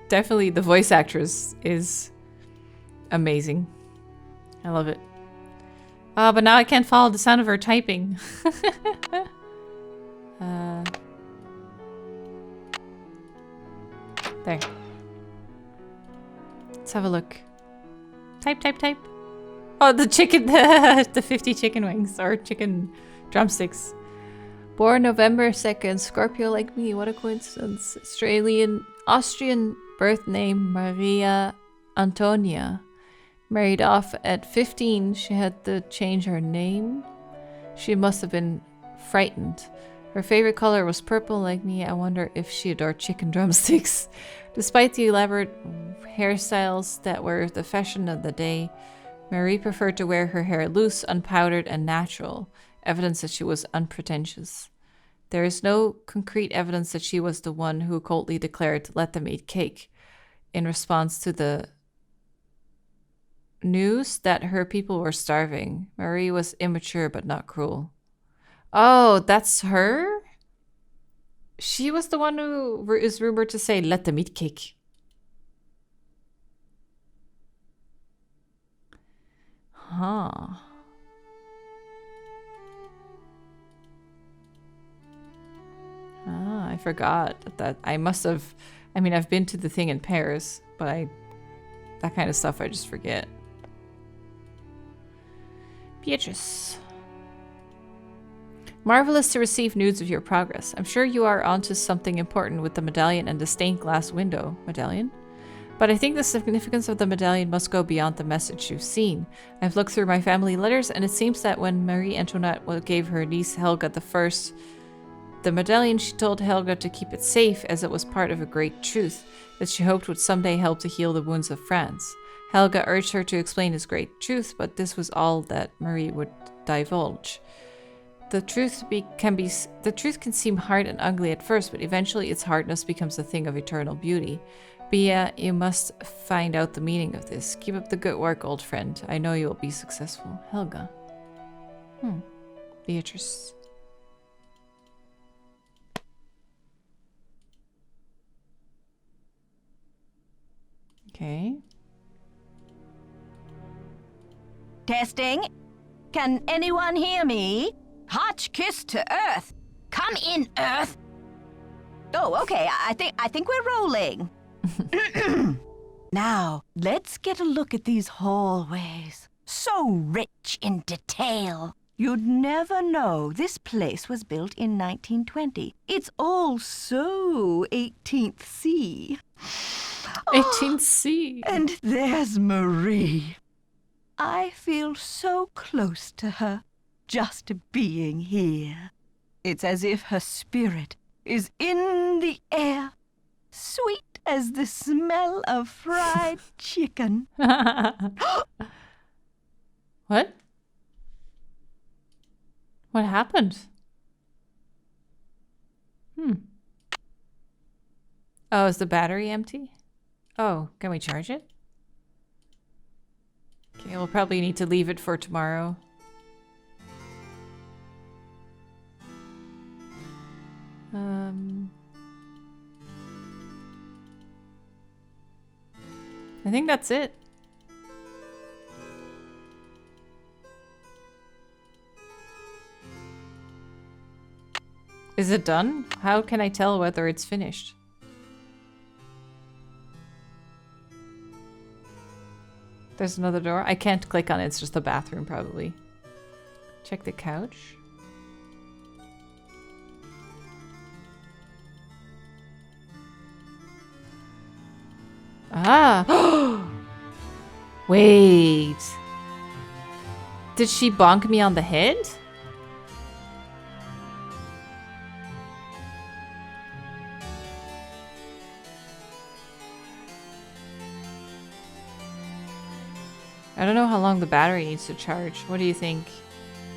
definitely the voice actress is amazing. I love it. But now I can't follow the sound of her typing. There. Let's have a look. Type, type, type. Oh, the chicken, the 50 chicken wings, or chicken drumsticks. Born November 2nd, Scorpio like me, what a coincidence. Austrian birth name Maria Antonia. Married off at 15, she had to change her name. She must have been frightened. Her favorite color was purple like me. I wonder if she adored chicken drumsticks. Despite the elaborate hairstyles that were the fashion of the day, Marie preferred to wear her hair loose, unpowdered, and natural, evidence that she was unpretentious. There is no concrete evidence that she was the one who coldly declared, "Let them eat cake," in response to the news that her people were starving. Marie was immature but not cruel. Oh, that's her? She was the one who is rumored to say, "Let them eat cake." Huh. Ah, I forgot that. I must have... I mean, I've been to the thing in Paris, but that kind of stuff I just forget. Beatrice. Marvelous to receive news of your progress. I'm sure you are onto something important with the medallion and the stained glass window. Medallion? But I think the significance of the medallion must go beyond the message you've seen. I've looked through my family letters, and it seems that when Marie Antoinette gave her niece Helga the first the medallion, she told Helga to keep it safe as it was part of a great truth that she hoped would someday help to heal the wounds of France. Helga urged her to explain this great truth, but this was all that Marie would divulge. The truth can seem hard and ugly at first, but eventually its hardness becomes a thing of eternal beauty. Bea, you must find out the meaning of this. Keep up the good work, old friend. I know you will be successful. Helga. Beatrice. Okay. Testing. Can anyone hear me? Hotch kiss to Earth. Come in, Earth. Oh, okay. I think we're rolling. Now, let's get a look at these hallways. So rich in detail. You'd never know this place was built in 1920. It's all so 18th C. 18th C. And there's Marie. I feel so close to her, just being here. It's as if her spirit is in the air, sweet as the smell of fried chicken. What? What happened? Oh, is the battery empty? Oh, can we charge it? Okay, we'll probably need to leave it for tomorrow. I think that's it. Is it done? How can I tell whether it's finished? There's another door. I can't click on it. It's just the bathroom, probably. Check the couch. Ah! Wait. Did she bonk me on the head? I don't know how long the battery needs to charge. What do you think?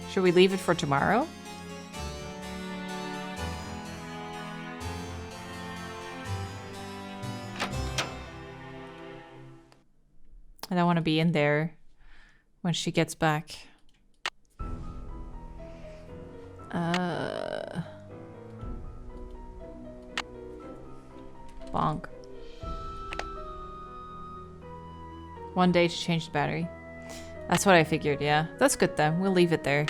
Should we leave it for tomorrow? I don't want to be in there when she gets back. Bonk. 1 day to change the battery. That's what I figured, yeah. That's good then. We'll leave it there.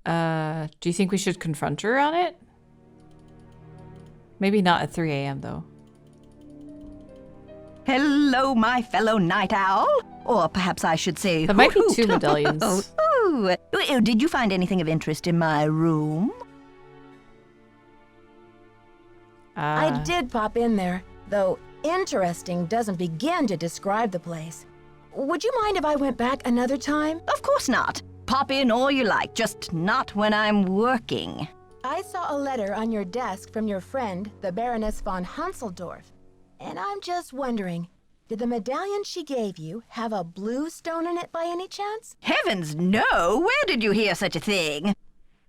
Do you think we should confront her on it? Maybe not at 3 a.m. though. Hello, my fellow night owl. Or perhaps I should say There might be hoot. 2 medallions. Oh, did you find anything of interest in my room? I did pop in there, though interesting doesn't begin to describe the place. Would you mind if I went back another time? Of course not. Pop in all you like, just not when I'm working. I saw a letter on your desk from your friend, the Baroness von Hanseldorf. And I'm just wondering, did the medallion she gave you have a blue stone in it by any chance? Heavens, no! Where did you hear such a thing?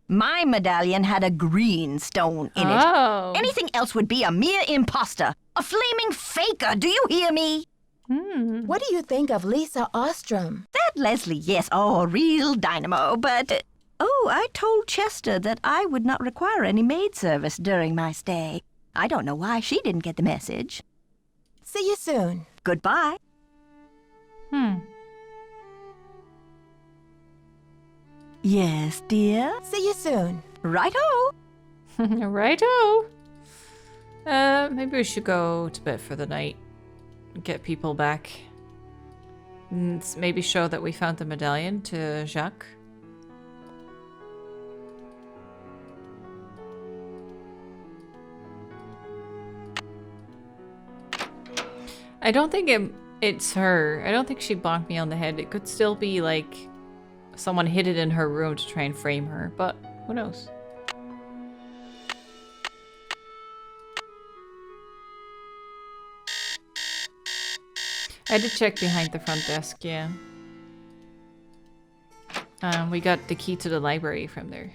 My medallion had a green stone in it. Oh. Anything else would be a mere imposter. A flaming faker, do you hear me? What do you think of Lisa Ostrom? That Leslie, yes, oh, real dynamo, but... oh, I told Chester that I would not require any maid service during my stay. I don't know why she didn't get the message. See you soon. Goodbye. Yes, dear? See you soon. Righto. Righto. Maybe we should go to bed for the night. Get people back. And maybe show that we found the medallion to Jacques. I don't think it's her. I don't think she bonked me on the head. It could still be like someone hid it in her room to try and frame her, but who knows? I did check behind the front desk, yeah. We got the key to the library from there.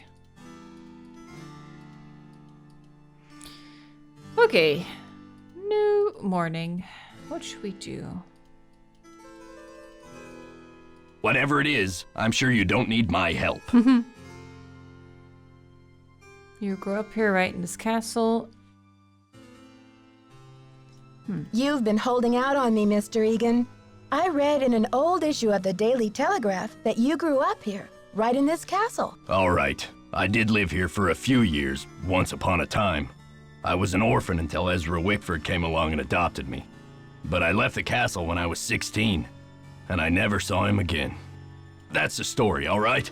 Okay. New morning. What should we do? Whatever it is, I'm sure you don't need my help. You grew up here, right, in this castle. You've been holding out on me, Mr. Egan. I read in an old issue of the Daily Telegraph that you grew up here, right in this castle. All right. I did live here for a few years, once upon a time. I was an orphan until Ezra Wickford came along and adopted me. But I left the castle when I was 16, and I never saw him again. That's the story, all right?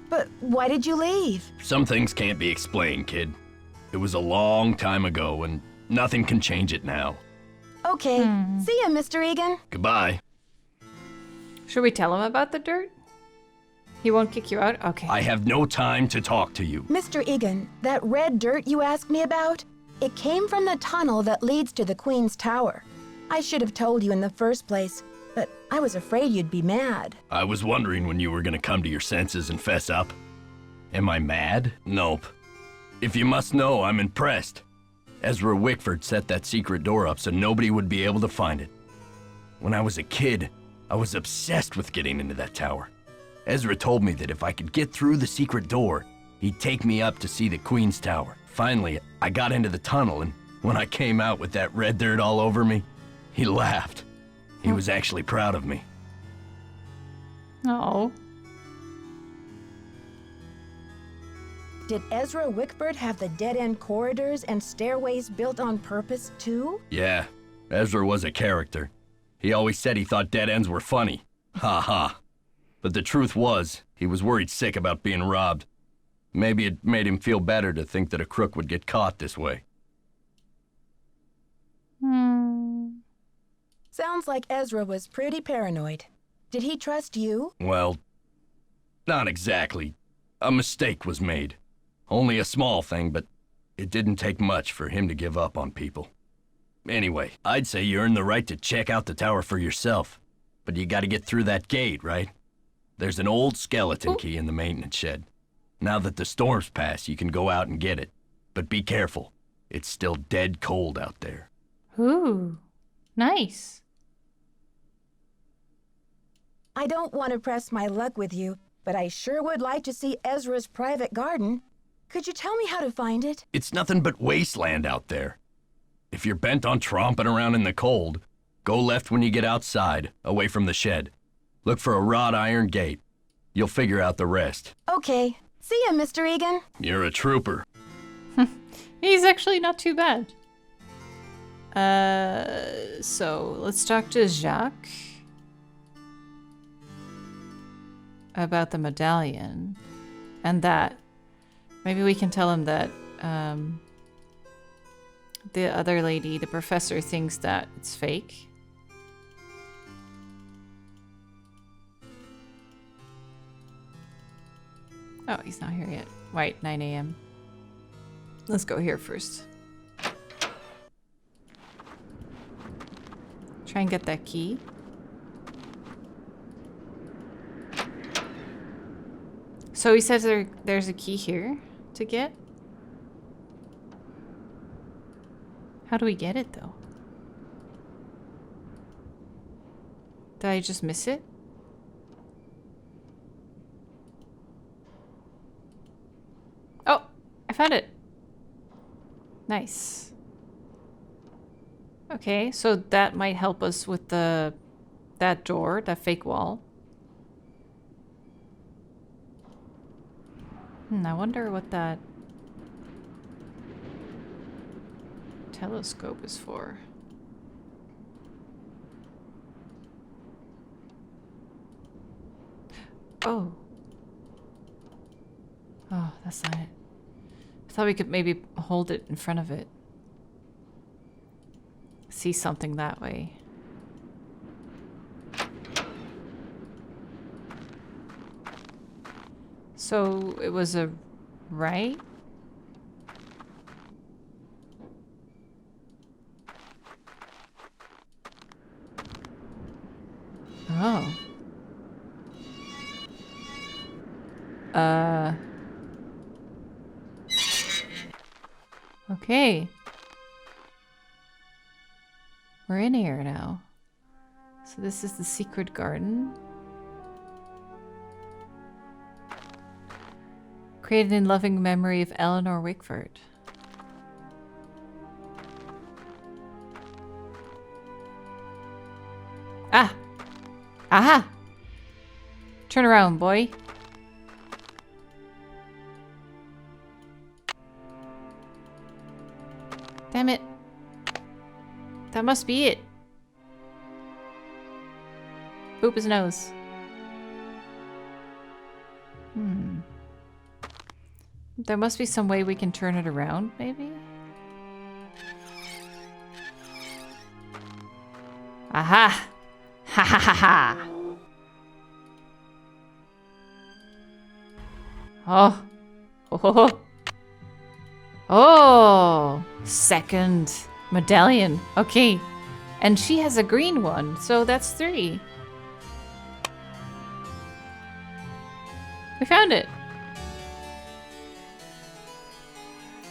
But why did you leave? Some things can't be explained, kid. It was a long time ago, and nothing can change it now. Okay. See ya, Mr. Egan. Goodbye. Should we tell him about the dirt? He won't kick you out? Okay. I have no time to talk to you. Mr. Egan, that red dirt you asked me about, it came from the tunnel that leads to the Queen's Tower. I should have told you in the first place, but I was afraid you'd be mad. I was wondering when you were gonna come to your senses and fess up. Am I mad? Nope. If you must know, I'm impressed. Ezra Wickford set that secret door up so nobody would be able to find it. When I was a kid, I was obsessed with getting into that tower. Ezra told me that if I could get through the secret door, he'd take me up to see the Queen's Tower. Finally, I got into the tunnel, and when I came out with that red dirt all over me, he laughed. He was actually proud of me. Oh. Did Ezra Wickford have the dead-end corridors and stairways built on purpose, too? Yeah, Ezra was a character. He always said he thought dead ends were funny. Ha ha. But the truth was, he was worried sick about being robbed. Maybe it made him feel better to think that a crook would get caught this way. Sounds like Ezra was pretty paranoid. Did he trust you? Well, not exactly. A mistake was made. Only a small thing, but it didn't take much for him to give up on people. Anyway, I'd say you earned the right to check out the tower for yourself. But you gotta get through that gate, right? There's an old skeleton key in the maintenance shed. Now that the storm's passed, you can go out and get it. But be careful. It's still dead cold out there. Ooh. Nice. I don't want to press my luck with you, but I sure would like to see Ezra's private garden. Could you tell me how to find it? It's nothing but wasteland out there. If you're bent on tromping around in the cold, go left when you get outside, away from the shed. Look for a wrought iron gate. You'll figure out the rest. Okay. See ya, Mr. Egan. You're a trooper. He's actually not too bad. So let's talk to Jacques about the medallion and that. Maybe we can tell him that the other lady, the professor, thinks that it's fake. Oh, he's not here yet. Right, 9 a.m. Let's go here first. Try and get that key. So he says there's a key here to get. How do we get it, though? Did I just miss it? Oh, I found it. Nice. Okay, so that might help us with that door, that fake wall. I wonder what that telescope is for. Oh. Oh, that's not it. I thought we could maybe hold it in front of it. See something that way. So it was a right? Oh. Okay. We're in here now. So this is the secret garden. Created in loving memory of Eleanor Wickford. Ah! Aha! Turn around, boy. Damn it. That must be it. Boop his nose. There must be some way we can turn it around, maybe? Aha! Ha ha ha ha! Oh! Oh! Oh! Second medallion. Okay. And she has a green one, so that's 3. We found it!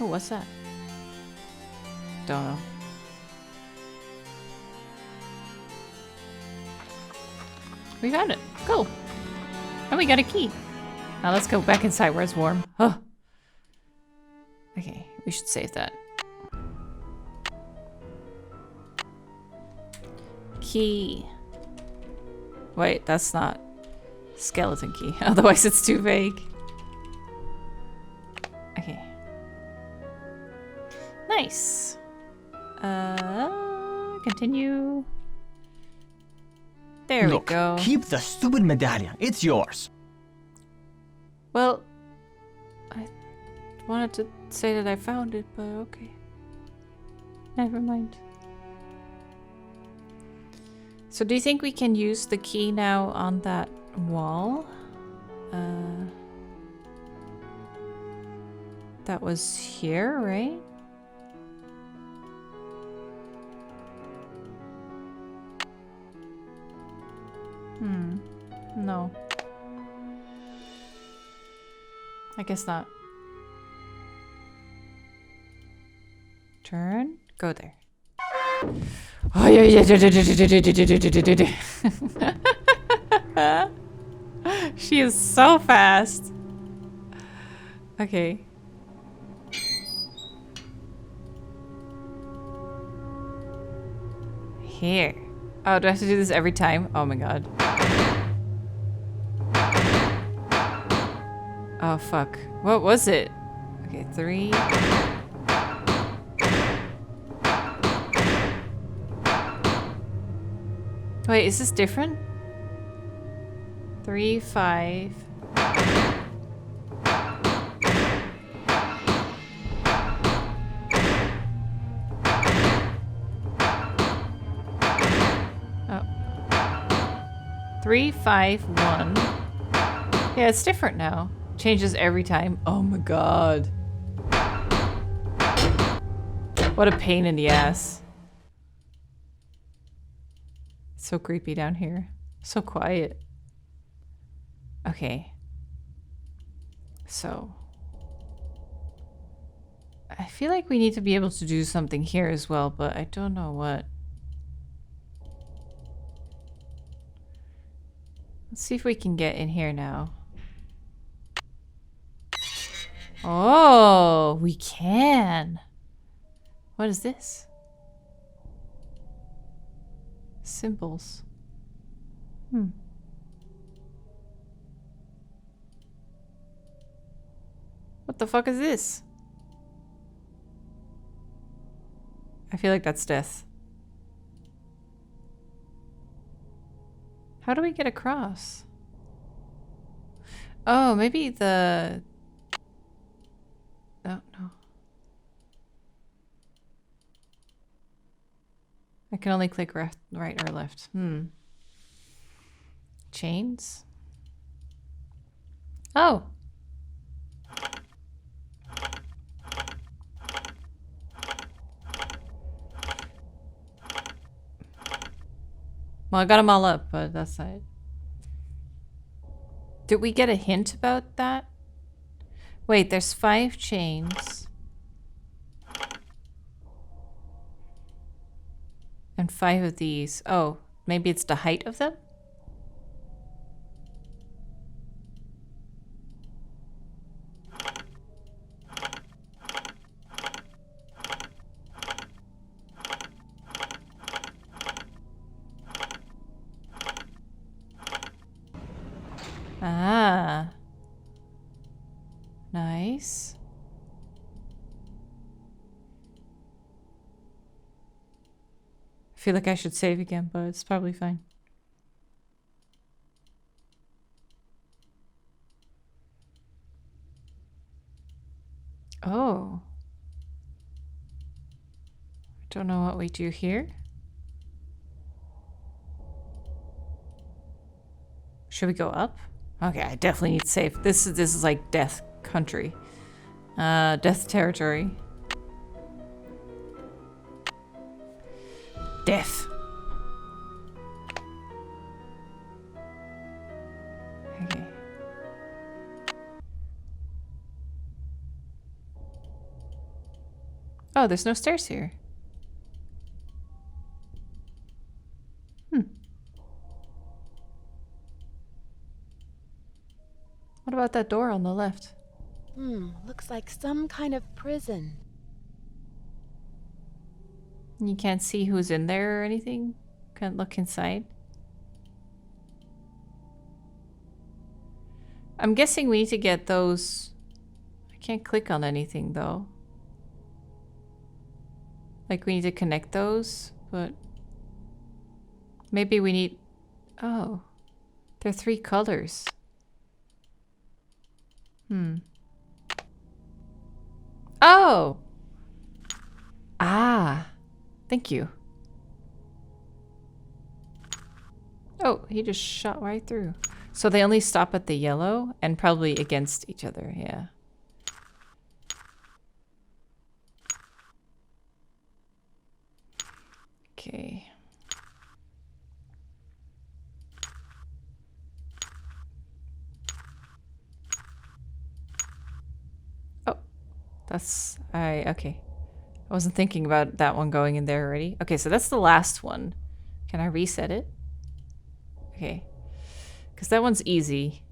Oh, what's that? Don't know. We found it. Cool. And we got a key. Now let's go back inside where it's warm. Oh. Okay, we should save that. Key. Wait, that's not skeleton key. Otherwise it's too vague. Okay. Nice. Continue. There Look, we go. Keep the stupid medallion. It's yours. Well, I wanted to say that I found it, but okay. Never mind. So do you think we can use the key now on that wall? That was here, right? No. I guess not. Turn. Go there. Oh yeah, yeah. She is so fast. Okay. Here. Oh, do I have to do this every time? Oh my god. Oh fuck. What was it? Okay, 3. Wait, is this different? 3, 5. Oh. 3, 5, 1. Yeah, it's different now. Changes every time. Oh my god. What a pain in the ass. It's so creepy down here. So quiet. Okay. So. I feel like we need to be able to do something here as well, but I don't know what. Let's see if we can get in here now. Oh, we can. What is this? Symbols. What the fuck is this? I feel like that's death. How do we get across? Oh, maybe the... Oh, no. I can only click right or left. Chains? Oh! Well, I got them all up, but that's not it. Did we get a hint about that? Wait, there's 5 chains. And 5 of these. Oh, maybe it's the height of them? Ah. Nice. I feel like I should save again, but it's probably fine. Oh. I don't know what we do here. Should we go up? Okay, I definitely need to save. This is like death country. Death territory. Death. Okay. Oh, there's no stairs here. What about that door on the left? Looks like some kind of prison. You can't see who's in there or anything? Can't look inside? I'm guessing we need to get those... I can't click on anything though. Like we need to connect those, but... Maybe we need... Oh. They're 3 colors. Oh! Ah. Thank you. Oh, he just shot right through. So they only stop at the yellow and probably against each other, yeah. Okay. That's... okay. I wasn't thinking about that one going in there already. Okay, so that's the last one. Can I reset it? Okay. Because that one's easy.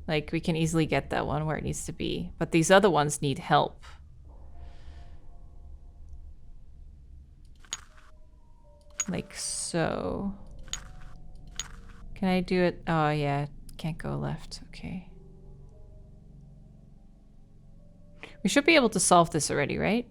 Like, we can easily get that one where it needs to be. But these other ones need help. Like so. Can I do it? Oh, yeah. Can't go left. Okay. We should be able to solve this already, right?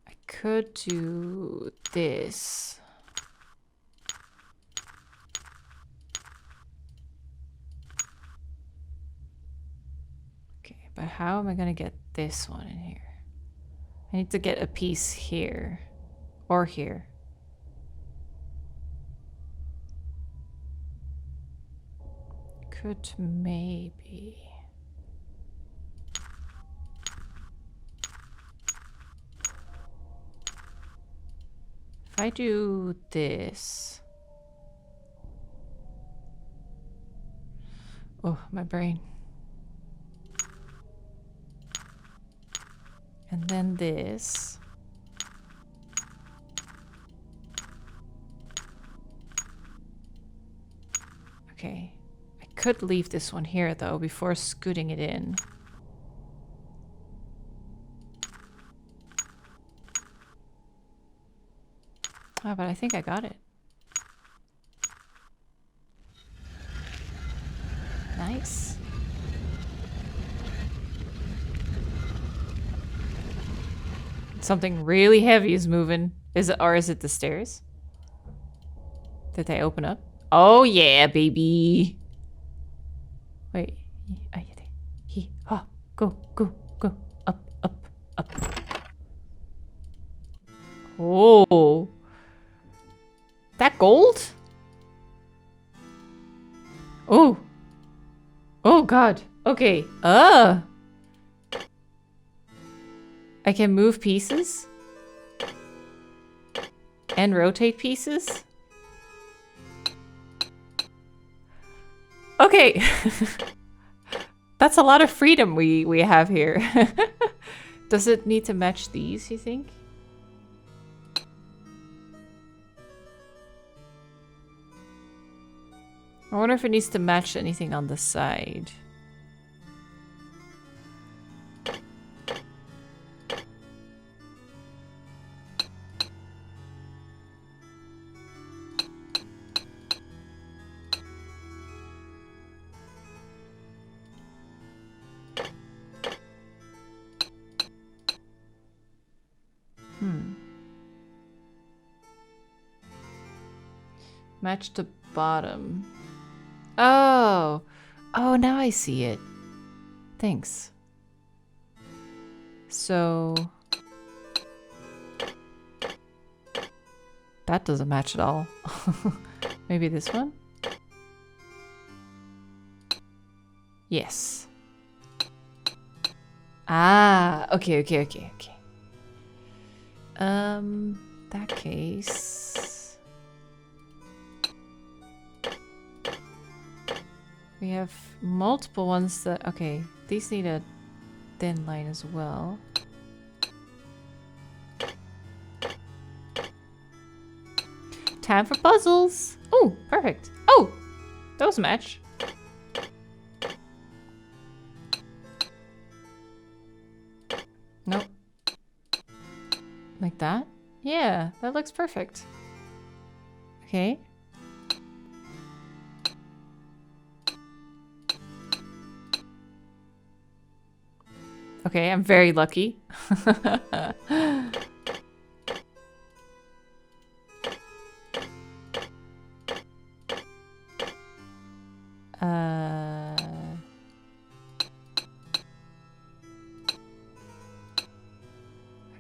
I could do this. But how am I gonna get this one in here? I need to get a piece here. Or here. Could maybe... If I do this... Oh, my brain. And then this. Okay. I could leave this one here though before scooting it in. Oh, but I think I got it. Nice. Something really heavy is moving. Is it, or is it the stairs? Did they open up? Oh yeah, baby. Wait. Go, go, go. Up, up, up. Oh. that gold? Oh. Oh god. Okay. I can move pieces? And rotate pieces? Okay. That's a lot of freedom we have here. Does it need to match these, you think? I wonder if it needs to match anything on the side. Match the bottom. Oh. Oh, now I see it. Thanks. So... that doesn't match at all. Maybe this one? Yes. Ah, okay. That case... we have multiple ones that... okay, these need a thin line as well. Time for puzzles! Oh, perfect. Oh! Those match. Nope. Like that? Yeah, that looks perfect. Okay. Okay, I'm very lucky.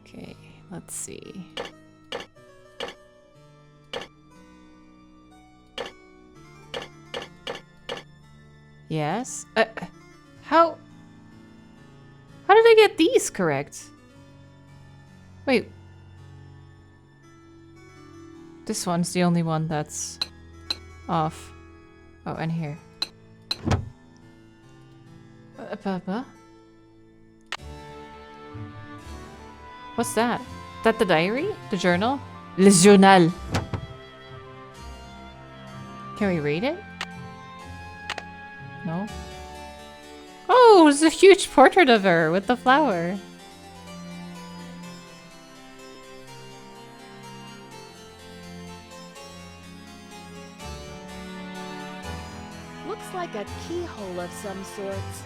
Okay, let's see. Yes? How did I get these correct? Wait. This one's the only one that's off. Oh, and here. What's that? Is that the diary? The journal? Le journal. Can we read it? No? Oh, it's a huge portrait of her with the flower. Looks like a keyhole of some sorts.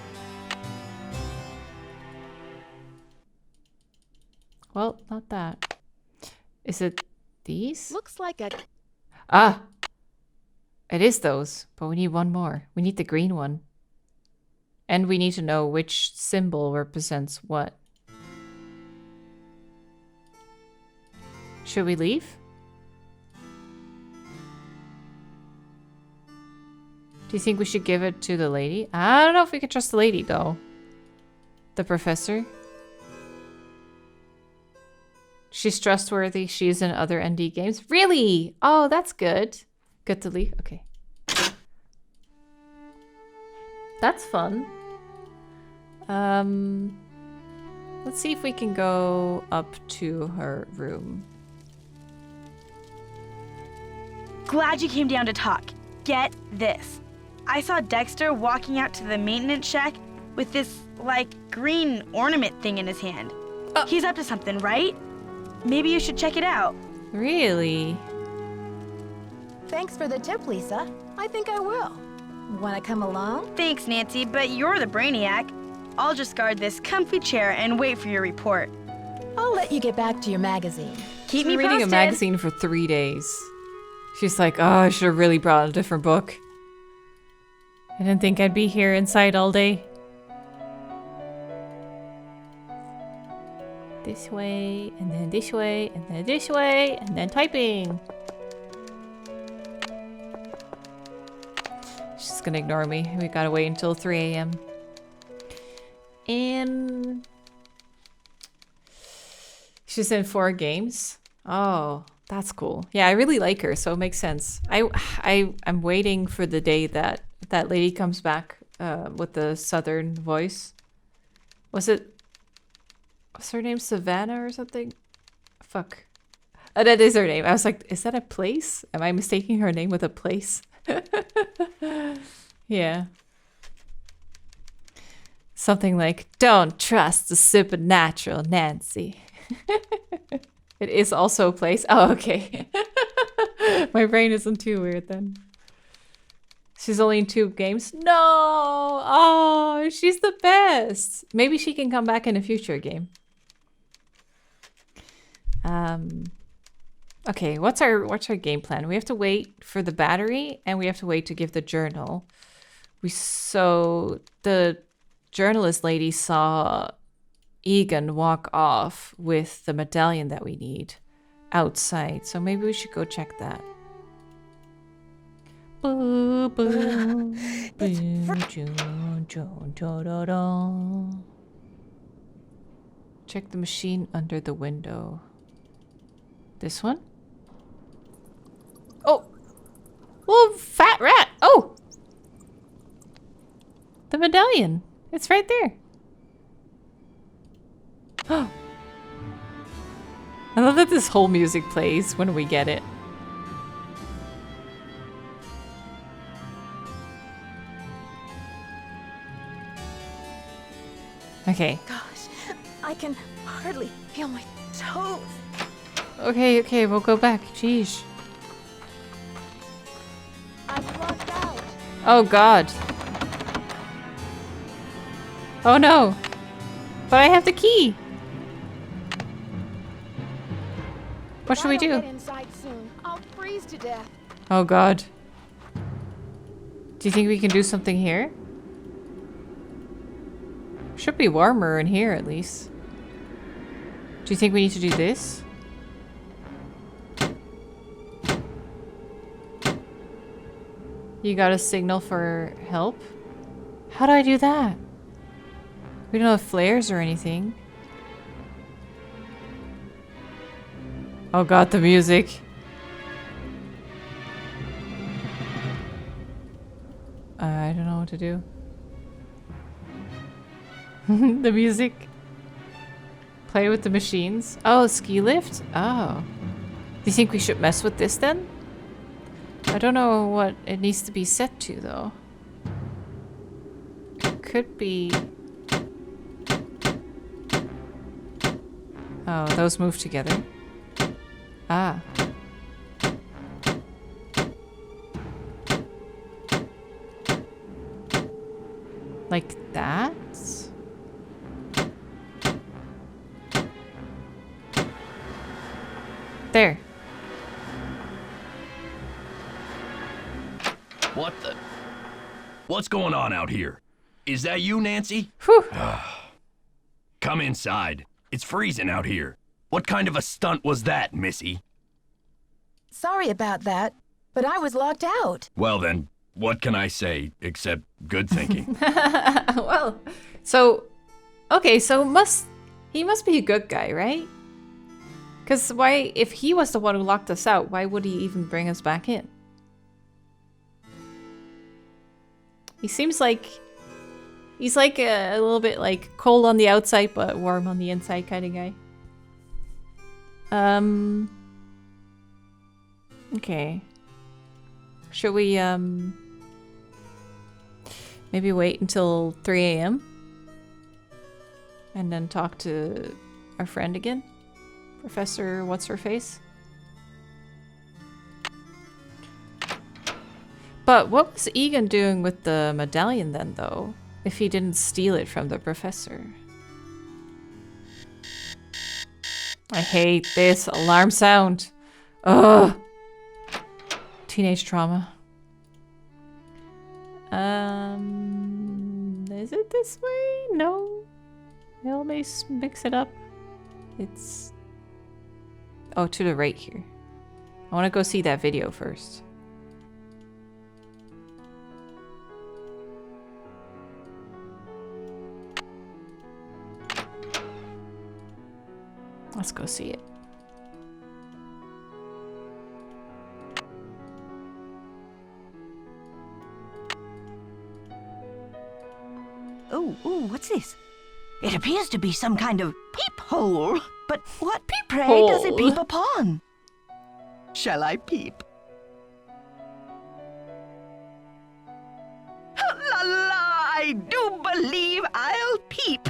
Well, not that. Is it these? Looks like a... Ah! It is those, but we need one more. We need the green one. And we need to know which symbol represents what. Should we leave? Do you think we should give it to the lady? I don't know if we can trust the lady, though. The professor? She's trustworthy. She's in other ND games. Really? Oh, that's good. Good to leave. Okay. That's fun. Let's see if we can go up to her room. Glad you came down to talk. Get this. I saw Dexter walking out to the maintenance shack with this, like, green ornament thing in his hand. He's up to something, right? Maybe you should check it out. Really? Thanks for the tip, Lisa. I think I will. Wanna come along? Thanks, Nancy, but you're the brainiac. I'll just guard this comfy chair and wait for your report. I'll let you get back to your magazine. Keep me reading posted. a magazine for 3 days. She's like, oh, I should have really brought a different book. I didn't think I'd be here inside all day. This way, and then this way, and then this way, and then typing. just gonna ignore me. We gotta wait until 3 a.m. And she's in 4 games. Oh, that's cool. Yeah, I really like her, so it makes sense. I'm waiting for the day that that lady comes back with the southern voice. What's her name? Savannah or something? Fuck. Oh, that is her name. I was like, is that a place? Am I mistaking her name with a place? Yeah. Something like, don't trust the supernatural, Nancy. It is also a place. Oh, okay. My brain isn't too weird then. She's only in 2 games? No! Oh, she's the best! Maybe she can come back in a future game. Okay, what's our game plan? We have to wait for the battery, and we have to wait to give the journal. So the journalist lady saw Egan walk off with the medallion that we need outside, so maybe we should go check that. Check the machine under the window. This one? Oh! Little fat rat! Oh! The medallion. It's right there. I love that this whole music plays when we get it. Okay. Gosh, I can hardly feel my toes. Okay, we'll go back. Jeez. I'm locked out. Oh god. Oh no. But I have the key. What should we do? Get inside soon. I'll freeze to death. Oh god. Do you think we can do something here? Should be warmer in here at least. Do you think we need to do this? You got a signal for help? How do I do that? We don't have flares or anything. Oh god, the music. I don't know what to do. The music. Play with the machines. Oh, ski lift? Oh. Do you think we should mess with this then? I don't know what it needs to be set to though. It could be... Oh, those move together. Ah. Like that? There. What the? What's going on out here? Is that you, Nancy? Whew. Come inside. It's freezing out here. What kind of a stunt was that, Missy? Sorry about that, but I was locked out. Well then, what can I say except good thinking? Well, so... Okay, so he must be a good guy, right? Because why, if he was the one who locked us out, why would he even bring us back in? He seems like... He's like a little bit like cold on the outside, but warm on the inside kind of guy. Okay. Should we, maybe wait until 3 a.m.? And then talk to our friend again? Professor What's-Her-Face? But what was Egan doing with the medallion then, though? If he didn't steal it from the professor? I hate this alarm sound. Ugh. Teenage trauma. Is it this way? No. I always mix it up. It's... Oh, to the right here. I want to go see that video first. Let's go see it. Oh, what's this? It appears to be some kind of peephole. But what pray does it peep upon? Shall I peep? La la, I do believe I'll peep.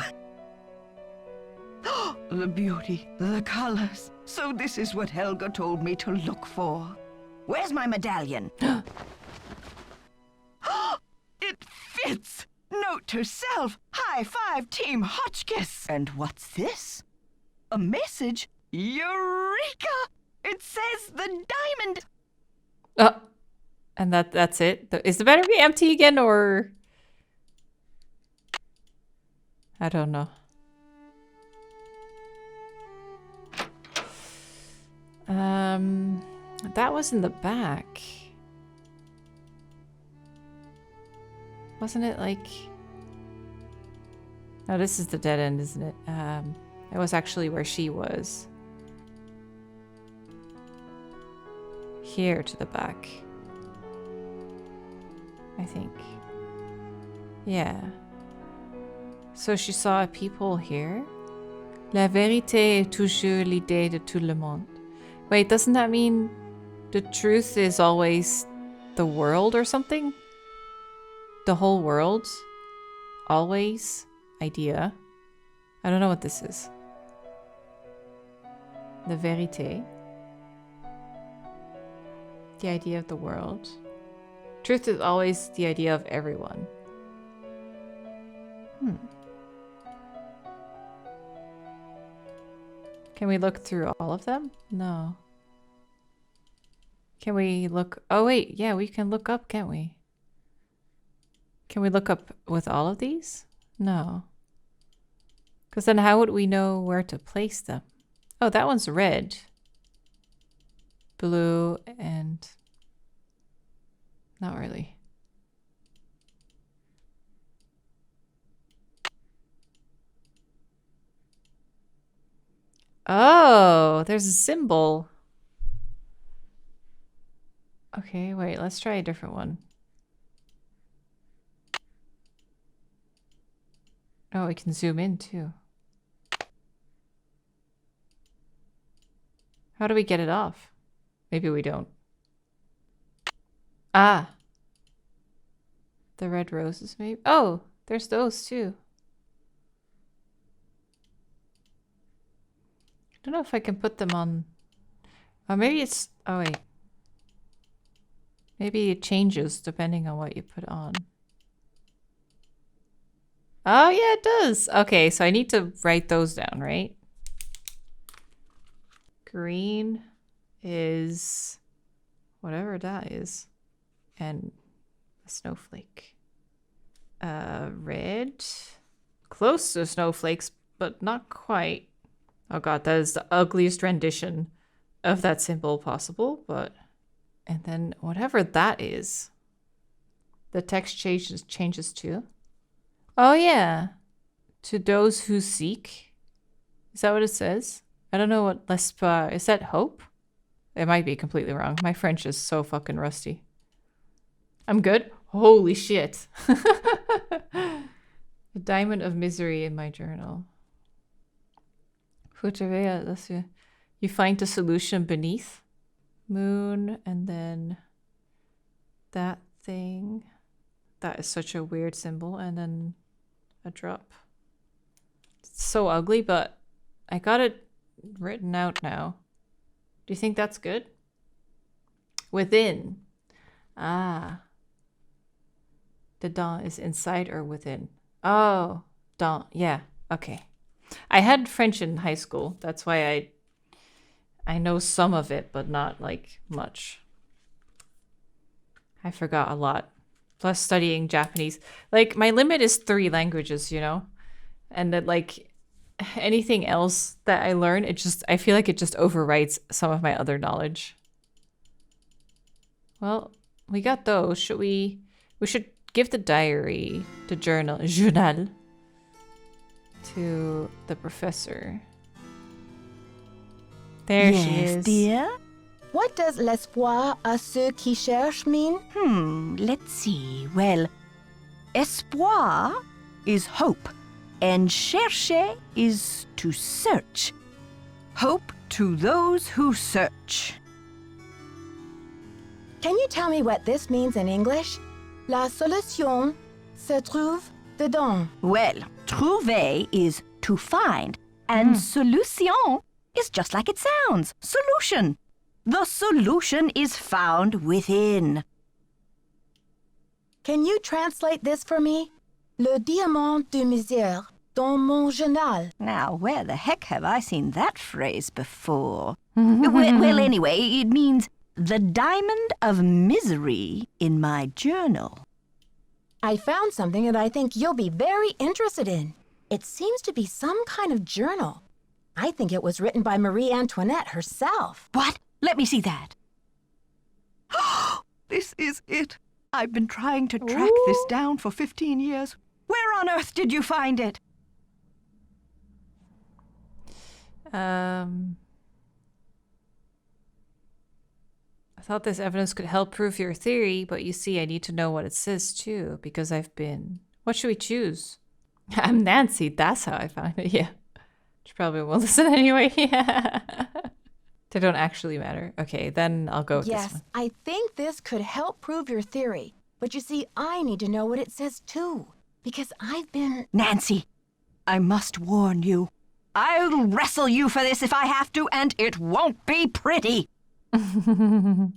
The beauty, the colors. So this is what Helga told me to look for. Where's my medallion? It fits! Note to self, high five Team Hotchkiss. And what's this? A message? Eureka! It says the diamond. And that's it? Is the battery empty again, or... I don't know. That was in the back. Wasn't it like... No, this is the dead end, isn't it? It was actually where she was. Here to the back. I think. Yeah. So she saw a people here? La vérité est toujours l'idée de tout le monde. Wait, doesn't that mean the truth is always the world or something? The whole world? Always? Idea? I don't know what this is. La vérité. The idea of the world. Truth is always the idea of everyone. Can we look through all of them? No. Can we look... Oh wait, yeah, we can look up, can't we? Can we look up with all of these? No. Because then how would we know where to place them? Oh, that one's red. Blue and... Not really. Oh, there's a symbol. Okay, wait, let's try a different one. Oh, we can zoom in too. How do we get it off? Maybe we don't. Ah. The red roses, maybe? Oh, there's those too. I don't know if I can put them on... Oh, maybe it's... Oh, wait. Maybe it changes depending on what you put on. Oh, yeah, it does. Okay, so I need to write those down, right? Green is... whatever that is. And a snowflake. Red. Close to snowflakes, but not quite. Oh god, that is the ugliest rendition of that symbol possible, but... And then whatever that is. The text changes too. Oh yeah. To those who seek. Is that what it says? I don't know what l'espoir... Is that hope? It might be completely wrong. My French is so fucking rusty. I'm good? Holy shit. The diamond of misery in my journal. You find the solution beneath. Moon, and then that thing. That is such a weird symbol. And then a drop. It's so ugly, but I got it written out now. Do you think that's good? Within. Ah. The dawn is inside or within? Oh, dawn. Yeah, okay. I had French in high school. That's why I know some of it, but not like much. I forgot a lot. Plus studying Japanese. Like my limit is 3 languages, you know? And that like anything else that I learn, I feel like it just overwrites some of my other knowledge. Well, we got those. We should give the diary, the journal to the professor. There yes, she is. dear? What does l'espoir à ceux qui cherchent mean? Let's see. Well, espoir is hope, and chercher is to search. Hope to those who search. Can you tell me what this means in English? La solution se trouve dedans. Well, trouver is to find, and solution is just like it sounds. Solution. The solution is found within. Can you translate this for me? Le diamant de misère dans mon journal. Now, where the heck have I seen that phrase before? well, anyway, it means the diamond of misery in my journal. I found something that I think you'll be very interested in. It seems to be some kind of journal. I think it was written by Marie Antoinette herself. What? Let me see that. This is it. I've been trying to track this down for 15 years. Where on earth did you find it? I thought this evidence could help prove your theory, but you see, I need to know what it says too, because I've been... What should we choose? I'm Nancy, that's how I found it, yeah. She probably won't listen anyway, yeah. They don't actually matter. Okay, then I'll go with this one. Yes, I think this could help prove your theory. But you see, I need to know what it says too, because I've been... Nancy, I must warn you. I'll wrestle you for this if I have to, and it won't be pretty. I'm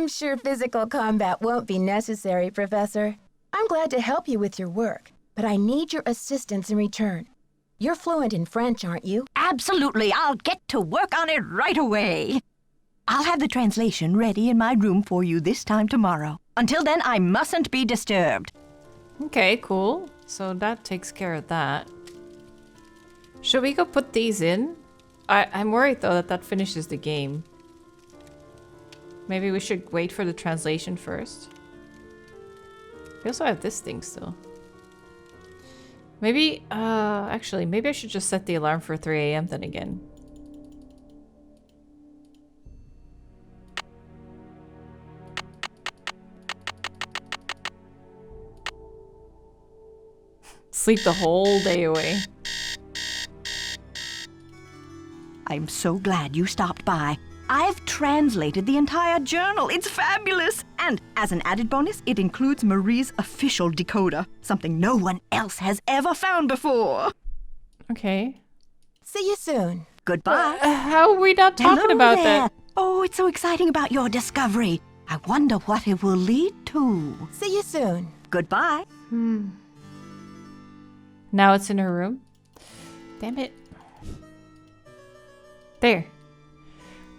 sure physical combat won't be necessary, Professor. I'm glad to help you with your work, but I need your assistance in return. You're fluent in French, aren't you? Absolutely. I'll get to work on it right away. I'll have the translation ready in my room for you this time tomorrow. Until then, I mustn't be disturbed. Okay, cool. So that takes care of that. Should we go put these in? I'm worried though that finishes the game. Maybe we should wait for the translation first. We also have this thing still. Maybe, actually, maybe I should just set the alarm for 3 a.m. then again. Sleep the whole day away. I'm so glad you stopped by. I've translated the entire journal. It's fabulous. And as an added bonus, it includes Marie's official decoder, something no one else has ever found before. Okay. See you soon. Goodbye. How are we not talking Hello about there. that? Oh, it's so exciting about your discovery. I wonder what it will lead to. See you soon. Goodbye. Now it's in her room. Damn it. There.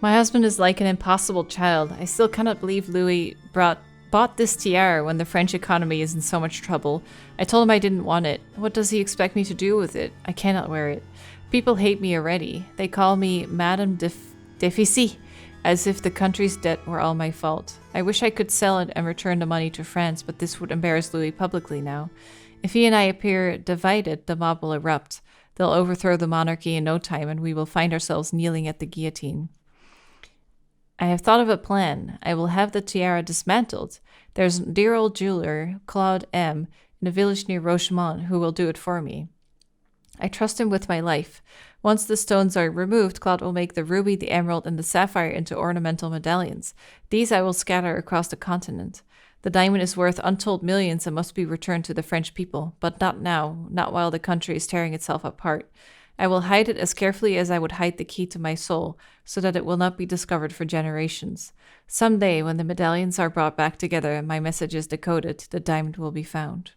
My husband is like an impossible child. I still cannot believe Louis bought this tiara when the French economy is in so much trouble. I told him I didn't want it. What does he expect me to do with it? I cannot wear it. People hate me already. They call me Madame Deficit, as if the country's debt were all my fault. I wish I could sell it and return the money to France, but this would embarrass Louis publicly now. If he and I appear divided, the mob will erupt. They'll overthrow the monarchy in no time, and we will find ourselves kneeling at the guillotine. I have thought of a plan. I will have the tiara dismantled. There's a dear old jeweler, Claude M., in a village near Rochemont, who will do it for me. I trust him with my life. Once the stones are removed, Claude will make the ruby, the emerald, and the sapphire into ornamental medallions. These I will scatter across the continent. The diamond is worth untold millions and must be returned to the French people, but not now, not while the country is tearing itself apart. I will hide it as carefully as I would hide the key to my soul, so that it will not be discovered for generations. Someday, when the medallions are brought back together and my message is decoded, the diamond will be found.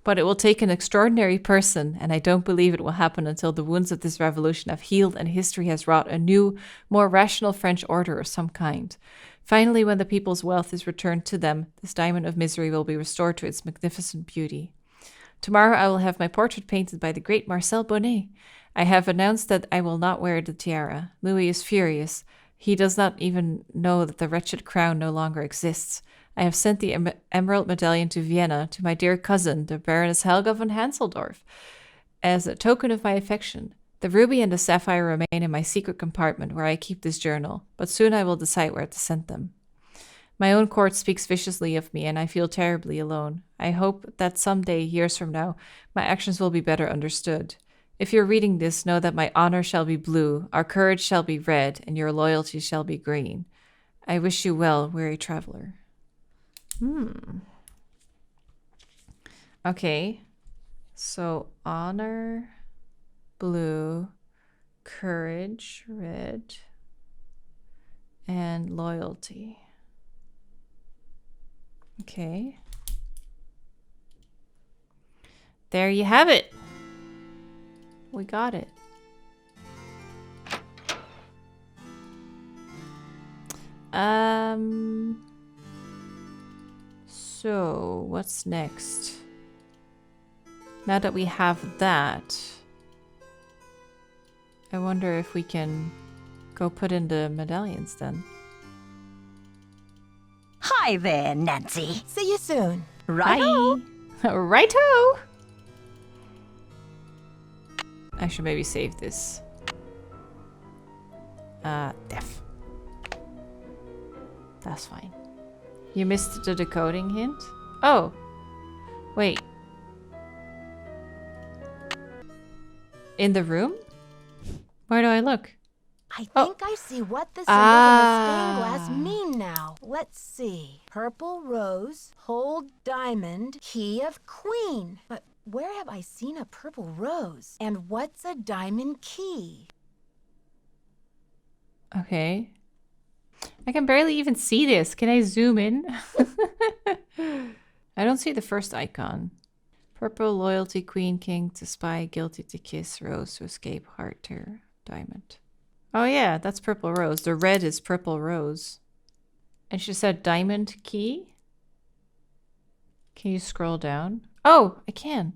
But it will take an extraordinary person, and I don't believe it will happen until the wounds of this revolution have healed and history has wrought a new, more rational French order of some kind. Finally, when the people's wealth is returned to them, this diamond of misery will be restored to its magnificent beauty. Tomorrow I will have my portrait painted by the great Marcel Bonnet. I have announced that I will not wear the tiara. Louis is furious. He does not even know that the wretched crown no longer exists. I have sent the emerald medallion to Vienna, to my dear cousin, the Baroness Helga von Hanseldorf, as a token of my affection. The ruby and the sapphire remain in my secret compartment where I keep this journal, but soon I will decide where to send them. My own court speaks viciously of me, and I feel terribly alone. I hope that someday, years from now, my actions will be better understood. If you're reading this, know that my honor shall be blue, our courage shall be red, and your loyalty shall be green. I wish you well, weary traveler. Okay. So, honor, blue, courage, red, and loyalty. Okay. There you have it. We got it. So what's next? Now that we have that, I wonder if we can go put in the medallions then. Hi there, Nancy. See you soon. Right-o. Righto! I should maybe save this. Def. That's fine. You missed the decoding hint? Oh! Wait. In the room? Where do I look? I think I see what the symbols on the stained glass mean now. Let's see. Purple rose, hold diamond, key of queen. But where have I seen a purple rose? And what's a diamond key? Okay. I can barely even see this. Can I zoom in? I don't see the first icon. Purple, loyalty, queen, king, to spy, guilty, to kiss, rose, to escape, heart, terror, diamond. Oh yeah, that's purple rose. The red is purple rose. And she said diamond key? Can you scroll down? Oh, I can.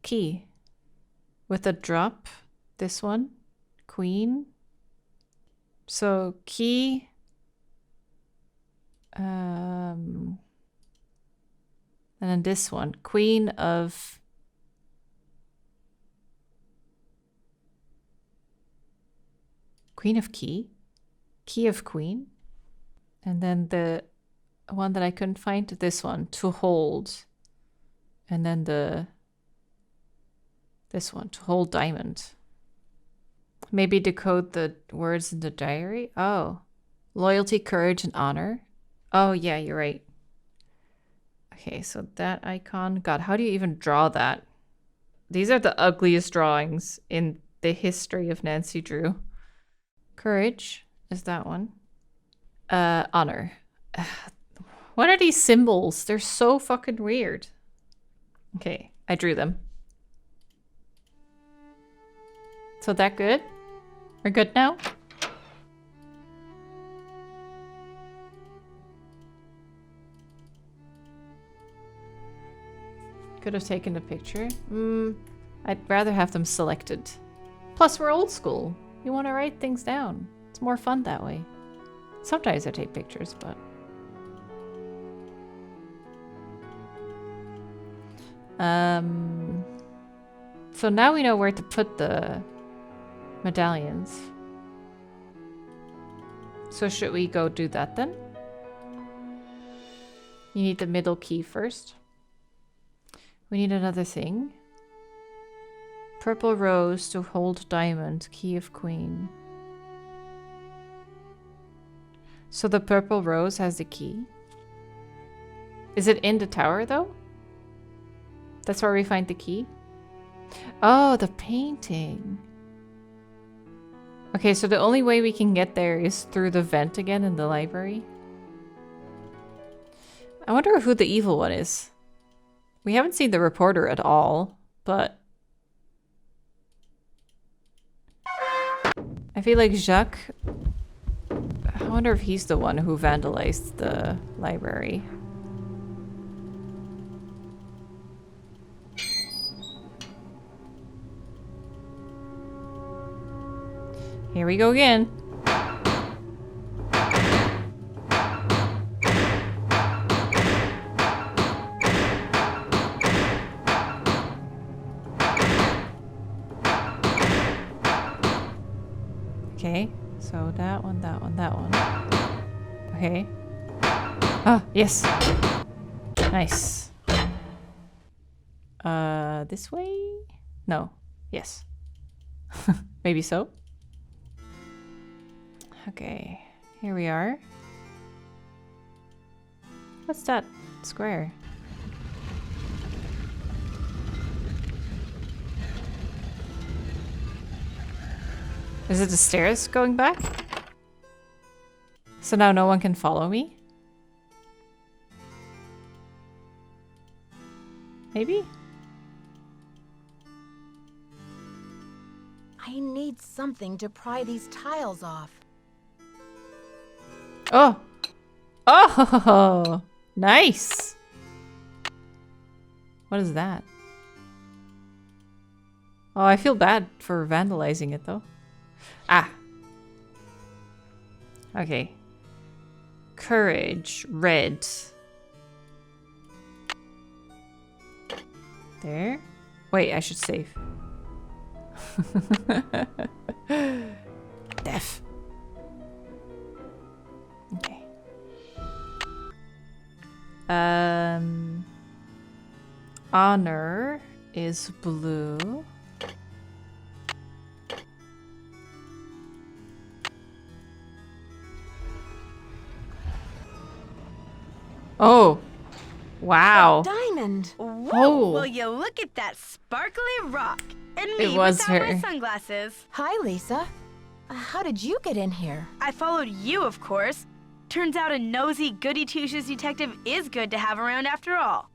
Key. With a drop. This one. Queen. So key. And then this one. Queen of... Queen of key. Key of queen. And then the one that I couldn't find, this one. To hold. And then this one. To hold diamond. Maybe decode the words in the diary? Oh. Loyalty, courage, and honor. Oh, yeah, you're right. Okay, so that icon. God, how do you even draw that? These are the ugliest drawings in the history of Nancy Drew. Courage is that one. Honor. What are these symbols? They're so fucking weird. Okay, I drew them. So that good? We're good now? Could have taken a picture. I'd rather have them selected. Plus, we're old school. You want to write things down. It's more fun that way. Sometimes I take pictures, but... So now we know where to put the medallions. So should we go do that then? You need the middle key first. We need another thing. Purple rose to hold diamond, key of queen. So the purple rose has the key. Is it in the tower though? That's where we find the key? Oh, the painting. Okay, so the only way we can get there is through the vent again in the library. I wonder who the evil one is. We haven't seen the reporter at all, but... I feel like Jacques... I wonder if he's the one who vandalized the library. Here we go again. Okay, so that one, that one, that one. Okay. Ah, yes. Nice. This way? No. Yes. Maybe so. Okay, here we are. What's that square? Is it the stairs going back? So now no one can follow me? Maybe? I need something to pry these tiles off. Oh! Oh! Nice! What is that? Oh, I feel bad for vandalizing it though. Ah! Okay. Courage, red. There. Wait, I should save. Deaf. Okay. Honor is blue. Oh. Wow. Diamond. Whoa! Oh. Will you look at that sparkly rock? And me It was without my her. sunglasses. Hi, Lisa. How did you get in here? I followed you, of course. Turns out a nosy, goody-two-shoes detective is good to have around after all.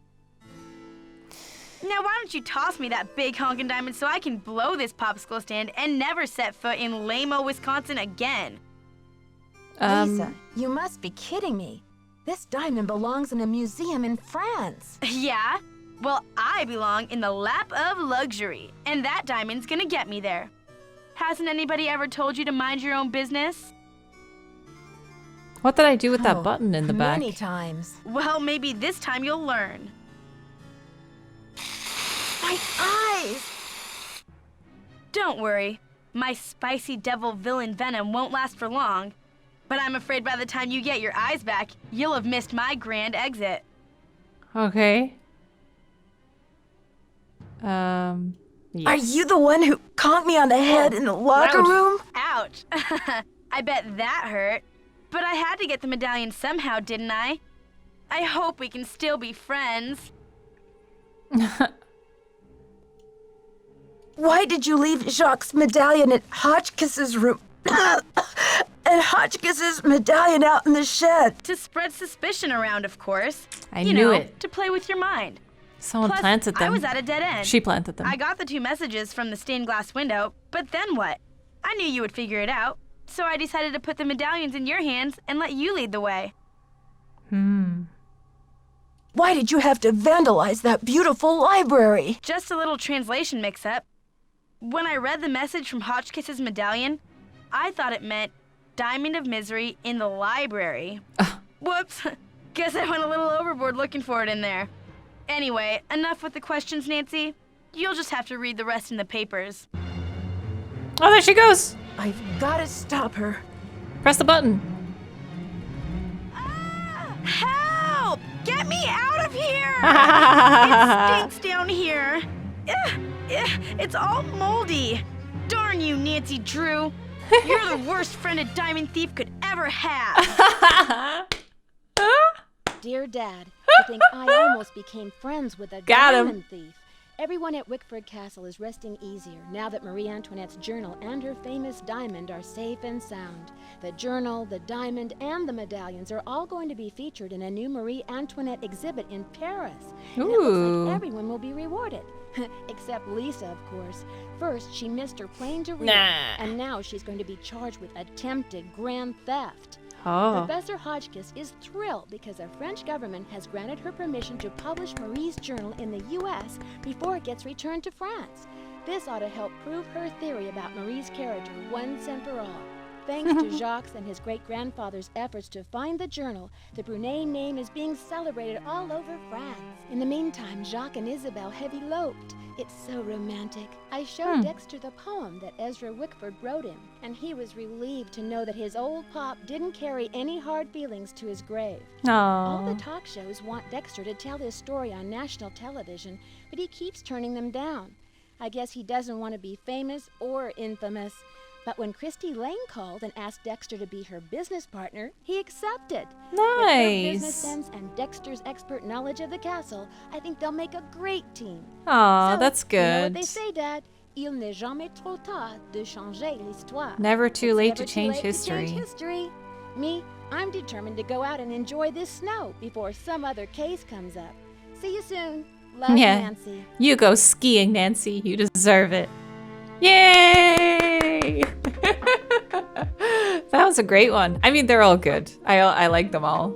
Now, why don't you toss me that big honkin' diamond so I can blow this popsicle stand and never set foot in lame-o Wisconsin again? Lisa, you must be kidding me. This diamond belongs in a museum in France. Yeah? Well, I belong in the lap of luxury, and that diamond's gonna get me there. Hasn't anybody ever told you to mind your own business? What did I do with Oh, that button in the back? Many times. Well, maybe this time you'll learn. My eyes! Don't worry. My spicy devil villain venom won't last for long. But I'm afraid by the time you get your eyes back, you'll have missed my grand exit. Okay. Are Yes. you the one who conked me on the head in the locker loud. room? Ouch. I bet that hurt. But I had to get the medallion somehow, didn't I? I hope we can still be friends. Why did you leave Jacques' medallion at Hotchkiss's room? And Hotchkiss's medallion out in the shed? To spread suspicion around, of course. I you knew know, it. To play with your mind. Someone Plus, planted them. I was at a dead end. She planted them. I got the 2 messages from the stained glass window, but then what? I knew you would figure it out, so I decided to put the medallions in your hands and let you lead the way. Why did you have to vandalize that beautiful library? Just a little translation mix-up. When I read the message from Hotchkiss's medallion, I thought it meant Diamond of Misery in the library. Whoops. Guess I went a little overboard looking for it in there. Anyway, enough with the questions, Nancy. You'll just have to read the rest in the papers. Oh, there she goes. I've got to stop her. Press the button. Help! Get me out of here! It stinks down here. It's all moldy. Darn you, Nancy Drew. You're the worst friend a diamond thief could ever have. Dear Dad, to think I almost became friends with a Got him. diamond thief. Everyone at Wickford Castle is resting easier now that Marie Antoinette's journal and her famous diamond are safe and sound. The journal, the diamond, and the medallions are all going to be featured in a new Marie Antoinette exhibit in Paris. And it looks Ooh. like everyone will be rewarded. Except Lisa, of course. First, she missed her plane to Rio, Nah. and now she's going to be charged with attempted grand theft. Oh. Professor Hotchkiss is thrilled because the French government has granted her permission to publish Marie's journal in the U.S. before it gets returned to France. This ought to help prove her theory about Marie's character once and for all. Thanks to Jacques and his great-grandfather's efforts to find the journal, the Brunet name is being celebrated all over France. In the meantime, Jacques and Isabelle have eloped. It's so romantic. I showed Dexter the poem that Ezra Wickford wrote him, and he was relieved to know that his old pop didn't carry any hard feelings to his grave. All the Aww. talk shows want Dexter to tell his story on national television, but he keeps turning them down. I guess he doesn't want to be famous or infamous. But when Christy Lane called and asked Dexter to be her business partner, he accepted. With her business Nice. sense and Dexter's expert knowledge of the castle, I think they'll make a great team. Aw, So, that's You know what good. they say, Dad? Il n'est jamais trop tard de changer l'histoire. Never too It's late never to too change late history. To change history. Me, I'm determined to go out and enjoy this snow before some other case comes up. See you soon. Love, Yeah. Nancy. You go skiing, Nancy. You deserve it. Yay! That was a great one. I mean, they're all good. I like them all.